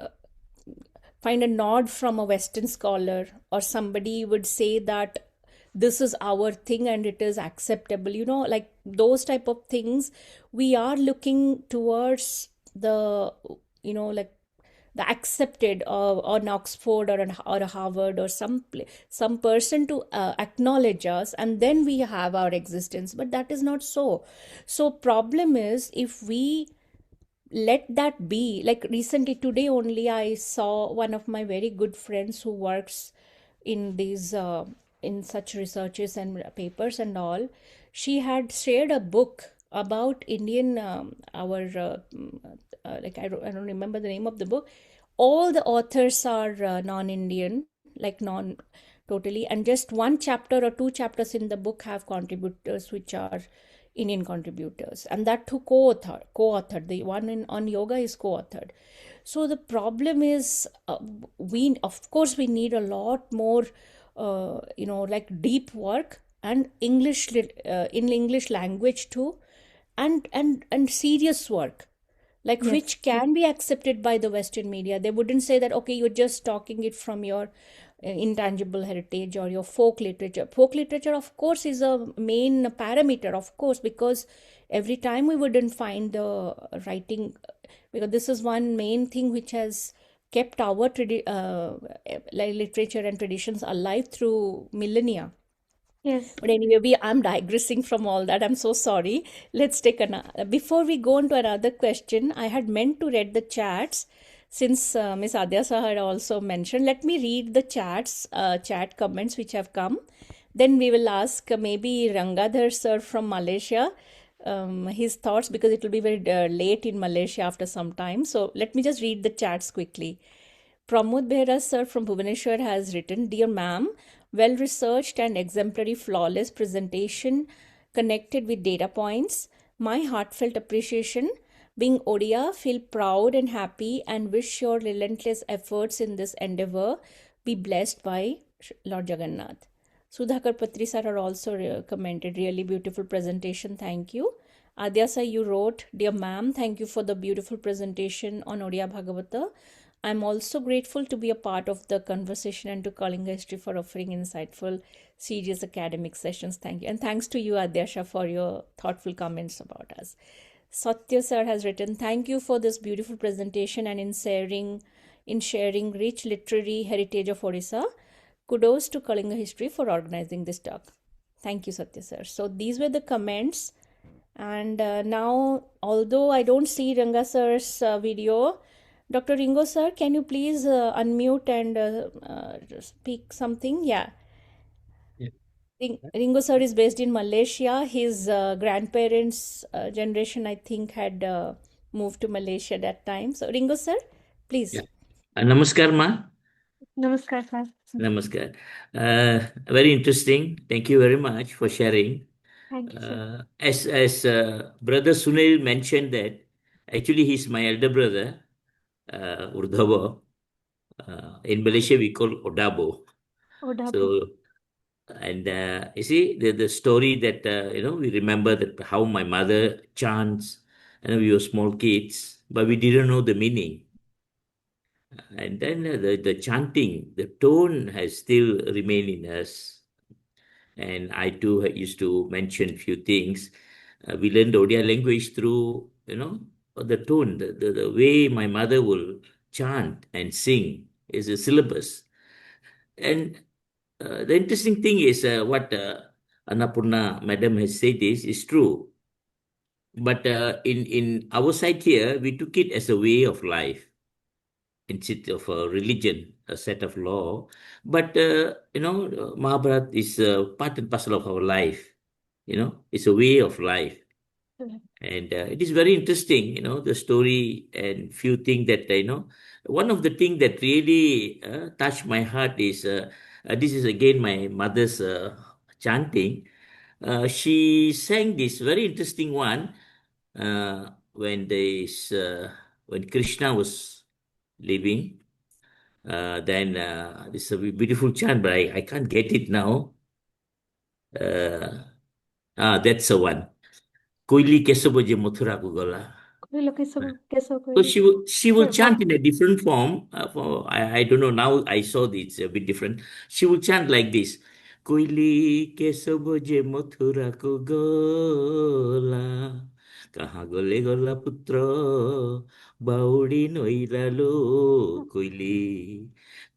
find a nod from a Western scholar, or somebody would say that this is our thing and it is acceptable, like those type of things. We are looking towards the, like the accepted, or an Oxford, or a Harvard, or some person to acknowledge us, and then we have our existence. But that is not so. So problem is, if we let that be, like recently today only I saw one of my very good friends who works in these in such researches and papers and all. She had shared a book about Indian like I don't remember the name of the book. All the authors are non-Indian, like non totally, and just one chapter or two chapters in the book have contributors which are Indian contributors, and that too co-authored. The one on yoga is co-authored. So the problem is, we of course we need a lot more, like deep work and English in English language too, and serious work, like Yes. which can be accepted by the Western media. They wouldn't say that, okay, you're just talking it from your intangible heritage or your folk literature. Folk literature, of course, is a main parameter, of course, because every time we wouldn't find the writing, because this is one main thing which has kept our literature and traditions alive through millennia. Yes. But anyway, I'm digressing from all that. I'm so sorry. Let's take before we go on to another question, I had meant to read the chats, since Miss Adhyayas had also mentioned. Let me read the chat comments which have come. Then we will ask maybe Rangadhar sir from Malaysia his thoughts, because it will be very late in Malaysia after some time. So let me just read the chats quickly. Pramod Behra sir from Bhubaneswar has written, "Dear ma'am, well-researched and exemplary flawless presentation connected with data points. My heartfelt appreciation. Being Odia, feel proud and happy and wish your relentless efforts in this endeavor be blessed by Lord Jagannath." Sudhakar Patri sir are also commented, "Really beautiful presentation, thank you." Adhyasa, you wrote, "Dear ma'am, thank you for the beautiful presentation on Odia Bhagavata. I'm also grateful to be a part of the conversation and to Kalinga History for offering insightful, serious academic sessions. Thank you." And thanks to you, Adhyasha, for your thoughtful comments about us. Satya sir has written, "Thank you for this beautiful presentation and in sharing rich literary heritage of Odisha. Kudos to Kalinga History for organizing this talk." Thank you, Satya sir. So these were the comments. And now, although I don't see Ranga sir's video, Dr. Ringo sir, can you please unmute and speak something? Yeah. Ringo sir is based in Malaysia. His grandparents' generation, I think, had moved to Malaysia that time. So, Ringo sir, please. Yeah. Namaskar, ma. Namaskar, sir. Namaskar. Very interesting. Thank you very much for sharing. Thank you, sir. As Brother Sunil mentioned that, actually he's my elder brother, Urdhava. In Malaysia we call Odabo. Odia So, and you see the story that we remember that how my mother chants, and we were small kids, but we didn't know the meaning. And then the chanting, the tone has still remained in us. And I too used to mention few things. We learned the Odia language through, the tone, the way my mother will chant and sing is a syllabus. And the interesting thing is what Annapurna Madam has said is true. But in our side here, we took it as a way of life instead of a religion, a set of law. But, Mahabharata is part and parcel of our life. It's a way of life. And it is very interesting, the story and few things that, one of the things that really touched my heart is, this is again my mother's chanting. She sang this very interesting one when when Krishna was living. Then this is a beautiful chant, but I can't get it now. That's the one. Koili kesabo je Mathura ko gala. So she will chant in a different form. I don't know, now I saw it's a bit different. She will chant like this. Koili kesabo je Mathura ko gala. Kaha gole gola putra baudi noilalo koili.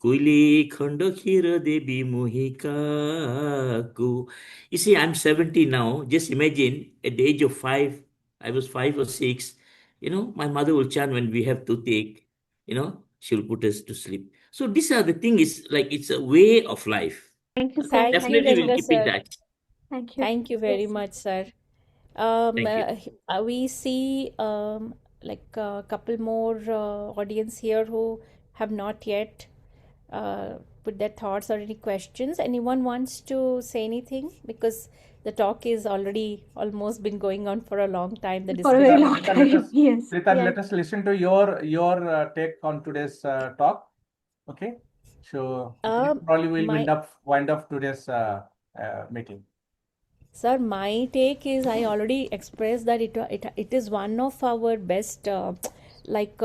Koili khanda khira devi mohikaku. You see, I'm 70 now. Just imagine at the age of 5, I was 5 or 6. My mother will chant when we have toothache. She will put us to sleep. So these are the things. Like it's a way of life. Thank you, sir. Thank you, Definitely we'll Ranga keep in sir. touch. Thank you. Thank you very Yes, sir. much, sir. Thank you. We see like a couple more audience here who have not yet put their thoughts or any questions. Anyone wants to say anything? Because the talk is already almost been going on for a long time, the For a very discussion. long time. Yes. Prita, Yeah. let us listen to your take on today's talk. Okay, so probably we'll wind up today's meeting. Sir, my take is I already expressed that it is one of our best like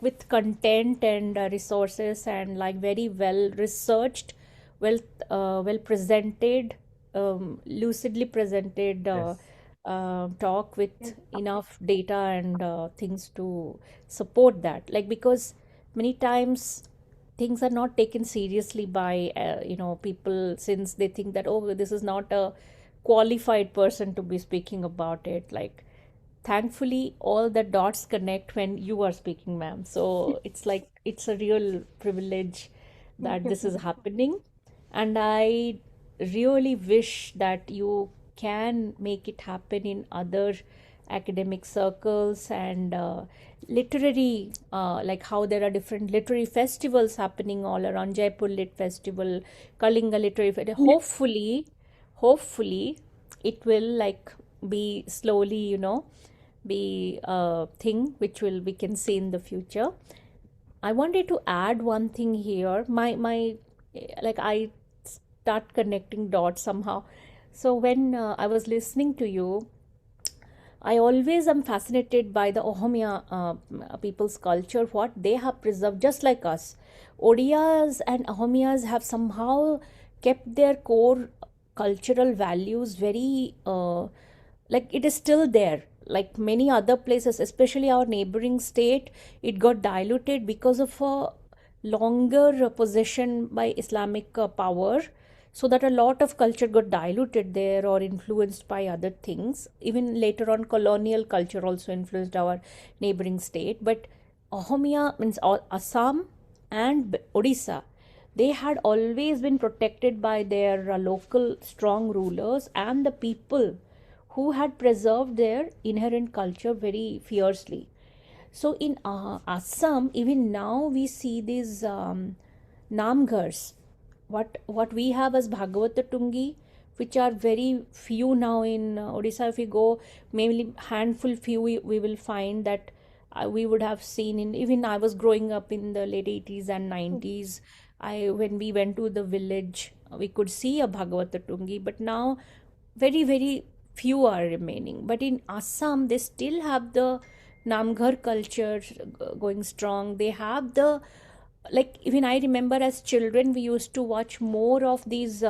with content and resources and like very well researched, well presented, lucidly presented Yes. talk with enough data and things to support that. Like, because many times things are not taken seriously by people, since they think that, oh, this is not a qualified person to be speaking about it. Like, thankfully all the dots connect when you are speaking, ma'am. So it's like it's a real privilege that this is happening, and I really wish that you can make it happen in other academic circles and literary, like how there are different literary festivals happening all around. Jaipur Lit Festival, Kalinga Literary Festival. Hopefully it will like be slowly, be a thing which we can see in the future. I wanted to add one thing here. My like I start connecting dots somehow. So when I was listening to you, I always am fascinated by the Ohomia people's culture, what they have preserved, just like us. Odiyas and Ahomias have somehow kept their core cultural values very, like it is still there. Like many other places, especially our neighboring state, it got diluted because of a longer possession by Islamic power. so that a lot of culture got diluted there or influenced by other things. Even later on, colonial culture also influenced our neighboring state. But Ahomia means Assam and Odisha, they had always been protected by their local strong rulers and the people who had preserved their inherent culture very fiercely. So in Assam, even now we see these namghars, what we have as Bhagavata Tungi, which are very few now in Odisha. If we go, mainly handful few we will find that we would have seen in, even I was growing up in the late 80s and 90s. When we went to the village, we could see a Bhagavata Tungi, but now very few are remaining. But in Assam, they still have the Namghar culture going strong. They have the, like, even I remember as children, we used to watch more of these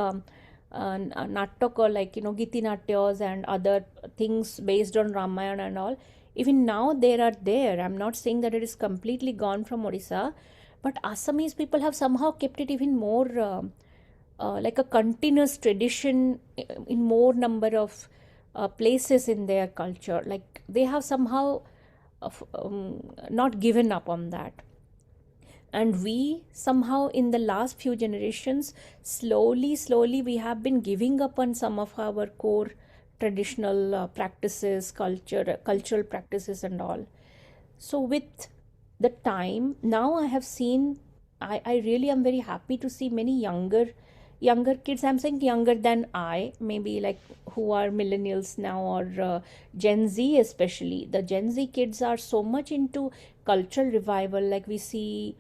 natak, or like, Giti Natyas and other things based on Ramayana and all. Even now they are there. I'm not saying that it is completely gone from Odisha, but Assamese people have somehow kept it even more like a continuous tradition in more number of places in their culture. Like they have somehow not given up on that. And we somehow in the last few generations, slowly we have been giving up on some of our core traditional practices, cultural practices and all. So with the time, now I have seen, I really am very happy to see many younger kids. I'm saying younger than I, maybe like who are millennials now, or Gen Z especially. The Gen Z kids are so much into cultural revival. Like we see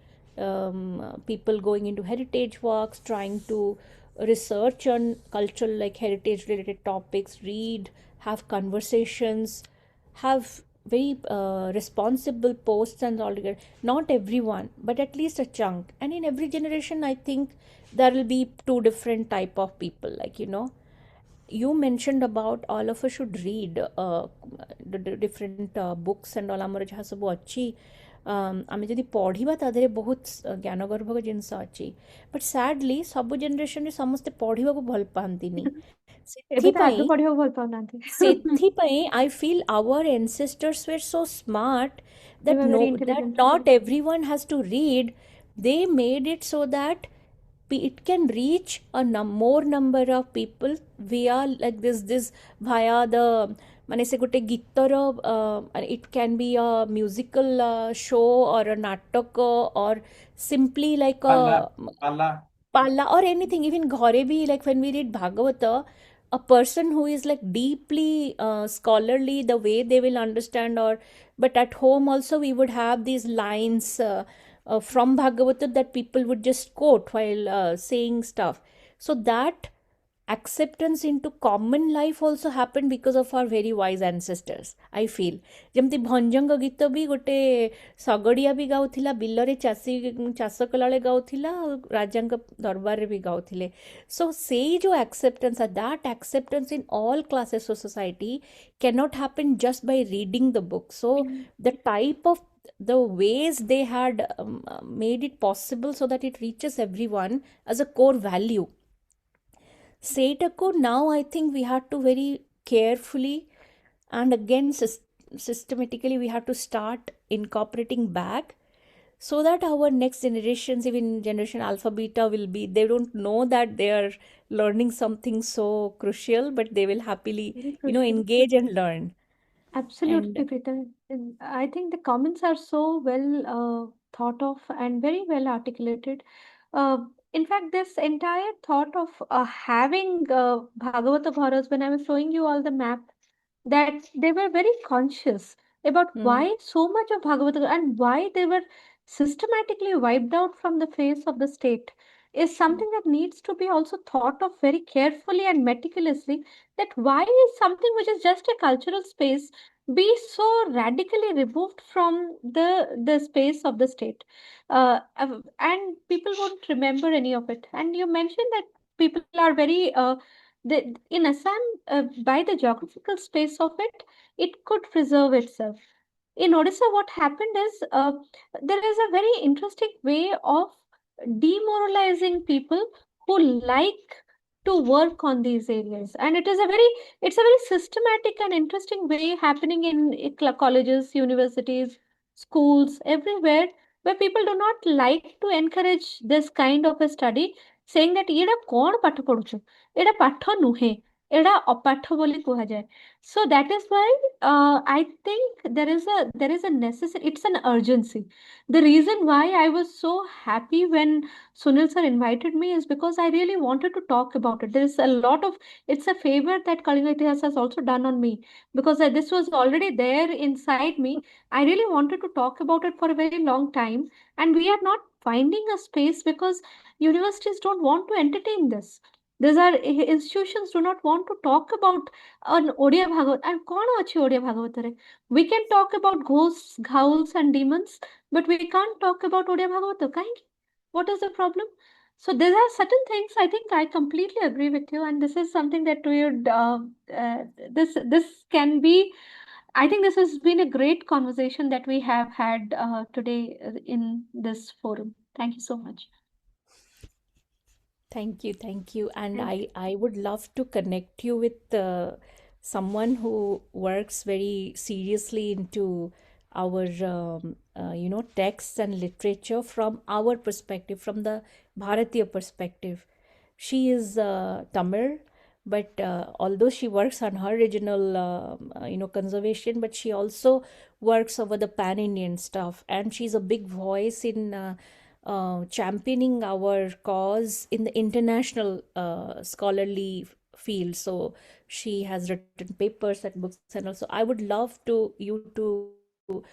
people going into heritage walks, trying to research on cultural, like heritage related topics, read, have conversations, have very responsible posts and all together. Not everyone, but at least a chunk. And in every generation, I think there will be two different type of people. Like, you mentioned about all of us should read the different books and all. ଆମର ଯାହା ସବୁ ଅଛି, ଆମେ ଯଦି ପଢ଼ିବା ତା ଦେହରେ ବହୁତ ଜ୍ଞାନଗର୍ଭକ ଜିନିଷ ଅଛି. ବଟ୍ ସ୍ୟାଡଲି ସବୁ ଜେନେରେସନରେ ସମସ୍ତେ ପଢ଼ିବାକୁ ଭଲ ପାଆନ୍ତିନି. ସେଥିପାଇଁ I feel our ancestors were so smart that not everyone has to read. They made it so that it can reach a more number of people via like this via the ମାନେ ସେ ଗୋଟେ ଗୀତର it can be a musical show or a natak or simply like a pala or anything. Even घरे भी, like when we read Bhagavata, a person who is like deeply scholarly, the way they will understand. Or but at home also we would have these lines from Bhagavata that people would just quote while saying stuff. So that acceptance into common life also happened because of our very wise ancestors, I feel. ଯେମିତି ଭଞ୍ଜଙ୍କ ଗୀତ ବି ଗୋଟେ ଶଗଡ଼ିଆ ବି ଗାଉଥିଲା, ବିଲରେ ଚାଷ କଲାବେଳେ ଗାଉଥିଲା, ଆଉ ରାଜାଙ୍କ ଦରବାରରେ ବି ଗାଉଥିଲେ. So ସେଇ ଯୋଉ acceptance, that acceptance in all classes of society cannot happen just by reading the book. So the type of the ways they had made it possible so that it reaches everyone as a core value. Seitaku, now I think we have to very carefully and again systematically we have to start incorporating back, so that our next generations, even generation alpha beta, will be, they don't know that they are learning something so crucial, but they will happily engage and learn. Absolutely, Preeta. I think the comments are so well thought of and very well articulated. In fact, this entire thought of having Bhagavata Bharas, when I was showing you all the map, that they were very conscious about why so much of Bhagavata and why they were systematically wiped out from the face of the state is something that needs to be also thought of very carefully and meticulously, that why is something which is just a cultural space be so radically removed from the space of the state, and people won't remember any of it. And you mentioned that people are very in Assam, by the geographical space of it, it could preserve itself. In Odisha, what happened is there is a very interesting way of demoralizing people who like to work on these areas. And it's a very systematic and interesting way happening in colleges, universities, schools, everywhere, where people do not like to encourage this kind of a study, saying that ଏଇଟା କ'ଣ ପାଠ ପଢୁଛୁ, ଏଇଟା ପାଠ ନୁହେଁ, ଏଇଟା ଅପାଠ ବୋଲି କୁହାଯାଏ. So that is why I think there is a necessity, it's an urgency. The reason why I was so happy when Sunil sir invited me is because I really wanted to talk about it. There is a lot of, it's a favor that Kalinga Itihas has also done on me, because this was already there inside me. I really wanted to talk about it for a very long time, and we are not finding a space because universities don't want to entertain this. These are institutions do not want to talk about an Odia Bhagavatam. And କ'ଣ ଅଛି Odia Bhagavatam? We can talk about ghosts, ghouls, and demons, but we can't talk about Odia Bhagavatam. କାହିଁକି? What is the problem? So there are certain things, I think I completely agree with you, and this is something that we would this can be, I think this has been a great conversation that we have had today in this forum. Thank you so much. Thank you. And Thank I would love to connect you with someone who works very seriously into our texts and literature from our perspective, from the Bharatiya perspective. She is Tamil, but although she works on her regional conservation, but she also works over the pan-Indian stuff, and she's a big voice in championing our cause in the international scholarly field. So she has written papers and books, and also I would love you to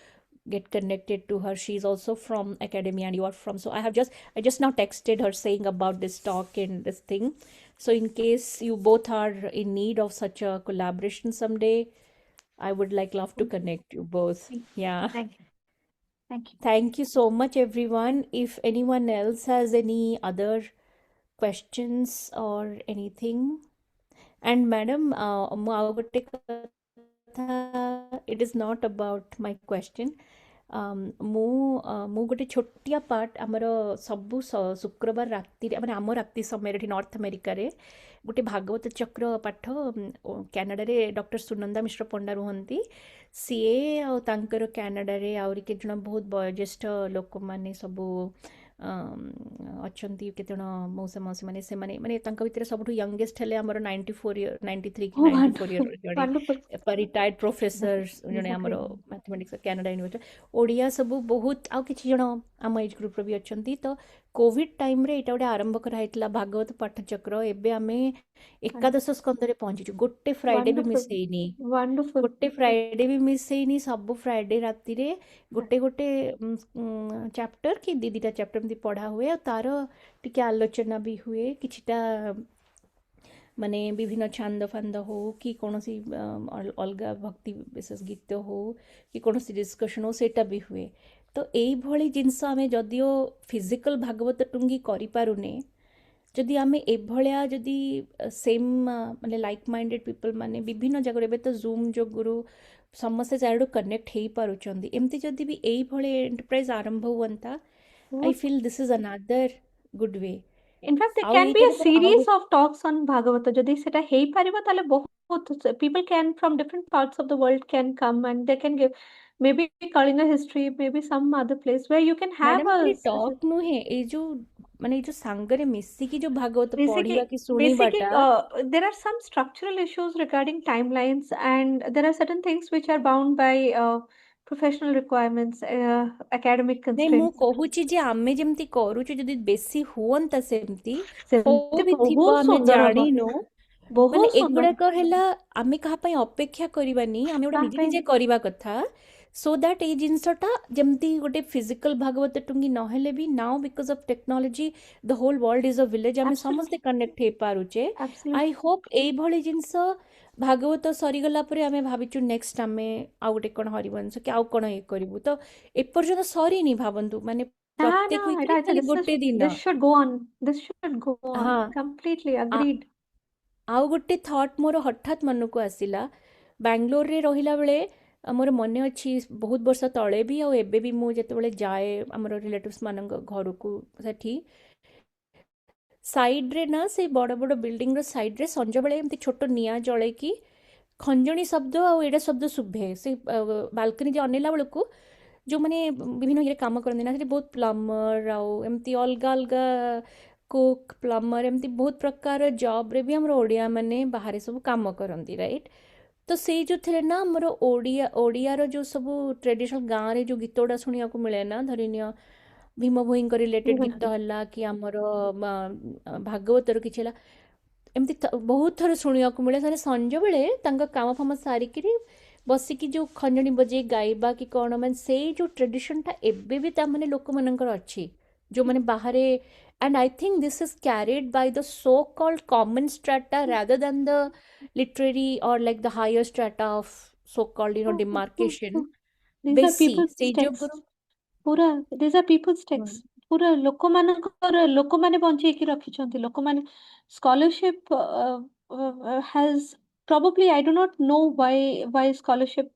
get connected to her. She's also from academia, and you are from. So I just now texted her saying about this talk and this thing. So in case you both are in need of such a collaboration someday, I would love to connect you both. you. Yeah. Thank you. Thank you. Thank you so much, everyone. If anyone else has any other questions or anything. And madam, ମୁଁ ଆଉ ଗୋଟେ କଥା, it is not about my question. ମୁଁ ଗୋଟେ ଛୋଟିଆ part ଆମର ସବୁ ଶୁକ୍ରବାର ରାତିରେ, ମାନେ ଆମ ରାତି ସମୟରେ ଏଠି ନର୍ଥ ଆମେରିକାରେ ଗୋଟେ ଭାଗବତ ଚକ୍ର ପାଠ, କାନାଡ଼ାରେ ଡକ୍ଟର ସୁନନ୍ଦା ମିଶ୍ର ପଣ୍ଡା ରୁହନ୍ତି, ସିଏ ଆଉ ତାଙ୍କର କାନାଡ଼ାରେ ଆହୁରି କେତେ ଜଣ ବହୁତ ବୟୋଜ୍ୟେଷ୍ଠ ଲୋକମାନେ ସବୁ ଅଛନ୍ତି, କେତେ ଜଣ ମଉସା ମାଉସୀ ମାନେ, ସେମାନେ ମାନେ ତାଙ୍କ ଭିତରେ ସବୁଠୁ ୟଙ୍ଗେଷ୍ଟ ହେଲେ ଆମର 93 କି 94 ଇୟର ଜଣେ Wonderful. ରିଟାୟାର୍ଡ ପ୍ରଫେସର ଜଣେ ଆମର ମ୍ୟାଥମେଟିକ୍ସ କାନାଡ଼ା ୟୁନିଭର୍ସିଟି, ଓଡ଼ିଆ ସବୁ ବହୁତ, ଆଉ କିଛି ଜଣ ଆମ ଏଜ୍ ଗ୍ରୁପ୍ର ବି ଅଛନ୍ତି. ତ କୋଭିଡ ଟାଇମ୍ରେ ଏଇଟା ଗୋଟେ ଆରମ୍ଭ କରାହେଇଥିଲା ଭାଗବତ ପାଠଚକ୍ର. ଏବେ ଆମେ ଏକାଦଶ ସ୍କନ୍ଧରେ ପହଞ୍ଚିଛୁ. ଗୋଟେ ଫ୍ରାଇଡେ ବି ମିସ୍ ହେଇନି, Wonderful. ଗୋଟେ ଫ୍ରାଇଡେ ବି ମିସ୍ ହେଇନି. ସବୁ ଫ୍ରାଇଡେ ରାତିରେ ଗୋଟେ ଚାପ୍ଟର କି ଦିଟା ଚାପ୍ଟର ଏମିତି ପଢ଼ା ହୁଏ, ଆଉ ତାର ଟିକେ ଆଲୋଚନା ବି ହୁଏ. କିଛିଟା ମାନେ ବିଭିନ୍ନ ଛାନ୍ଦ ଫାନ୍ଦ ହଉ କି କୌଣସି ଅଲଗା ଭକ୍ତି ବିଶେଷ ଗୀତ ହଉ କି କୌଣସି ଡିସ୍କସନ୍ ହଉ, ସେଇଟା ବି ହୁଏ. ତ ଏଇଭଳି ଜିନିଷ ଆମେ ଯଦିଓ ଫିଜିକାଲ ଭାଗବତ ଟୁଙ୍ଗି କରିପାରୁନେ, ଯଦି ଆମେ ଏଭଳିଆ ଯଦି ସେମ୍ ମାନେ ଲାଇକ୍ ମାଇଣ୍ଡେଡ୍ ପିପଲ୍ ମାନେ ବିଭିନ୍ନ ଜାଗାରେ, ଏବେ ତ ଜୁମ୍ ଯୋଗୁରୁ ସମସ୍ତେ ଚାରିଆଡ଼ୁ କନେକ୍ଟ ହେଇପାରୁଛନ୍ତି, ଏମିତି ଯଦି ବି ଏଇଭଳି ଏଣ୍ଟରପ୍ରାଇଜ୍ ଆରମ୍ଭ ହୁଅନ୍ତା, I feel this is another good way. In fact, there ଆଉ can be a ଏଇଟାରେ ତ ଆଉ series of talks on Bhagavata. ଯଦି ସେଟା ହେଇପାରିବ ତାହେଲେ ବହୁତ people can from different parts of the world can come and they can give maybe Kalinga history, maybe some other place where you can have madam ଖାଲି a talk ନୁହେଁ, ଏଇ ଯୋଉ ମାନେ ଏଇ ଯୋଉ ସାଙ୍ଗରେ ମିଶିକି ଯୋଉ ଭାଗବତ basically ପଢିବା କି basically ଶୁଣିବାଟା, there are some structural issues regarding timelines, and there are certain things which are bound by professional requirements, academic ନାଇଁ ମୁଁ constraints. କହୁଛି ଯେ ଆମେ ଯେମିତି କରୁଛୁ ଯଦି ବେଶୀ ହୁଅନ୍ତା ସେମିତି, ହଉ ସେମିତି ବି ଥିବ, ବହୁତ ଆମେ ସୁନ୍ଦର ହବ, ଜାଣିନୁ. ମାନେ ବହୁତ ସୁନ୍ଦର. ଏଗୁଡାକ ହେଲା, ଆମେ କାହା ପାଇଁ ଅପେକ୍ଷା କରିବାନି, ଆମେ ଗୋଟେ କାହା ନିଜେ ପାଇଁ ନିଜେ କରିବା କଥା, ସୋ ଦ୍ୟାଟ୍ ଏଇ ଜିନିଷଟା ଯେମିତି ଗୋଟେ ଫିଜିକାଲ ଭାଗବତ ଟୁଙ୍ଗି ନହେଲେ ବି, now because of technology the whole world is a village, ଆମେ ସମସ୍ତେ absolutely କନେକ୍ଟ ହେଇପାରୁଛେ. absolutely ଆଇ ହୋପ୍ ଏଇଭଳି ଜିନିଷ ଭାଗବତ ସରିଗଲା ପରେ ଆମେ ଭାବିଛୁ ନେକ୍ସଟ ଆମେ ଆଉ ଗୋଟେ କ'ଣ ହରିବଂଶ କି ଆଉ କ'ଣ ଇଏ କରିବୁ, ତ ଏପର୍ଯ୍ୟନ୍ତ ସରିନି. ଭାବନ୍ତୁ ମାନେ no ପ୍ରତ୍ୟେକ ୱିକରେ ଖାଲି ଗୋଟେ ଦିନ. this should go on, this should go on. ହଁ, Completely agreed. ଆଉ ଗୋଟେ ଥଟ୍ ମୋର ହଠାତ୍ ମନକୁ ଆସିଲା. ବାଙ୍ଗାଲୋରରେ ରହିଲା ବେଳେ ମୋର ମନେ ଅଛି ବହୁତ ବର୍ଷ ତଳେ ବି, ଆଉ ଏବେ ବି ମୁଁ ଯେତେବେଳେ ଯାଏ ଆମର ରିଲେଟିଭ୍ସ ମାନଙ୍କ ଘରକୁ ସେଠି, ସାଇଡ୍ରେ ନା ସେଇ ବଡ଼ ବଡ଼ ବିଲ୍ଡିଂର ସାଇଡ୍ରେ ସଞ୍ଜ ବେଳେ ଏମିତି ଛୋଟ ନିଆଁ ଜଳେଇକି ଖଞ୍ଜଣି ଶବ୍ଦ ଆଉ ଏଇଟା ଶବ୍ଦ ଶୁଭେ ସେ ବାଲକନି ଯେ ଅନେଇଲା ବେଳକୁ ଯେଉଁମାନେ ବିଭିନ୍ନ ଇଏରେ କାମ କରନ୍ତି ନା ସେଠି ବହୁତ ପ୍ଲମ୍ବର ଆଉ ଏମିତି ଅଲଗା ଅଲଗା କୁକ୍ ପ୍ଲମ୍ବର ଏମିତି ବହୁତ ପ୍ରକାର ଜବ୍ରେ ବି ଆମର ଓଡ଼ିଆମାନେ ବାହାରେ ସବୁ କାମ କରନ୍ତି ରାଇଟ୍। ତ ସେଇ ଯେଉଁଥିରେ ନା ଆମର ଓଡ଼ିଆର ଯେଉଁ ସବୁ ଟ୍ରେଡିସନାଲ୍ ଗାଁରେ ଯେଉଁ ଗୀତ ଗୁଡ଼ା ଶୁଣିବାକୁ ମିଳେ ନା ଧରିନିଅ ଭୀମ ଭୋଇଙ୍କ ରିଲେଟେଡ୍ ଗୀତ ହେଲା କି ଆମର ଭାଗବତର କିଛି ହେଲା ଏମିତି ବହୁତ ଥର ଶୁଣିବାକୁ ମିଳେ। ସେମାନେ ସଞ୍ଜବେଳେ ତାଙ୍କ କାମ ଫାମ ସାରିକିରି ବସିକି ଯେଉଁ ଖଞ୍ଜଣି ବଜେଇ ଗାଇବା କି କ'ଣ ମାନେ ସେଇ ଯେଉଁ ଟ୍ରେଡିସନଟା ଏବେ ବି ତାମାନେ ଲୋକମାନଙ୍କର ଅଛି ଯେଉଁମାନେ ବାହାରେ। And I think this is carried by the so-called common strata rather than the literary or like the higher strata of so-called, demarcation. These are ବେଶୀ people's ସେଇ texts. ଯୋଗୁରୁ ପୁରା these are people's texts. ପୁରା ଲୋକମାନେ ବଞ୍ଚେଇକି ରଖିଛନ୍ତି। ଲୋକମାନେ scholarship has probably, I do not know why scholarship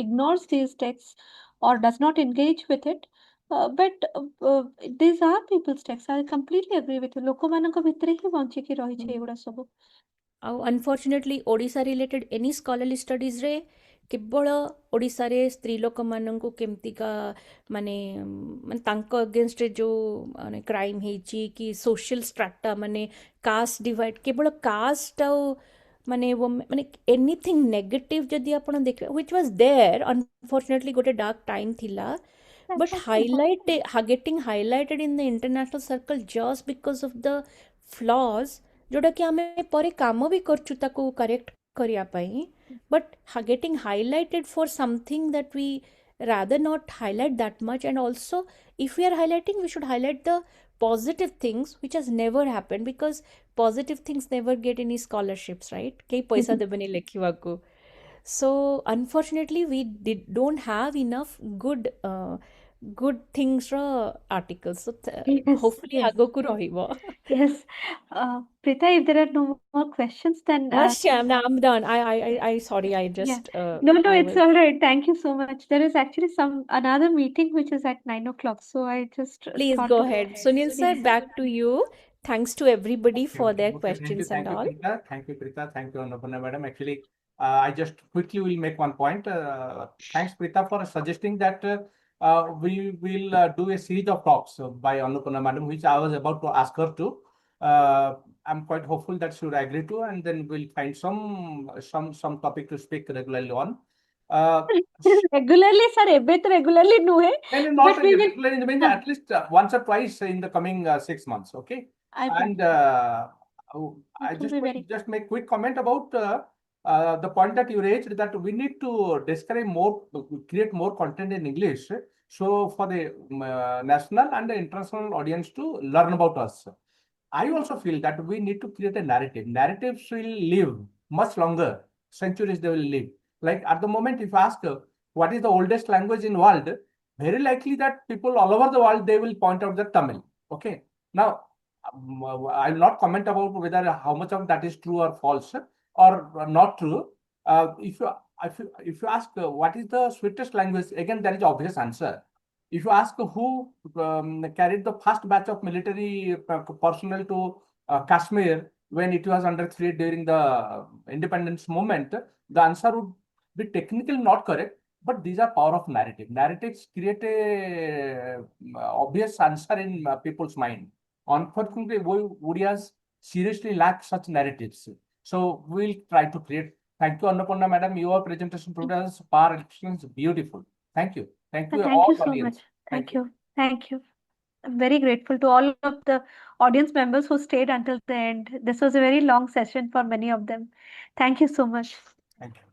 ignores these texts or does not engage with it. But these are people's texts. I completely agree with you. ଲୋକମାନଙ୍କ ଭିତରେ ହିଁ ବଞ୍ଚିକି ରହିଛି ଏଗୁଡ଼ା ସବୁ। ଆଉ ଅନଫର୍ଚୁନେଟଲି ଓଡ଼ିଶା ରିଲେଟେଡ୍ ଏନି ସ୍କଲାରଲି ଷ୍ଟଡିଜ୍ରେ କେବଳ ଓଡ଼ିଶାରେ ସ୍ତ୍ରୀ ଲୋକମାନଙ୍କୁ କେମିତିକା ମାନେ ତାଙ୍କ ଅଗେନଷ୍ଟରେ ଯେଉଁ ମାନେ କ୍ରାଇମ୍ ହେଇଛି କି ସୋସିଆଲ ଷ୍ଟ୍ରାଟା ମାନେ କାଷ୍ଟ ଡିଭାଇଡ଼ କେବଳ କାଷ୍ଟ ଆଉ ମାନେ ଏନିଥିଙ୍ଗ ନେଗେଟିଭ୍ ଯଦି ଆପଣ ଦେଖିବେ ହ୍ୱିଚ୍ ୱାଜ୍ ଦେୟାର ଅନଫର୍ଚୁନେଟଲି ଗୋଟେ ଡାର୍କ ଟାଇମ୍ ଥିଲା but getting highlighted in the international circle just because of the flaws जोटा कि आमे परे काम भी करचु ताको करेक्ट करिया पाई but getting highlighted for something that we rather not highlight that much. And also if we are highlighting we should highlight the positive things which has never happened because positive things never get any scholarships, right? Kei paisa debani lekhiwaku. So unfortunately we don't have enough good things ର articles. So hopefully Yes. ଆଗକୁ ରହିବ. Yes. Preeta, if there are no more questions, then Shyam, no, I'm done. I sorry, I just no, I it's was- all right. Thank you so much. There is actually another meeting which is at 9 o'clock. So I just Please thought go of- ahead. Sunil sir, back to you. Thanks to everybody for their questions and all. Thank you, Preeta. Thank you, Annapurna madam. Actually, I just quickly will make one point. Thanks, Preeta, for suggesting that we will do a series of talks by Annapurna madam, which I was about to ask her to. I'm quite hopeful that she would agree to, and then we'll find some topic to speak regularly on. Regularly, sir, a bit regularly no hai. Not But we will- regularly, in the means at least once or twice in the coming 6 months, okay? And I just make quick comment about the point that you raised, that we need to create more content in English, so for the national and the international audience to learn about us. I also feel that we need to create a narrative. Narratives will live much longer. Centuries they will live. Like at the moment, if you ask what is the oldest language in the world, very likely that people all over the world, they will point out the Tamil. Okay. Now, I will not comment about whether how much of that is true or false or not true. If you ask what is the sweetest language, again, there is obvious answer. If you ask who carried the first batch of military personnel to Kashmir when it was under threat during the independence movement, the answer would be technically not correct, but these are power of narrative. Narratives create a obvious answer in people's mind. Unfortunately, we Odias seriously lack such narratives. So we'll try to create. Thank you, Annapurna madam. Your presentation today is par excellence, beautiful. Thank you. Thank you. Thank all you so audience. much. Thank you. Thank you. I'm very grateful to all of the audience members who stayed until the end. This was a very long session for many of them. Thank you so much. Thank you.